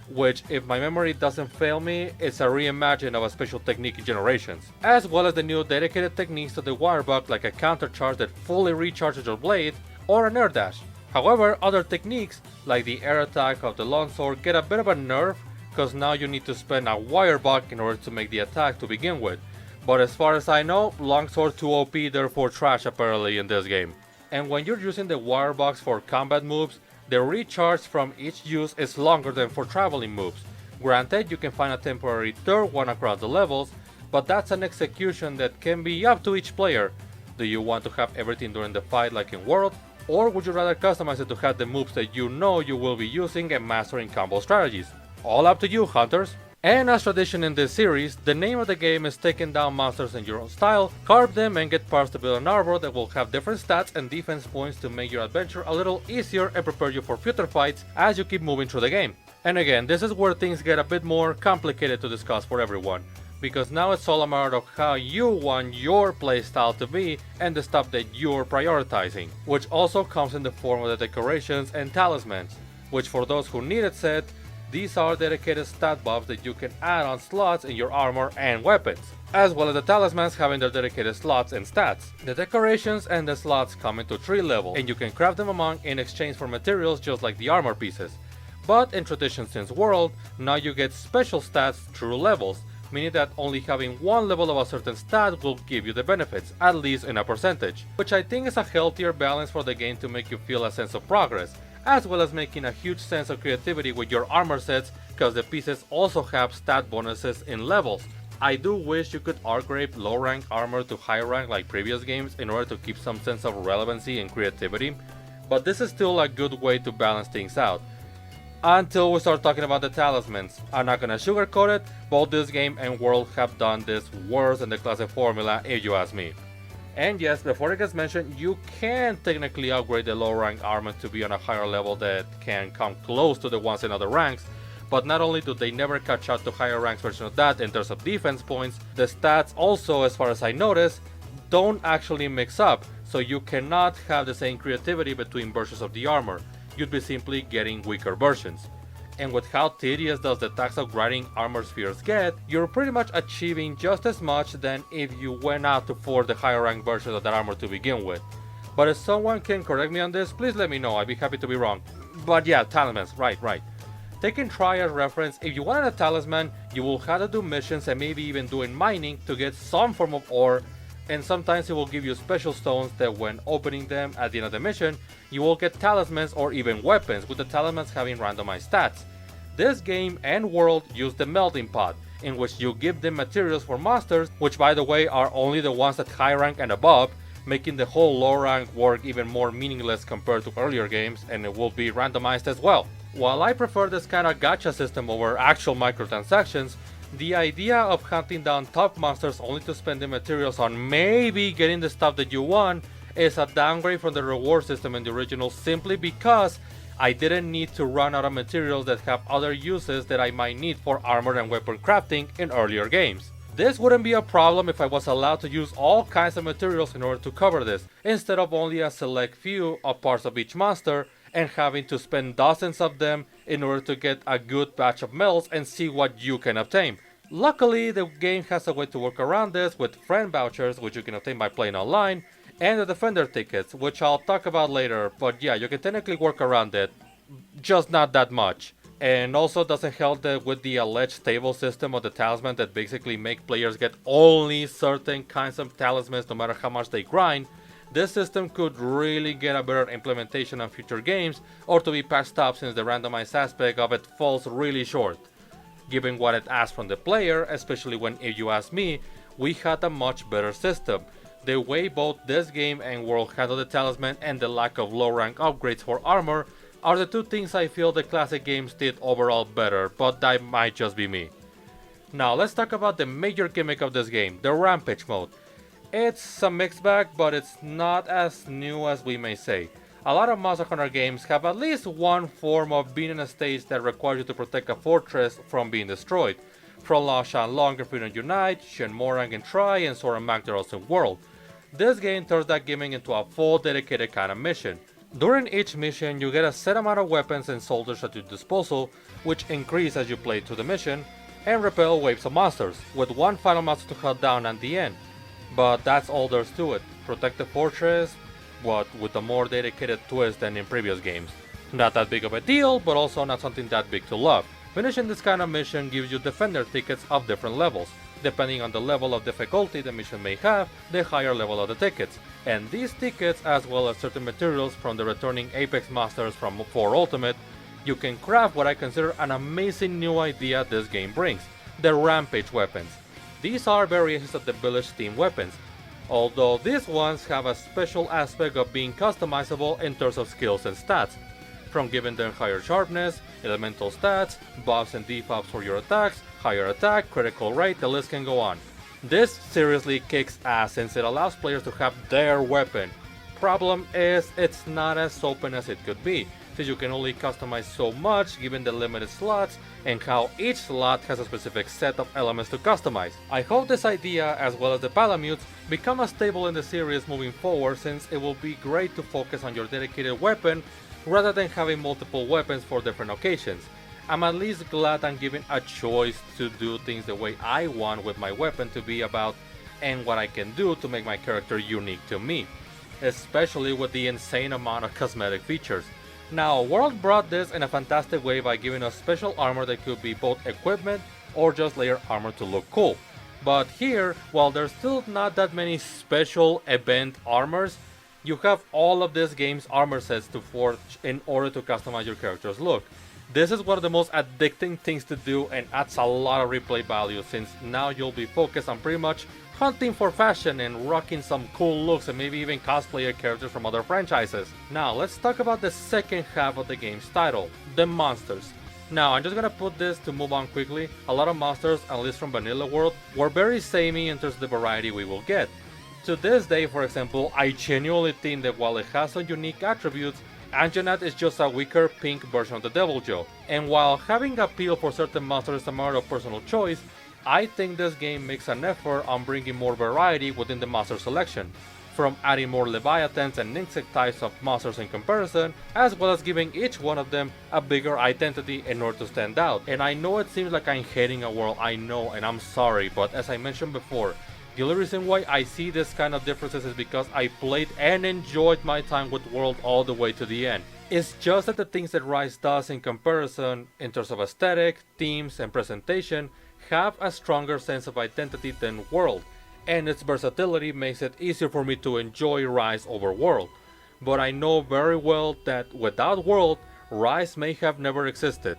Which, if my memory doesn't fail me, is a reimagine of a special technique in Generations, as well as the new dedicated techniques to the wirebug like a counter charge that fully recharges your blade, or an air dash. However, other techniques, like the air attack of the longsword, get a bit of a nerf, cause now you need to spend a wirebug in order to make the attack to begin with. But as far as I know, longsword too OP, therefore trash apparently in this game. And when you're using the wirebugs for combat moves, the recharge from each use is longer than for traveling moves. Granted, you can find a temporary third one across the levels, but that's an execution that can be up to each player. Do you want to have everything during the fight like in World? Or would you rather customize it to have the moves that you know you will be using and mastering combo strategies? All up to you, hunters! And as tradition in this series, the name of the game is taking down monsters in your own style, carve them and get parts to build an arbor that will have different stats and defense points to make your adventure a little easier and prepare you for future fights as you keep moving through the game. And again, this is where things get a bit more complicated to discuss for everyone, because now it's all a matter of how you want your playstyle to be and the stuff that you're prioritizing, which also comes in the form of the decorations and talismans, which for those who need it said, these are dedicated stat buffs that you can add on slots in your armor and weapons, as well as the talismans having their dedicated slots and stats. The decorations and the slots come into 3 levels, and you can craft them among in exchange for materials just like the armor pieces. But in Tradition Since World, now you get special stats through levels, meaning that only having one level of a certain stat will give you the benefits, at least in a percentage, which I think is a healthier balance for the game to make you feel a sense of progress, as well as making a huge sense of creativity with your armor sets, because the pieces also have stat bonuses in levels. I do wish you could upgrade low rank armor to high rank like previous games in order to keep some sense of relevancy and creativity, but this is still a good way to balance things out. Until we start talking about the talismans. I'm not gonna sugarcoat it, both this game and World have done this worse than the classic formula if you ask me. And yes, before it gets mentioned, you can technically upgrade the low rank armor to be on a higher level that can come close to the ones in other ranks, but not only do they never catch up to higher ranks version of that in terms of defense points, the stats also, as far as I noticed, don't actually mix up, so you cannot have the same creativity between versions of the armor. You'd be simply getting weaker versions. And with how tedious does the task of grinding armor spheres get, you're pretty much achieving just as much than if you went out to forge the higher rank version of that armor to begin with. But if someone can correct me on this, please let me know, I'd be happy to be wrong. But yeah, talismans, right. Taking Try as reference, if you wanted a talisman, you will have to do missions and maybe even doing mining to get some form of ore, and sometimes it will give you special stones that when opening them at the end of the mission, you will get talismans or even weapons, with the talismans having randomized stats. This game and World use the melting pot, in which you give them materials for monsters, which by the way are only the ones at high rank and above, making the whole low rank work even more meaningless compared to earlier games, and it will be randomized as well. While I prefer this kind of gacha system over actual microtransactions, the idea of hunting down top monsters only to spend the materials on maybe getting the stuff that you want is a downgrade from the reward system in the original, simply because I didn't need to run out of materials that have other uses that I might need for armor and weapon crafting in earlier games. This wouldn't be a problem if I was allowed to use all kinds of materials in order to cover this, instead of only a select few of parts of each monster, and having to spend dozens of them in order to get a good batch of medals and see what you can obtain. Luckily, the game has a way to work around this with friend vouchers, which you can obtain by playing online, and the defender tickets, which I'll talk about later, but yeah, you can technically work around it, just not that much. And also doesn't help that with the alleged stable system of the talisman that basically make players get only certain kinds of talismans no matter how much they grind, this system could really get a better implementation on future games or to be patched up since the randomized aspect of it falls really short. Given what it asks from the player, especially when, if you ask me, we had a much better system. The way both this game and World handle the talisman and the lack of low rank upgrades for armor are the two things I feel the classic games did overall better, but that might just be me. Now let's talk about the major gimmick of this game, the Rampage mode. It's a mixed bag, but it's not as new as we may say. A lot of Monster Hunter games have at least one form of being in a stage that requires you to protect a fortress from being destroyed. From Lao Shan Long and Freedom Unite, Shenmue and Try, and Sora Magdaros in World. This game turns that gimmick into a full dedicated kind of mission. During each mission, you get a set amount of weapons and soldiers at your disposal, which increase as you play through the mission, and repel waves of monsters, with one final monster to hold down at the end. But that's all there's to it. Protect the fortress, but with a more dedicated twist than in previous games. Not that big of a deal, but also not something that big to love. Finishing this kind of mission gives you defender tickets of different levels. Depending on the level of difficulty the mission may have, the higher level of the tickets. And these tickets, as well as certain materials from the returning Apex Masters from 4 Ultimate, you can craft what I consider an amazing new idea this game brings, the Rampage weapons. These are variations of the Village Team weapons, although these ones have a special aspect of being customizable in terms of skills and stats, from giving them higher sharpness, elemental stats, buffs and debuffs for your attacks, higher attack, critical rate, the list can go on. This seriously kicks ass since it allows players to have their weapon. Problem is, it's not as open as it could be, since you can only customize so much given the limited slots and how each slot has a specific set of elements to customize. I hope this idea, as well as the Palamutes, become a staple in the series moving forward, since it will be great to focus on your dedicated weapon rather than having multiple weapons for different occasions. I'm at least glad I'm given a choice to do things the way I want with my weapon to be about and what I can do to make my character unique to me, especially with the insane amount of cosmetic features. Now, World brought this in a fantastic way by giving us special armor that could be both equipment or just layer armor to look cool. But here, while there's still not that many special event armors, you have all of this game's armor sets to forge in order to customize your character's look. This is one of the most addicting things to do and adds a lot of replay value, since now you'll be focused on pretty much hunting for fashion and rocking some cool looks and maybe even cosplay your characters from other franchises. Now let's talk about the second half of the game's title, the monsters. Now I'm just gonna put this to move on quickly. A lot of monsters, at least from Vanilla World, were very samey in terms of the variety we will get. To this day, for example, I genuinely think that while it has some unique attributes, Anjanath is just a weaker pink version of the Deviljho, and while having appeal for certain monsters is a matter of personal choice, I think this game makes an effort on bringing more variety within the monster selection, from adding more Leviathans and insect types of monsters in comparison, as well as giving each one of them a bigger identity in order to stand out. And I know it seems like I'm hating a world, I know, and I'm sorry, but as I mentioned before, the only reason why I see this kind of differences is because I played and enjoyed my time with World all the way to the end. It's just that the things that Rise does in comparison, in terms of aesthetic, themes, and presentation, have a stronger sense of identity than World, and its versatility makes it easier for me to enjoy Rise over World. But I know very well that without World, Rise may have never existed.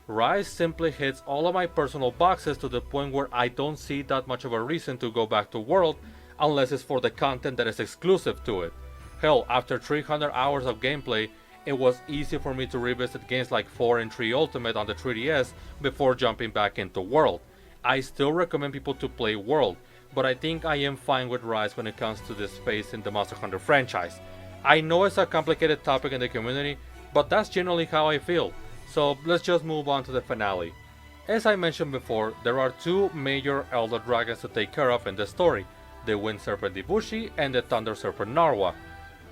Rise simply hits all of my personal boxes to the point where I don't see that much of a reason to go back to World unless it's for the content that is exclusive to it. Hell, after 300 hours of gameplay, it was easy for me to revisit games like 4 and 3 Ultimate on the 3DS before jumping back into World. I still recommend people to play World, but I think I am fine with Rise when it comes to this phase in the Monster Hunter franchise. I know it's a complicated topic in the community, but that's generally how I feel. So let's just move on to the finale. As I mentioned before, there are two major Elder Dragons to take care of in the story, the Wind Serpent Ibushi and the Thunder Serpent Narwa,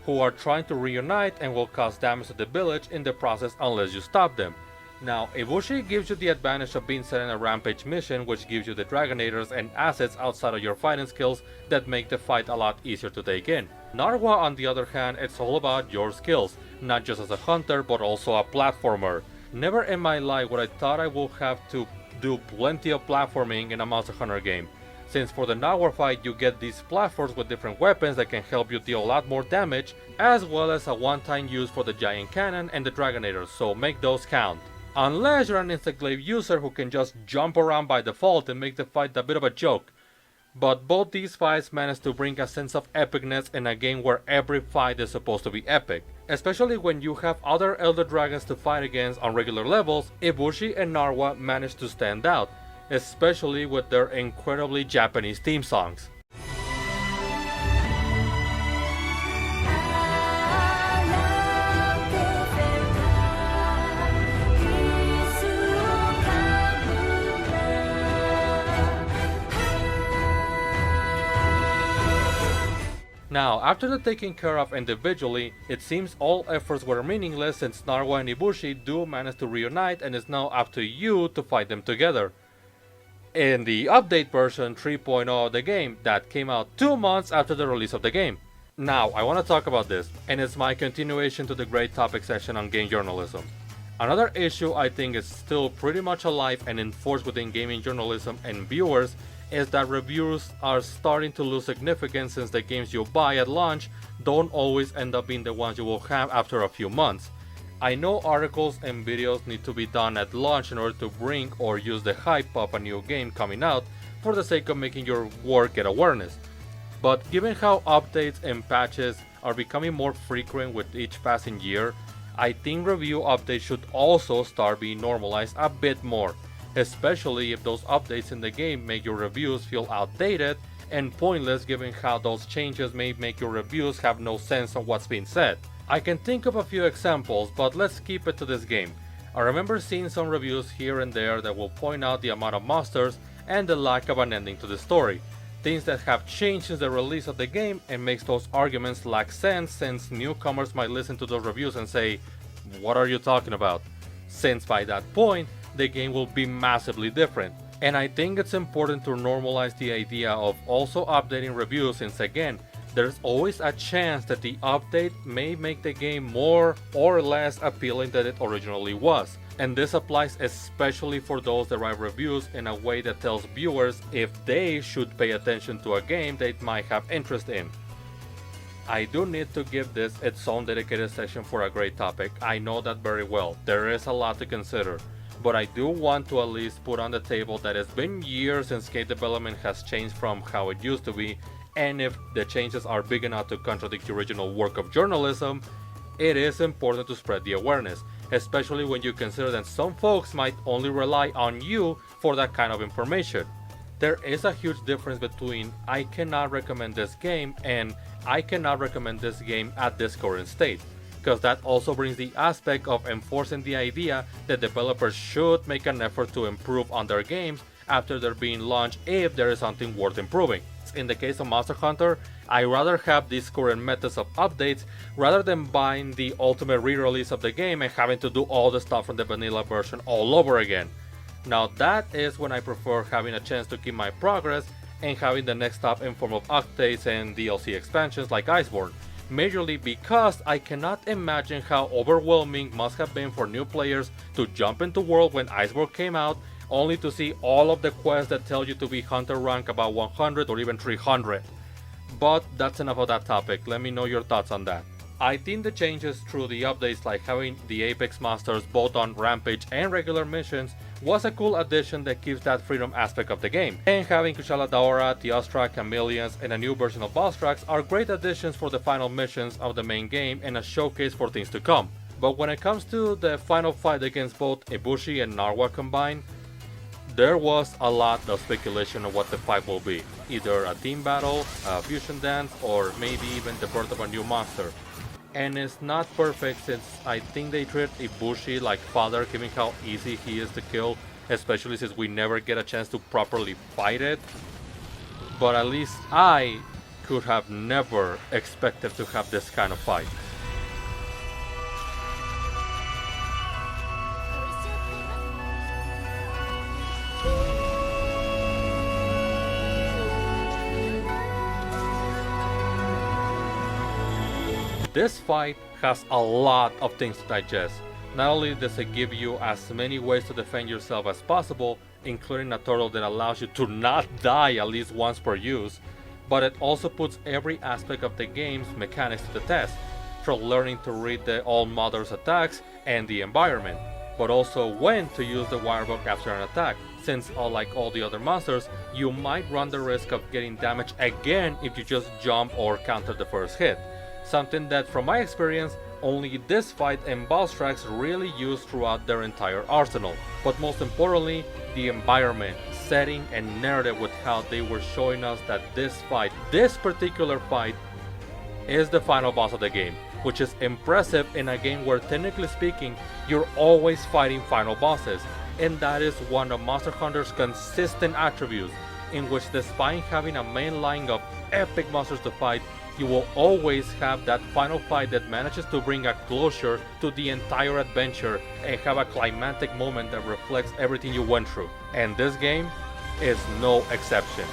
who are trying to reunite and will cause damage to the village in the process unless you stop them. Now, Ibushi gives you the advantage of being set in a rampage mission, which gives you the Dragonators and assets outside of your fighting skills that make the fight a lot easier to take in. Narwa, on the other hand, it's all about your skills, not just as a hunter but also a platformer. Never in my life would I thought I would have to do plenty of platforming in a Monster Hunter game, since for the Narwa fight you get these platforms with different weapons that can help you deal a lot more damage, as well as a one-time use for the giant cannon and the Dragonators, so make those count. Unless you're an Instaglaive user who can just jump around by default and make the fight a bit of a joke. But both these fights manage to bring a sense of epicness in a game where every fight is supposed to be epic. Especially when you have other Elder Dragons to fight against on regular levels, Ibushi and Narwa manage to stand out, especially with their incredibly Japanese theme songs. Now, after the taken care of individually, it seems all efforts were meaningless since Narwa and Ibushi do manage to reunite and it's now up to you to fight them together. In the update version 3.0 of the game that came out 2 months after the release of the game. Now, I want to talk about this, and it's my continuation to the great topic section on game journalism. Another issue I think is still pretty much alive and enforced within gaming journalism and viewers is that reviews are starting to lose significance since the games you buy at launch don't always end up being the ones you will have after a few months. I know articles and videos need to be done at launch in order to bring or use the hype of a new game coming out for the sake of making your work get awareness. But given how updates and patches are becoming more frequent with each passing year, I think review updates should also start being normalized a bit more, especially if those updates in the game make your reviews feel outdated and pointless given how those changes may make your reviews have no sense on what's being said. I can think of a few examples, but let's keep it to this game. I remember seeing some reviews here and there that will point out the amount of monsters and the lack of an ending to the story, things that have changed since the release of the game, and makes those arguments lack sense since newcomers might listen to those reviews and say, "What are you talking about?" Since by that point, the game will be massively different. And I think it's important to normalize the idea of also updating reviews since again, there's always a chance that the update may make the game more or less appealing than it originally was. And this applies especially for those that write reviews in a way that tells viewers if they should pay attention to a game they might have interest in. I do need to give this its own dedicated section for a great topic. I know that very well. There is a lot to consider. But I do want to at least put on the table that it's been years since game development has changed from how it used to be, and if the changes are big enough to contradict the original work of journalism, it is important to spread the awareness, especially when you consider that some folks might only rely on you for that kind of information. There is a huge difference between "I cannot recommend this game" and "I cannot recommend this game at this current state," because that also brings the aspect of enforcing the idea that developers should make an effort to improve on their games after they're being launched if there is something worth improving. In the case of Monster Hunter, I rather have these current methods of updates rather than buying the ultimate re-release of the game and having to do all the stuff from the vanilla version all over again. Now that is when I prefer having a chance to keep my progress and having the next stop in form of updates and DLC expansions like Iceborne. Majorly because I cannot imagine how overwhelming must have been for new players to jump into World when Iceborne came out, only to see all of the quests that tell you to be hunter rank about 100 or even 300. But that's enough of that topic, let me know your thoughts on that. I think the changes through the updates, like having the Apex monsters both on Rampage and regular missions, was a cool addition that keeps that freedom aspect of the game. And having Kushala Daora, Teostra, Chameleons, and a new version of boss tracks are great additions for the final missions of the main game and a showcase for things to come. But when it comes to the final fight against both Ibushi and Narwa combined, there was a lot of speculation on what the fight will be. Either a team battle, a fusion dance, or maybe even the birth of a new monster. And it's not perfect since I think they treat Ibushi like father, given how easy he is to kill, especially since we never get a chance to properly fight it. But at least I could have never expected to have this kind of fight. This fight has a lot of things to digest. Not only does it give you as many ways to defend yourself as possible, including a turtle that allows you to not die at least once per use, but it also puts every aspect of the game's mechanics to the test, from learning to read the All Mother's attacks and the environment, but also when to use the wirebook after an attack, since unlike all the other monsters, you might run the risk of getting damaged again if you just jump or counter the first hit. Something that, from my experience, only this fight and boss tracks really use throughout their entire arsenal. But most importantly, the environment, setting, and narrative with how they were showing us that this particular fight, is the final boss of the game, which is impressive in a game where, technically speaking, you're always fighting final bosses, and that is one of Monster Hunter's consistent attributes, in which despite having a main line of epic monsters to fight, you will always have that final fight that manages to bring a closure to the entire adventure and have a climactic moment that reflects everything you went through. And this game is no exception.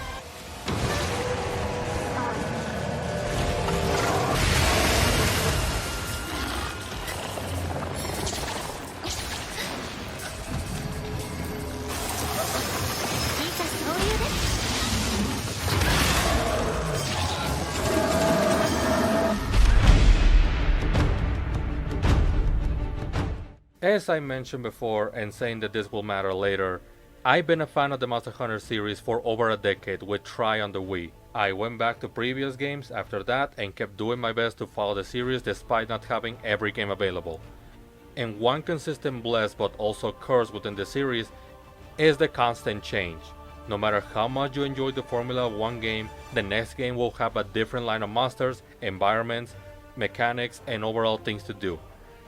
As I mentioned before, and saying that this will matter later, I've been a fan of the Monster Hunter series for over a decade with Tri on the Wii. I went back to previous games after that and kept doing my best to follow the series despite not having every game available. And one consistent bless but also curse within the series is the constant change. No matter how much you enjoy the formula of one game, the next game will have a different line of monsters, environments, mechanics, and overall things to do.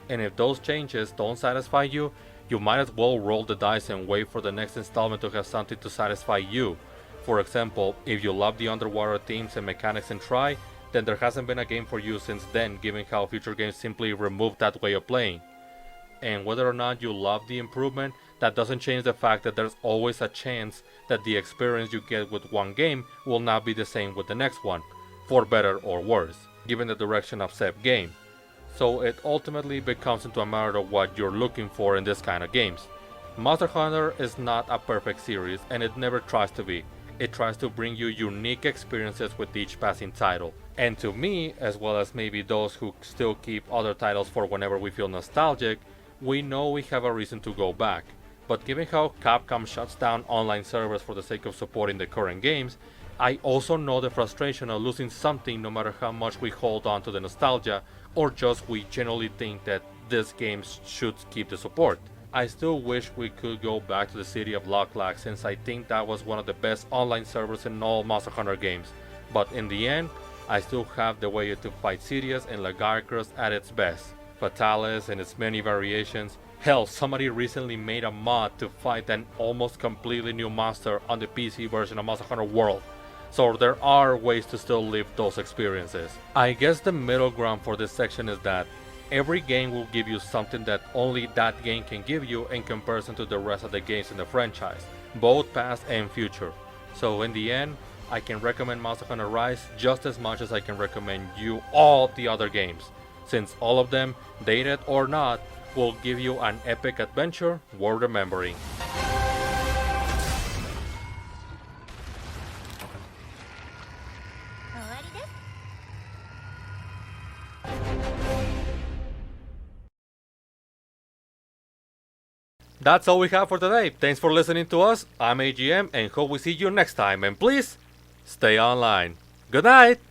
And if those changes don't satisfy you, you might as well roll the dice and wait for the next installment to have something to satisfy you. For example, if you love the underwater themes and mechanics in Tri, then there hasn't been a game for you since then, given how future games simply remove that way of playing. And whether or not you love the improvement, that doesn't change the fact that there's always a chance that the experience you get with one game will not be the same with the next one, for better or worse, given the direction of said game. So it ultimately becomes into a matter of what you're looking for in this kind of games. Monster Hunter is not a perfect series, and it never tries to be. It tries to bring you unique experiences with each passing title. And to me, as well as maybe those who still keep other titles for whenever we feel nostalgic, we know we have a reason to go back. But given how Capcom shuts down online servers for the sake of supporting the current games, I also know the frustration of losing something no matter how much we hold on to the nostalgia, or just we generally think that this game should keep the support. I still wish we could go back to the city of Lock, since I think that was one of the best online servers in all Monster Hunter games. But in the end, I still have the way to fight Sirius and Lagarcus at its best. Fatalis and its many variations. Hell, somebody recently made a mod to fight an almost completely new monster on the PC version of Monster Hunter World. So there are ways to still live those experiences. I guess the middle ground for this section is that every game will give you something that only that game can give you in comparison to the rest of the games in the franchise, both past and future. So in the end, I can recommend Monster Hunter Rise just as much as I can recommend you all the other games, since all of them, dated or not, will give you an epic adventure worth remembering. That's all we have for today. Thanks for listening to us. I'm AGM and hope we see you next time. And please, stay online. Good night!